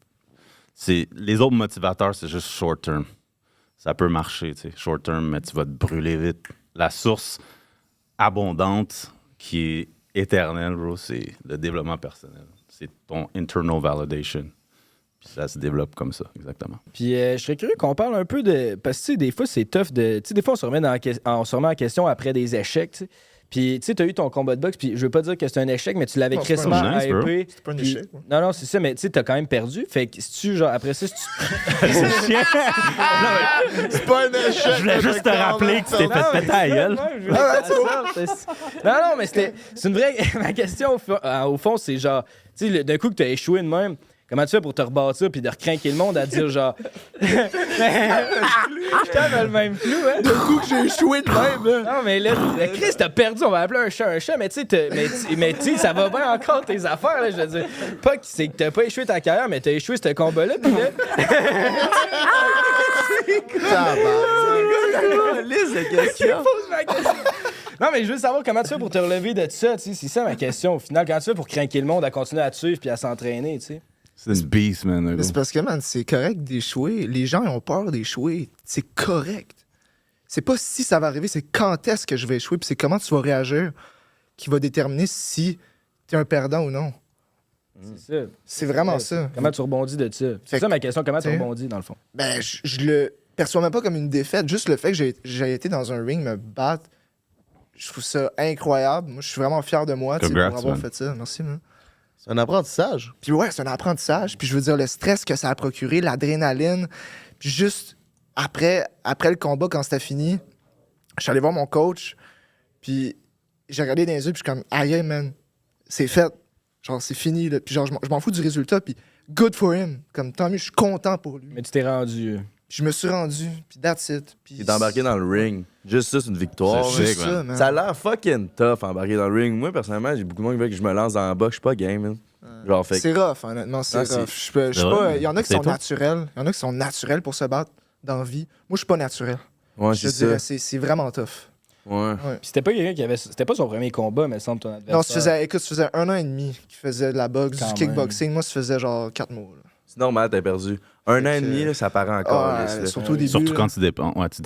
[SPEAKER 2] Les autres motivateurs, c'est juste short term. Ça peut marcher, tu sais, short term, mais tu vas te brûler vite. La source abondante qui est éternelle, bro, c'est le développement personnel. C'est ton internal validation. Puis ça se développe comme ça, exactement.
[SPEAKER 3] Puis je serais curieux qu'on parle un peu de... Parce que, tu sais, des fois, c'est tough de... Tu sais, des fois, on se remet en question après des échecs, tu sais. Puis, tu sais, t'as eu ton combat de boxe, puis je veux pas dire que c'est un échec, mais tu l'avais crissement hypé.
[SPEAKER 4] C'est pas un échec. Ouais.
[SPEAKER 3] Non, tu sais, mais tu sais, t'as quand même perdu. Fait que si tu, genre, après ça, si tu...
[SPEAKER 1] C'est pas un échec.
[SPEAKER 2] Je voulais juste te rappeler que tu t'es fait péter à la gueule.
[SPEAKER 3] Non, mais c'est une vraie... Ma question, au fond, c'est genre... Tu sais, d'un coup que t'as échoué de même... Comment tu fais pour te rebâtir puis de recrinquer le monde à dire genre. Je t'avais le même flou, hein?
[SPEAKER 4] Du coup que j'ai échoué de même, là.
[SPEAKER 3] Non, mais là, Chris, t'as perdu, on va appeler un chat, mais tu sais, ça va bien encore tes affaires, là, je veux dire. Pas que c'est que t'as pas échoué ta carrière, mais t'as échoué ce combat-là, puis là.
[SPEAKER 5] Lise de questions.
[SPEAKER 3] Non, mais je veux savoir comment tu fais pour te relever de ça, tu sais. C'est ça ma question, au final. Comment tu fais pour craquer le monde à continuer à te suivre puis à s'entraîner, tu sais?
[SPEAKER 2] C'est une beast, man.
[SPEAKER 4] Mais c'est parce que, man, c'est correct d'échouer. Les gens ils ont peur d'échouer. C'est correct. C'est pas si ça va arriver, c'est quand est-ce que je vais échouer, puis c'est comment tu vas réagir qui va déterminer si t'es un perdant ou non.
[SPEAKER 3] C'est ça.
[SPEAKER 4] C'est vraiment ça.
[SPEAKER 3] Comment tu rebondis de ça? C'est ça ma question, comment tu rebondis, dans le fond?
[SPEAKER 4] Ben, je le perçois même pas comme une défaite. Juste le fait que j'ai été dans un ring me battre, je trouve ça incroyable. Moi, je suis vraiment fier de moi pour avoir fait ça. Merci, man.
[SPEAKER 1] C'est un apprentissage.
[SPEAKER 4] Puis ouais, c'est un apprentissage. Puis je veux dire, le stress que ça a procuré, l'adrénaline. Puis juste après le combat, quand c'était fini, je suis allé voir mon coach. Puis j'ai regardé dans les yeux, puis je suis comme, aïe, man, c'est fait. Genre, c'est fini. Là. Puis genre, je m'en fous du résultat. Puis good for him. Comme tant mieux, je suis content pour lui.
[SPEAKER 3] Mais tu t'es rendu.
[SPEAKER 4] Puis je me suis rendu. Puis that's it. Puis
[SPEAKER 5] il est embarqué dans le ring. Juste ça, c'est une victoire.
[SPEAKER 4] C'est juste ça, man.
[SPEAKER 5] Ça a l'air fucking tough, embarquer dans le ring. Moi, personnellement, j'ai beaucoup de monde qui veut que je me lance dans la boxe. Je suis pas game, man. Genre, fait...
[SPEAKER 4] C'est rough, honnêtement, c'est rough. Il y en a qui sont naturels. Il y en a qui sont naturels pour se battre dans la vie. Moi, je suis pas naturel.
[SPEAKER 5] Ouais,
[SPEAKER 4] je dirais, c'est vraiment tough.
[SPEAKER 5] Ouais.
[SPEAKER 3] Puis c'était pas quelqu'un qui avait. C'était pas son premier combat, mais semble ton adversaire.
[SPEAKER 4] Non, ça faisait 1 an et demi qu'il faisait de la boxe, du kickboxing. Moi, ça faisait genre 4 mois. Là.
[SPEAKER 5] C'est normal, t'as perdu. 1 an et demi, là, ça paraît encore.
[SPEAKER 4] Surtout au début.
[SPEAKER 2] Surtout quand tu dépends. Ouais, tu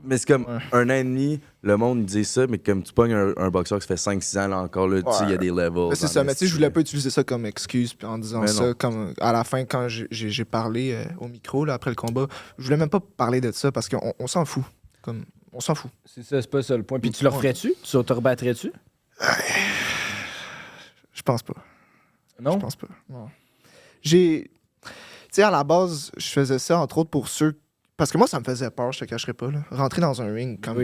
[SPEAKER 5] mais c'est comme 1 an et demi, le monde dit ça, mais comme tu pognes un boxeur qui fait 5-6 ans, là encore, là, tu sais, il y a des levels.
[SPEAKER 4] C'est ça, mais tu sais, je voulais pas utiliser ça comme excuse, puis en disant ça, comme à la fin, quand j'ai parlé au micro, là, après le combat, je voulais même pas parler de ça parce qu'on s'en fout. Comme, on s'en fout.
[SPEAKER 3] C'est ça, c'est pas ça le point. Puis tu le referais-tu? Tu te rebattrais-tu?
[SPEAKER 4] Je pense pas.
[SPEAKER 3] Non?
[SPEAKER 4] Je pense pas. Non. Tu sais, à la base, je faisais ça, entre autres, pour ceux... Parce que moi, ça me faisait peur, je te cacherai pas. Là. Rentrer dans un ring, comme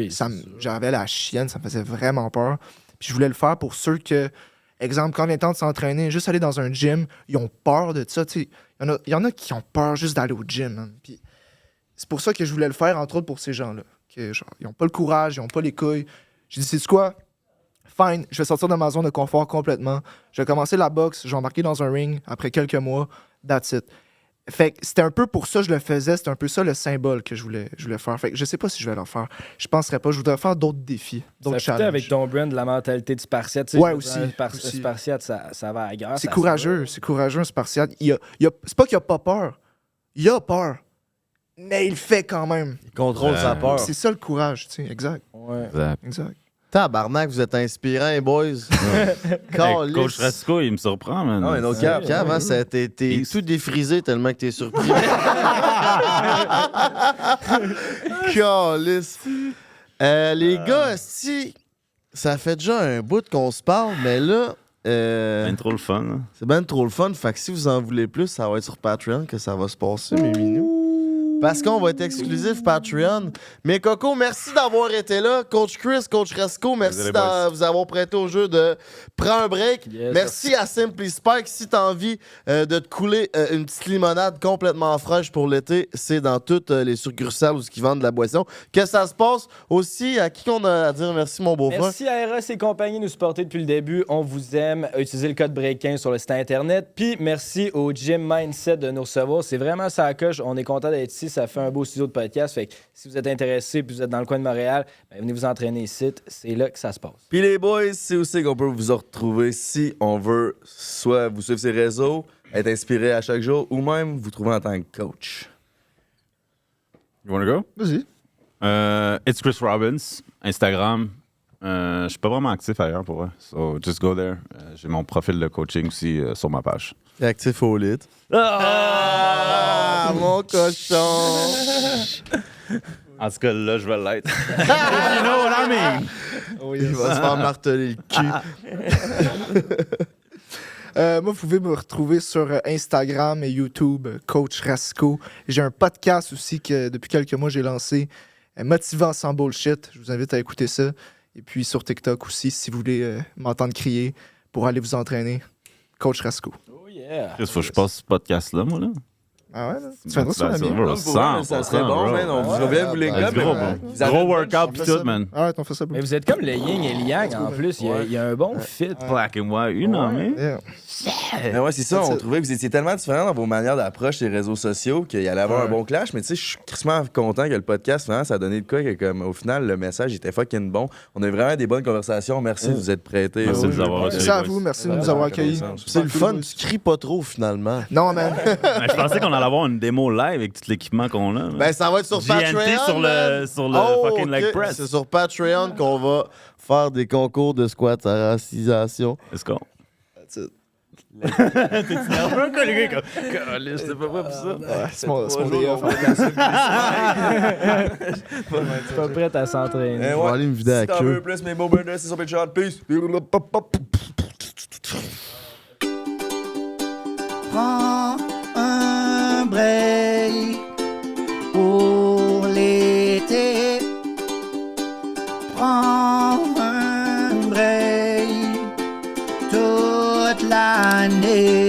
[SPEAKER 4] j'avais la chienne, ça me faisait vraiment peur. Puis je voulais le faire pour ceux que... Exemple, quand il est temps de s'entraîner, juste aller dans un gym, ils ont peur de ça. Il y en a qui ont peur juste d'aller au gym. Hein. Puis c'est pour ça que je voulais le faire, entre autres, pour ces gens-là. Que, genre, ils n'ont pas le courage, ils n'ont pas les couilles. J'ai dit, c'est quoi? Fine, je vais sortir de ma zone de confort complètement. Je vais commencer la boxe, je vais embarquer dans un ring après quelques mois. That's it. Fait que c'était un peu pour ça que je le faisais. C'était un peu ça le symbole que je voulais faire. Fait que je sais pas si je vais le faire. Je penserais pas. Je voudrais faire d'autres défis, d'autres challenges.
[SPEAKER 3] Avec ton brand, la mentalité du Spartiate.
[SPEAKER 4] Ouais, aussi.
[SPEAKER 3] Spartiate, ça va à la guerre.
[SPEAKER 4] C'est courageux. C'est courageux, un Spartiate. C'est pas qu'il a pas peur. Il a peur. Mais il le fait quand même.
[SPEAKER 1] Il contrôle sa peur.
[SPEAKER 4] C'est ça le courage, tu sais. Exact.
[SPEAKER 3] Ouais.
[SPEAKER 4] Exact.
[SPEAKER 1] Tabarnak, vous êtes inspirants, boys.
[SPEAKER 2] Hey, Coach Rasco, il me surprend, man.
[SPEAKER 5] Non, mais no cap.
[SPEAKER 1] Cam, hein, t'es tout défrisé tellement que t'es surpris. Calice. Les gars, si ça fait déjà un bout qu'on se parle, mais là,
[SPEAKER 2] C'est trop le fun. Hein.
[SPEAKER 1] c'est bien trop le fun. Fait que si vous en voulez plus, ça va être sur Patreon que ça va se passer, mes minous. Parce qu'on va être exclusif Patreon. Mais Coco, merci d'avoir été là. Coach Chris, Coach Resco, merci
[SPEAKER 2] Désolé,
[SPEAKER 1] de
[SPEAKER 2] boys.
[SPEAKER 1] vous avoir prêté au jeu de Prends un break.
[SPEAKER 3] Yes.
[SPEAKER 1] Merci à Simply Spike. Si t'as envie de te couler une petite limonade complètement fraîche pour l'été, c'est dans toutes les succursales où ils vendent de la boisson. Que ça se passe aussi. À qui qu'on a à dire merci, mon beau-frère?
[SPEAKER 3] Merci à Eros et compagnie de nous supporter depuis le début. On vous aime. Utilisez le code BREAK15 sur le site Internet. Puis merci au Gym Mindset de nous recevoir. C'est vraiment ça à coche. On est content d'être ici. Ça fait un beau studio de podcast. Fait que si vous êtes intéressé et vous êtes dans le coin de Montréal, ben venez vous entraîner ici. C'est là que ça se passe.
[SPEAKER 5] Puis les boys, c'est aussi qu'on peut vous retrouver si on veut soit vous suivre ses réseaux, être inspiré à chaque jour, ou même vous trouver en tant que coach.
[SPEAKER 2] You wanna go?
[SPEAKER 4] Vas-y.
[SPEAKER 2] It's Chris Robbins, Instagram. Je suis pas vraiment actif ailleurs pour vrai. So just go there. J'ai mon profil de coaching aussi sur ma page.
[SPEAKER 1] Actif au lit. Ah, mon cochon!
[SPEAKER 2] En tout cas, là, je vais l'être. You know what I mean?
[SPEAKER 1] Il va se faire marteler le cul.
[SPEAKER 4] Moi, vous pouvez me retrouver sur Instagram et YouTube, Coach Rasco. J'ai un podcast aussi que depuis quelques mois j'ai lancé, Motivant sans bullshit. Je vous invite à écouter ça. Et puis sur TikTok aussi, si vous voulez m'entendre crier pour aller vous entraîner, Coach Rasco.
[SPEAKER 3] Oh yeah!
[SPEAKER 2] Il faut que je passe ce podcast-là, moi, là.
[SPEAKER 4] Ah ouais? Là? Tu viendras sur la
[SPEAKER 2] Motivation,
[SPEAKER 4] mienne?
[SPEAKER 2] bro.
[SPEAKER 5] Ça serait bon,
[SPEAKER 2] bro.
[SPEAKER 5] man. On vous revient, vous les gars.
[SPEAKER 2] Gros,
[SPEAKER 5] mais,
[SPEAKER 2] bro.
[SPEAKER 5] vous avez
[SPEAKER 2] Gros
[SPEAKER 5] une
[SPEAKER 2] workout
[SPEAKER 4] On
[SPEAKER 2] pis
[SPEAKER 4] fait
[SPEAKER 2] tout,
[SPEAKER 4] ça.
[SPEAKER 2] man.
[SPEAKER 4] Ah, on fait ça.
[SPEAKER 3] Mais vous êtes comme le yin et le yang en plus. Il y a un bon fit.
[SPEAKER 2] Black and white, you know, man.
[SPEAKER 4] Yeah.
[SPEAKER 5] Mais ouais, c'est ça.
[SPEAKER 4] That's
[SPEAKER 5] On
[SPEAKER 4] it.
[SPEAKER 5] trouvait que vous étiez tellement différents dans vos manières d'approche des réseaux sociaux qu'il allait avoir un bon clash. Mais tu sais, je suis crissement content que le podcast, vraiment, ça a donné de quoi que, comme, au final, le message était fucking bon. On a eu vraiment des bonnes conversations. Merci de vous être prêtés.
[SPEAKER 2] Merci de
[SPEAKER 5] au
[SPEAKER 2] nous
[SPEAKER 5] jeu.
[SPEAKER 2] avoir reçus.
[SPEAKER 4] Merci à vous, merci de nous avoir accueillis.
[SPEAKER 1] C'est le fun, tu cries pas trop finalement.
[SPEAKER 4] Non, man.
[SPEAKER 2] Je pensais qu'on allait avoir une démo live avec tout l'équipement qu'on a. man.
[SPEAKER 1] Ben, ça va être sur
[SPEAKER 2] JNT
[SPEAKER 1] Patreon.
[SPEAKER 2] sur le-
[SPEAKER 1] man.
[SPEAKER 2] sur le fucking leg
[SPEAKER 1] ok.
[SPEAKER 2] press.
[SPEAKER 1] C'est sur Patreon qu'on va faire des concours de squat à racisation.
[SPEAKER 2] Let's go.
[SPEAKER 4] That's it.
[SPEAKER 2] T'es nerveux, quoi, le gars? Caliste, t'es pas prêt pour ça?
[SPEAKER 4] C'est mon day off.
[SPEAKER 3] Pas prête à s'entraîner.
[SPEAKER 5] Eh
[SPEAKER 1] Je vais
[SPEAKER 5] ouais.
[SPEAKER 1] aller me vider
[SPEAKER 5] Si
[SPEAKER 1] la
[SPEAKER 5] t'en veux
[SPEAKER 1] queue.
[SPEAKER 5] plus, mes beaux burners, c'est sur Patreon. Peace.
[SPEAKER 7] Prends un break pour l'été. Prends un break toute l'année.